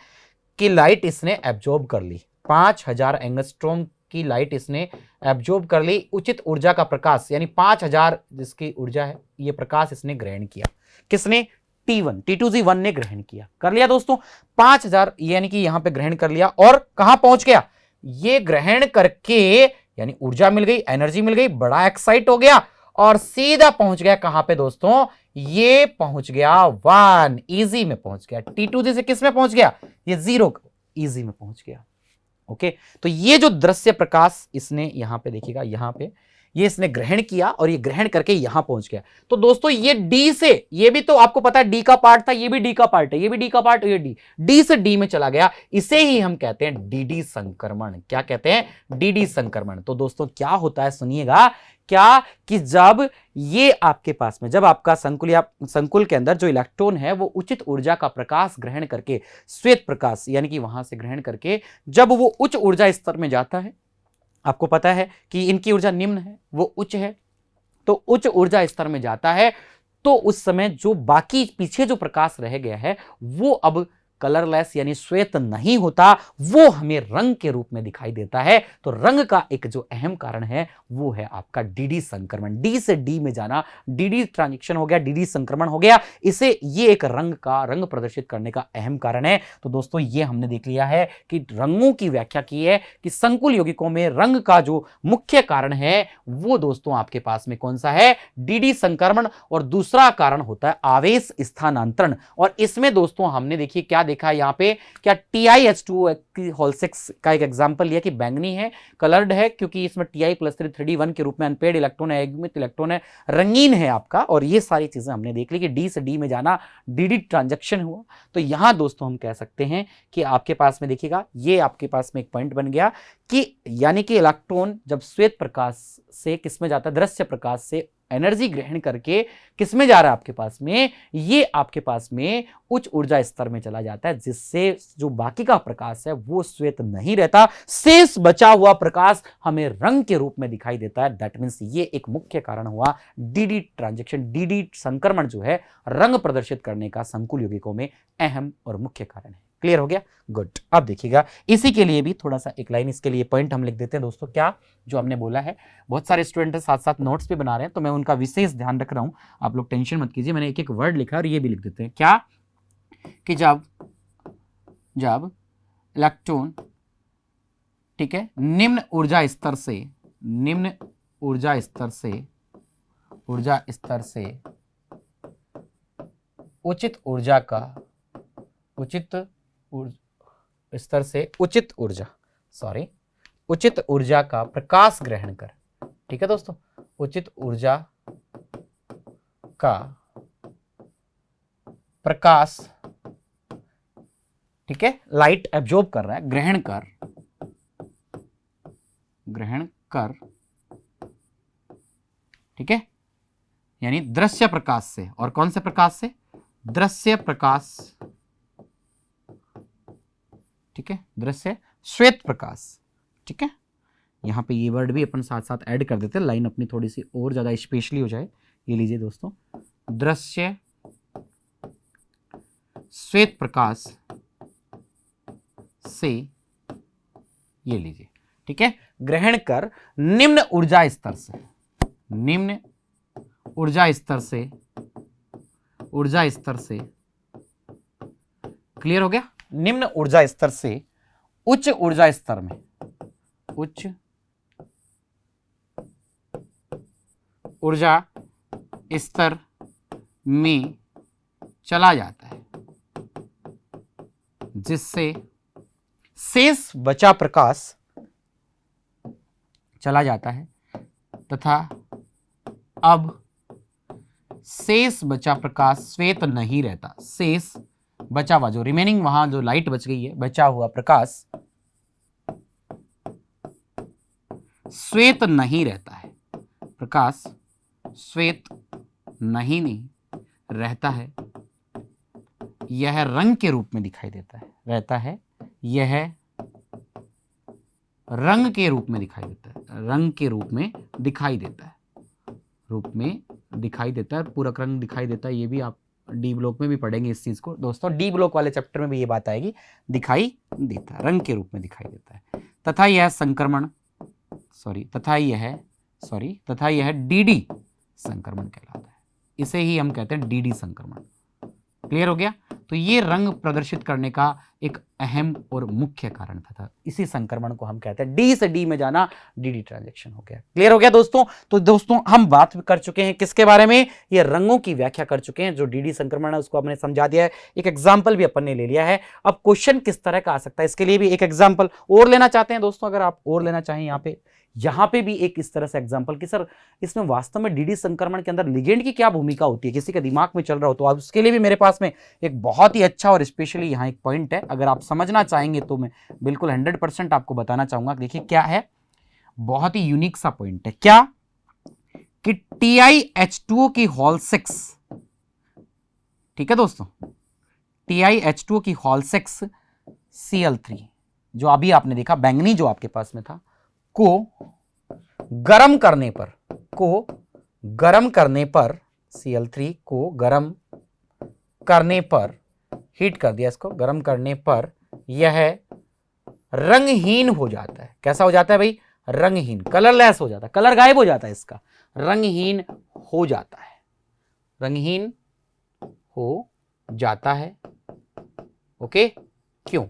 कि लाइट इसने एब्जॉर्ब कर ली, 5000 एंगस्ट्रोम की लाइट इसने एब्जॉर्ब कर ली। उचित ऊर्जा का प्रकाश यानी 5000 जिसकी ऊर्जा है, ये प्रकाश इसने ग्रहण किया। किसने, T1, T2Z1 ने ग्रहण किया, कर लिया दोस्तों। 5000 यानी कि यहां पे ग्रहण कर लिया, और कहां पहुंच गया, ये ग्रहण करके यानी ऊर्जा मिल गई, एनर्जी मिल गई, बड़ा एक्साइट हो गया और सीधा पहुंच गया कहां पे दोस्तों, ये पहुंच गया 1 इजी में पहुंच गया। T2Z से किस में पहुंच गया, ये 0 इजी में पहुंच गया। ओके, तो ये जो दृश्य प्रकाश इसने यहां पे देखिएगा, यहां पे ये इसने ग्रहण किया और ये ग्रहण करके यहां पहुंच गया। तो दोस्तों ये डी से, ये भी तो आपको पता है डी का पार्ट था, ये भी डी का पार्ट है, ये भी डी का पार्ट, ये डी से डी में चला गया। इसे ही हम कहते हैं डीडी संक्रमण। क्या कहते हैं, डीडी संक्रमण। तो दोस्तों क्या होता है सुनिएगा, क्या कि जब ये आपके पास में, जब आपका संकुल या संकुल के अंदर जो इलेक्ट्रॉन है वो उचित ऊर्जा का प्रकाश ग्रहण करके, श्वेत प्रकाश यानी कि वहां से ग्रहण करके, जब वो उच्च ऊर्जा स्तर में जाता है, आपको पता है कि इनकी ऊर्जा निम्न है, वो उच्च है, तो उच्च ऊर्जा स्तर में जाता है, तो उस समय जो बाकी पीछे जो प्रकाश रह गया है वो अब कलरलेस यानी श्वेत नहीं होता, वो हमें रंग के रूप में दिखाई देता है। तो रंग का एक जो अहम कारण है वो है आपका डीडी संक्रमण। डी से डी में जाना, डीडी ट्रांजिशन हो गया, डीडी संक्रमण हो गया, इसे ये एक रंग प्रदर्शित करने का अहम कारण है। तो दोस्तों ये हमने देख लिया है कि रंगों की व्याख्या की है कि संकुल यौगिकों में रंग का जो मुख्य कारण है वो दोस्तों आपके पास में कौन सा है, डीडी संक्रमण, और दूसरा कारण होता है आवेश स्थानांतरण। और इसमें दोस्तों हमने देखिए क्या देखा है यहां पे, क्या TiH2 की होल 6 का एक एग्जांपल लिया कि बैंगनी है, कलर्ड है, क्योंकि इसमें Ti+3 3D1 के रूप में अनपेड इलेक्ट्रॉन है, युग्मित इलेक्ट्रॉन है, रंगीन है आपका। और ये सारी चीजें हमने देख ली कि डी से डी में जाना, डीडी ट्रांजैक्शन हुआ। तो यहां दोस्तों हम कह सकते हैं कि आपके पास में देखिएगा, ये आपके पास में एक पॉइंट बन गया कि यानी कि इलेक्ट्रॉन जब श्वेत प्रकाश से किसमें जाता है, दृश्य प्रकाश से एनर्जी ग्रहण करके किसमें जा रहा है आपके पास में, ये आपके पास में उच्च ऊर्जा स्तर में चला जाता है, जिससे जो बाकी का प्रकाश है वो श्वेत नहीं रहता, शेष बचा हुआ प्रकाश हमें रंग के रूप में दिखाई देता है। दैट मीन्स ये एक मुख्य कारण हुआ डीडी ट्रांजैक्शन, डीडी संक्रमण जो है रंग प्रदर्शित करने का संकुल यौगिकों में अहम और मुख्य कारण है। क्लियर हो गया, गुड। अब देखिएगा इसी के लिए भी थोड़ा सा एक लाइन इसके लिए पॉइंट हम लिख देते हैं दोस्तों। क्या जो हमने बोला है, बहुत सारे स्टूडेंट साथ साथ नोट्स भी बना रहे हैं तो मैं उनका विशेष ध्यान रख रहा हूं, आप लोग टेंशन मत कीजिए। मैंने एक एक वर्ड लिखा और ये भी लिख देते हैं क्या, कि जब इलेक्ट्रॉन, ठीक है, निम्न ऊर्जा स्तर से उचित ऊर्जा का प्रकाश ग्रहण कर, ठीक है दोस्तों, उचित ऊर्जा का प्रकाश, ठीक है, लाइट एब्जॉर्ब कर रहा है, ग्रहण कर, ठीक है, यानी दृश्य प्रकाश से, और कौन से प्रकाश से, दृश्य प्रकाश, ठीक है, दृश्य श्वेत प्रकाश, ठीक है। यहां पे ये वर्ड भी अपन साथ साथ ऐड कर देते हैं, लाइन अपनी थोड़ी सी और ज्यादा स्पेशली हो जाए। ये लीजिए दोस्तों, दृश्य श्वेत प्रकाश से, ये लीजिए, ठीक है, ग्रहण कर निम्न ऊर्जा स्तर से, क्लियर हो गया, निम्न ऊर्जा स्तर से उच्च ऊर्जा स्तर में चला जाता है, जिससे शेष बचा प्रकाश चला जाता है, तथा अब शेष बचा प्रकाश श्वेत नहीं रहता, शेष बचा हुआ जो रिमेनिंग वहां जो लाइट बच गई है, बचा हुआ प्रकाश श्वेत नहीं रहता है, प्रकाश श्वेत नहीं रहता है, यह रंग के रूप में दिखाई देता है, यह रंग के रूप में दिखाई देता है, पूरक रंग दिखाई देता है। ये भी आप डी ब्लॉक में भी पढ़ेंगे इस चीज को दोस्तों, डी ब्लॉक वाले चैप्टर में भी ये बात आएगी, दिखाई देता है, रंग के रूप में दिखाई देता है, तथा यह डीडी संक्रमण कहलाता है, इसे ही हम कहते हैं डीडी संक्रमण। क्लियर हो गया, तो ये रंग प्रदर्शित करने का एक अहम और मुख्य कारण था, इसी संक्रमण को हम कहते हैं डी से डी में जाना, डीडी ट्रांजैक्शन हो गया। क्लियर हो गया दोस्तों, तो दोस्तों हम बात कर चुके हैं किसके बारे में, ये रंगों की व्याख्या कर चुके हैं, जो डीडी संक्रमण है उसको हमने समझा दिया है, एक एग्जाम्पल भी अपन ने ले लिया है। अब क्वेश्चन किस तरह का आ सकता है, इसके लिए भी एक एग्जाम्पल और लेना चाहते हैं दोस्तों, अगर आप और लेना चाहें यहाँ पे भी एक इस तरह से एग्जांपल कि सर इसमें वास्तव में डीडी संक्रमण के अंदर लिगेंड की क्या भूमिका होती है, किसी के दिमाग में चल रहा हो तो आप उसके लिए भी मेरे पास में एक बहुत ही अच्छा और स्पेशली यहाँ एक पॉइंट है, अगर आप समझना चाहेंगे तो मैं बिल्कुल 100% आपको बताना चाहूंगा। देखिए क्या है, बहुत ही यूनिक सा पॉइंट है, क्या कि TiH2O की होल 6, ठीक है दोस्तों, TiH2O की होल 6 Cl3 जो अभी आपने देखा बैंगनी जो आपके पास में था, को गरम करने पर Cl3 को गरम करने पर हीट कर दिया इसको, गर्म करने पर यह रंगहीन हो जाता है। कैसा हो जाता है भाई? रंगहीन, कलरलेस हो जाता है, कलर गायब हो जाता है इसका, रंगहीन हो जाता है, रंगहीन हो जाता है। ओके, क्यों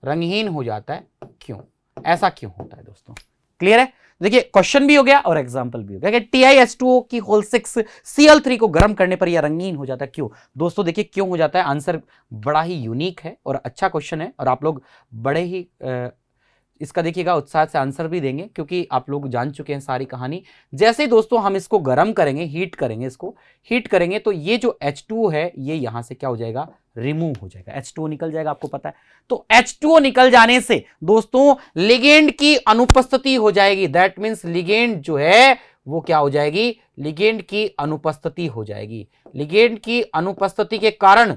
रंगहीन हो जाता है? क्यों, ऐसा क्यों होता है दोस्तों? क्लियर है? देखिए क्वेश्चन भी हो गया और एग्जांपल भी हो गया कि TiH2O की होल 6 Cl3 को गर्म करने पर यह रंगीन हो जाता है। क्यों दोस्तों? देखिए क्यों हो जाता है, आंसर बड़ा ही यूनिक है और अच्छा क्वेश्चन है और आप लोग बड़े ही इसका देखिएगा उत्साह से आंसर भी देंगे क्योंकि आप लोग जान चुके हैं सारी कहानी। जैसे ही दोस्तों हम इसको गर्म करेंगे, हीट करेंगे, इसको हीट करेंगे तो ये जो H2O है ये यहां से क्या हो जाएगा? रिमूव हो जाएगा, H2O निकल जाएगा, आपको पता है। तो H2O निकल जाने से दोस्तों लिगेंड की अनुपस्थिति हो जाएगी। दैट मीन्स लिगेंड जो है वो क्या हो जाएगी? लिगेंड की अनुपस्थिति हो जाएगी। लिगेंड की अनुपस्थिति के कारण,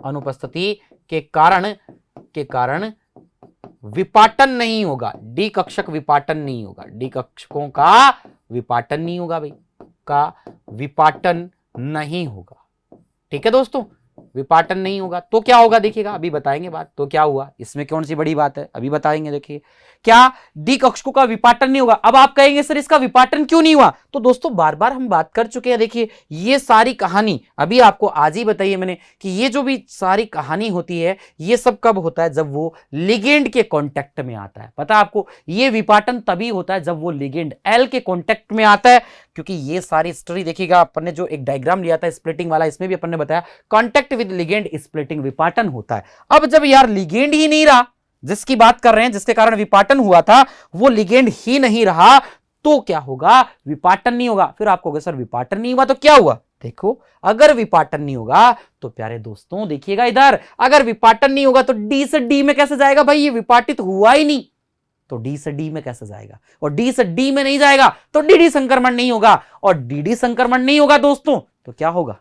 अनुपस्थिति के कारण विपाटन नहीं होगा, डी कक्षक विपाटन नहीं होगा, डी कक्षकों का विपाटन नहीं होगा भाई, का विपाटन नहीं होगा। ठीक है दोस्तों, विपाटन नहीं होगा तो क्या होगा देखिएगा, अभी बताएंगे बात। तो क्या हुआ इसमें, कौन सी बड़ी बात है, अभी बताएंगे। देखिए क्या डी कक्षकों का विपाटन नहीं होगा। अब आप कहेंगे सर इसका विपाटन क्यों नहीं हुआ? तो दोस्तों बार बार हम बात कर चुके हैं। देखिए ये सारी कहानी अभी आपको आज ही बताइए मैंने कि ये जो भी सारी कहानी होती है ये सब कब होता है? जब वो लिगेंड के कॉन्टेक्ट में आता है। पता है आपको, ये विपाटन तभी होता है जब वो लिगेंड एल के कॉन्टेक्ट में आता है। क्योंकि ये सारी स्टोरी देखिएगा, अपन ने जो एक डायग्राम लिया था स्प्लिटिंग वाला, इसमें भी अपन ने बताया कॉन्टेक्ट विद लिगेंड स्प्लिटिंग विपाटन होता है। अब जब यार लिगेंड ही नहीं रहा, जिसकी बात कर रहे हैं जिसके कारण विपाटन हुआ था, वो लिगेंड ही नहीं रहा तो क्या होगा? विपाटन नहीं होगा। फिर आपको सर विपाटन नहीं हुआ तो क्या हुआ? देखो अगर विपाटन नहीं होगा तो प्यारे दोस्तों देखिएगा इधर, अगर विपाटन नहीं होगा तो डी से डी में कैसे जाएगा भाई? ये विपाटित हुआ ही नहीं तो डी से डी में कैसे जाएगा? और डी से डी में नहीं जाएगा तो डीडी संक्रमण नहीं होगा, और डीडी संक्रमण नहीं होगा दोस्तों तो क्या होगा?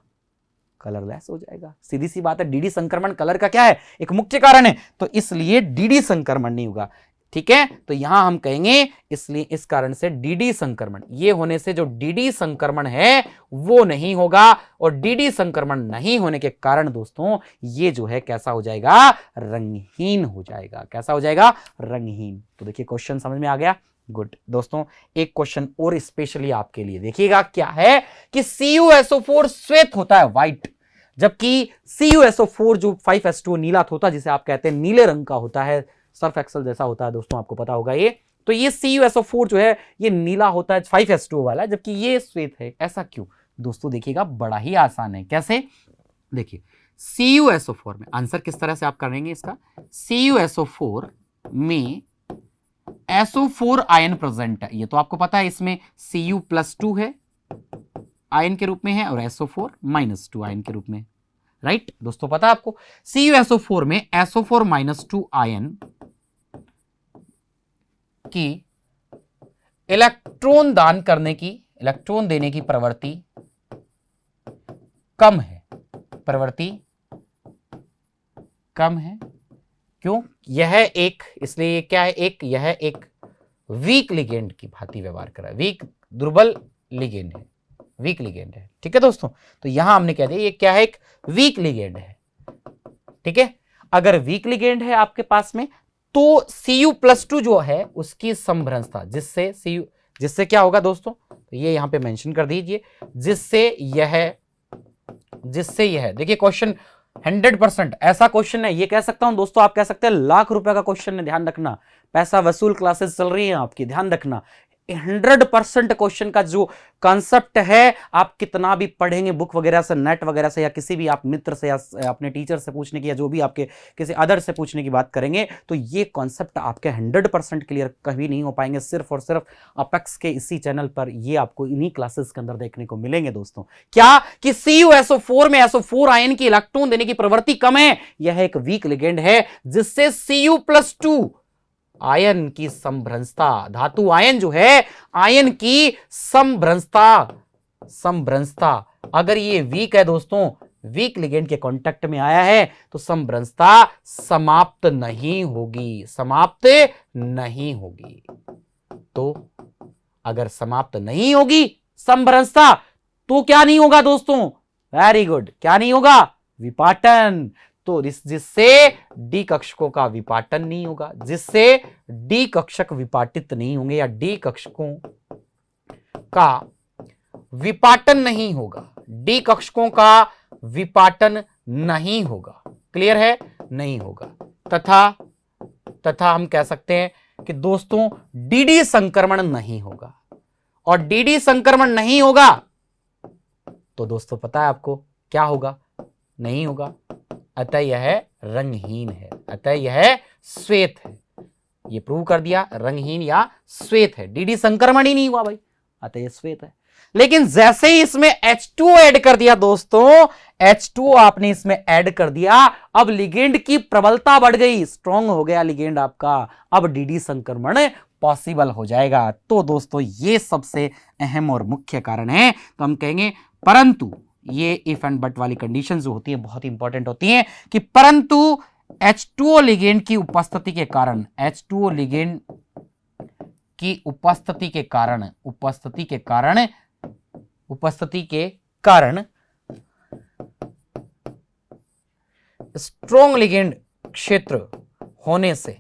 कलरलेस हो जाएगा। सीधी सी बात है, डीडी संक्रमण कलर का क्या है? एक मुख्य कारण है, तो इसलिए डीडी संक्रमण नहीं होगा। ठीक है, तो यहां हम कहेंगे इसलिए इस कारण से डीडी संक्रमण, ये होने से जो डीडी संक्रमण है वो नहीं होगा, और डीडी संक्रमण नहीं होने के कारण दोस्तों ये जो है कैसा हो जाएगा? रंगहीन हो जाएगा। कैसा हो जाएगा? रंगहीन। तो देखिए क्वेश्चन समझ में आ गया। गुड दोस्तों, एक क्वेश्चन और स्पेशली आपके लिए देखिएगा, क्या है कि CuSO4 श्वेत होता है, व्हाइट, जबकि CuSO4 जो 5H2O नीला होता है, जिसे आप कहते हैं नीले रंग का होता है, सर्फ एक्सल जैसा होता है दोस्तों, आपको पता होगा ये। तो ये CuSO4 जो है ये नीला होता है 5H2O वाला, जबकि ये श्वेत है। ऐसा क्यों दोस्तों? देखिएगा बड़ा ही आसान है। कैसे? देखिए CuSO4 में आंसर किस तरह से आप करेंगे इसका, CuSO4 में SO4 आयन प्रेजेंट है, ये तो आपको पता है। इसमें Cu+2 है आयन के रूप में है और SO4-2 आयन के रूप में, राइट दोस्तों, पता है आपको। CuSO4 में SO4-2 आयन की इलेक्ट्रॉन दान करने की, इलेक्ट्रॉन देने की प्रवृत्ति कम है, प्रवृत्ति कम है। क्यों? यह एक, इसलिए क्या है? एक, यह एक वीक लिगेंड की भांति व्यवहार कर रहा है, वीक, दुर्बल लिगेंड है, वीक लिगेंड है। ठीक है दोस्तों, तो यहां हमने कह दिया ये क्या है? एक वीक लिगेंड है। ठीक है, अगर वीक लिगेंड है आपके पास में तो Cu+2 जो है उसकी संभ्रंशता, जिससे क्या होगा दोस्तों? तो ये यहां पे मेंशन कर दीजिए, जिससे यह देखिए क्वेश्चन 100% ऐसा क्वेश्चन है, ये कह सकता हूं दोस्तों, आप कह सकते हैं लाख रुपए का क्वेश्चन है, ध्यान रखना, पैसा वसूल क्लासेस चल रही हैं आपकी, ध्यान रखना। 100% क्वेश्चन का जो कॉन्सेप्ट है, आप कितना भी पढ़ेंगे बुक वगैरह से, नेट वगैरह से, या किसी भी आप मित्र से या अपने टीचर से पूछने की, या जो भी आपके किसी अदर से पूछने की बात करेंगे, तो ये कॉन्सेप्ट आपके 100% क्लियर कभी नहीं हो पाएंगे। सिर्फ और सिर्फ अपेक्स के इसी चैनल पर ये आपको इन्हीं क्लासेस के अंदर देखने को मिलेंगे दोस्तों। क्या कि CuSO4 में SO4 आयन की इलेक्ट्रॉन देने की प्रवृत्ति कम है, यह एक वीक लिगेंड है, जिससे Cu+2 आयन की संभ्रंशता, धातु आयन जो है, आयन की संभ्रंशता अगर ये वीक है दोस्तों, वीक लिगेंड के कांटेक्ट में आया है, तो संभ्रंशता समाप्त नहीं होगी, समाप्त नहीं होगी। तो अगर समाप्त नहीं होगी संभ्रंशता, तो क्या नहीं होगा दोस्तों? वेरी गुड, क्या नहीं होगा? विपाटन। तो जिससे डी कक्षकों का विपाटन नहीं होगा, जिससे डी कक्षक विपाटित नहीं होंगे या डी कक्षकों का विपाटन नहीं होगा, डी कक्षकों का विपाटन नहीं होगा। क्लियर है? नहीं होगा। तथा हम कह सकते हैं कि दोस्तों डीडी संक्रमण नहीं होगा, और डीडी संक्रमण नहीं होगा तो दोस्तों पता है आपको क्या होगा? नहीं होगा, अतः यह रंगहीन है, अतः यह श्वेत है। ये प्रूव कर दिया, रंगहीन या श्वेत है, डीडी संक्रमण ही नहीं हुआ भाई, अतः यह श्वेत है। लेकिन जैसे ही इसमें H2O ऐड कर दिया दोस्तों, H2O आपने इसमें ऐड कर दिया, अब लिगेंड की प्रबलता बढ़ गई, स्ट्रॉन्ग हो गया लिगेंड आपका, अब डीडी संक्रमण पॉसिबल हो जाएगा। तो दोस्तों ये सबसे अहम और मुख्य कारण है। तो हम कहेंगे परंतु, ये इफ एंड बट वाली कंडीशन जो होती है बहुत इंपॉर्टेंट होती है, कि परंतु H2O लिगेंड की उपस्थिति के कारण, H2O लिगेंड की उपस्थिति के कारण स्ट्रॉन्ग लिगेंड क्षेत्र होने से,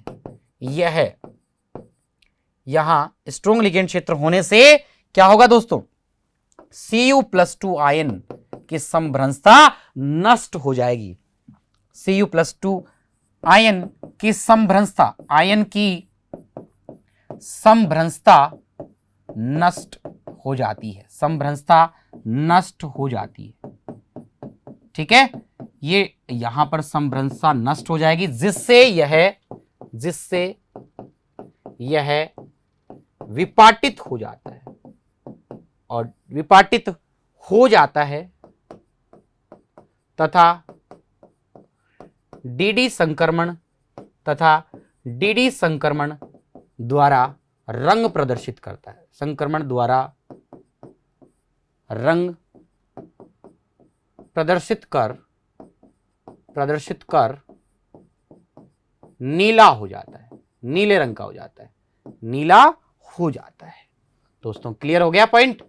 यहां स्ट्रॉन्ग लिगेंड क्षेत्र होने से क्या होगा दोस्तों? Cu+2 आयन की संभ्रंशता नष्ट हो जाएगी। Cu+2 आयन की संभ्रंशता, आयन की संभ्रंशता नष्ट हो जाती है, संभ्रंशता नष्ट हो जाती है। ठीक है, ये यहां पर संभ्रंशता नष्ट हो जाएगी, जिससे यह विपाटित हो जाता है, और विपाटित हो जाता है तथा डीडी संक्रमण द्वारा रंग प्रदर्शित करता है, संक्रमण द्वारा रंग प्रदर्शित कर नीला हो जाता है, नीले रंग का हो जाता है, नीला हो जाता है। दोस्तों क्लियर हो गया पॉइंट?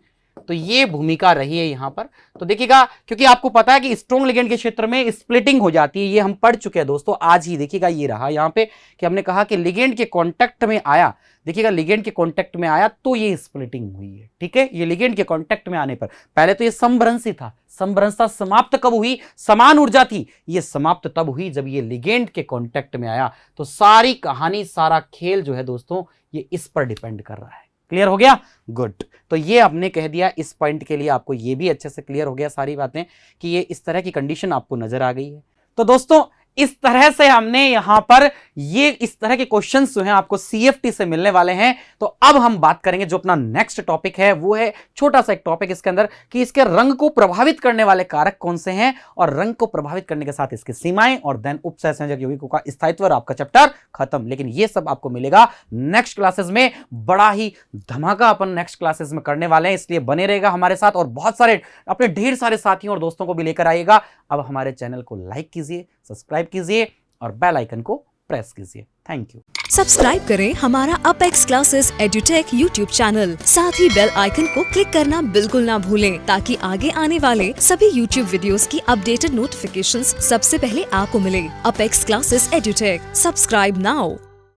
तो ये भूमिका रही है यहां पर। तो देखिएगा, क्योंकि आपको पता है कि स्ट्रॉन्ग लिगेंड के क्षेत्र में स्प्लिटिंग हो जाती है, ये हम पढ़ चुके हैं दोस्तों आज ही। देखिएगा ये रहा यहां पे कि हमने कहा कि लिगेंड के कांटेक्ट में आया, देखिएगा लिगेंड के कांटेक्ट में आया तो ये स्प्लिटिंग हुई है। ठीक है, ये लिगेंड के कांटेक्ट में आने पर, पहले तो ये समभ्रंशी था, समभ्रंशता समाप्त कब हुई? समान ऊर्जा थी, ये समाप्त तब हुई जब ये लिगेंड के कांटेक्ट में आया। तो सारी कहानी, सारा खेल जो है दोस्तों ये इस पर डिपेंड कर रहा है। क्लियर हो गया? गुड। तो ये आपने कह दिया, इस पॉइंट के लिए आपको ये भी अच्छे से क्लियर हो गया सारी बातें कि ये इस तरह की कंडीशन आपको नजर आ गई है। तो दोस्तों इस तरह से हमने यहां पर ये इस तरह के क्वेश्चंस जो हैं आपको सीएफटी से मिलने वाले हैं। तो अब हम बात करेंगे जो अपना नेक्स्ट टॉपिक है, वो है छोटा सा एक टॉपिक इसके अंदर कि इसके रंग को प्रभावित करने वाले कारक कौन से हैं और रंग को प्रभावित करने के साथ इसकी सीमाएं, और देन उपसहसंयोजक यौगिकों का स्थायित्व, और आपका चैप्टर खत्म। लेकिन ये सब आपको मिलेगा नेक्स्ट क्लासेस में, बड़ा ही धमाका अपन नेक्स्ट क्लासेस में करने वाले हैं, इसलिए बने रहेगा हमारे साथ और बहुत सारे अपने ढेर सारे साथियों और दोस्तों को भी लेकर आइएगा। अब हमारे चैनल को लाइक कीजिए, सब्सक्राइब कीजिए और बेल आइकन को प्रेस कीजिए। Thank you. सब्सक्राइब करें हमारा apex classes edutech YouTube channel, साथ ही बेल आइकन को क्लिक करना बिल्कुल ना भूलें ताकि आगे आने वाले सभी यूट्यूब वीडियोस की अपडेटेड नोटिफिकेशंस सबसे पहले आपको मिले। Apex classes edutech, subscribe now.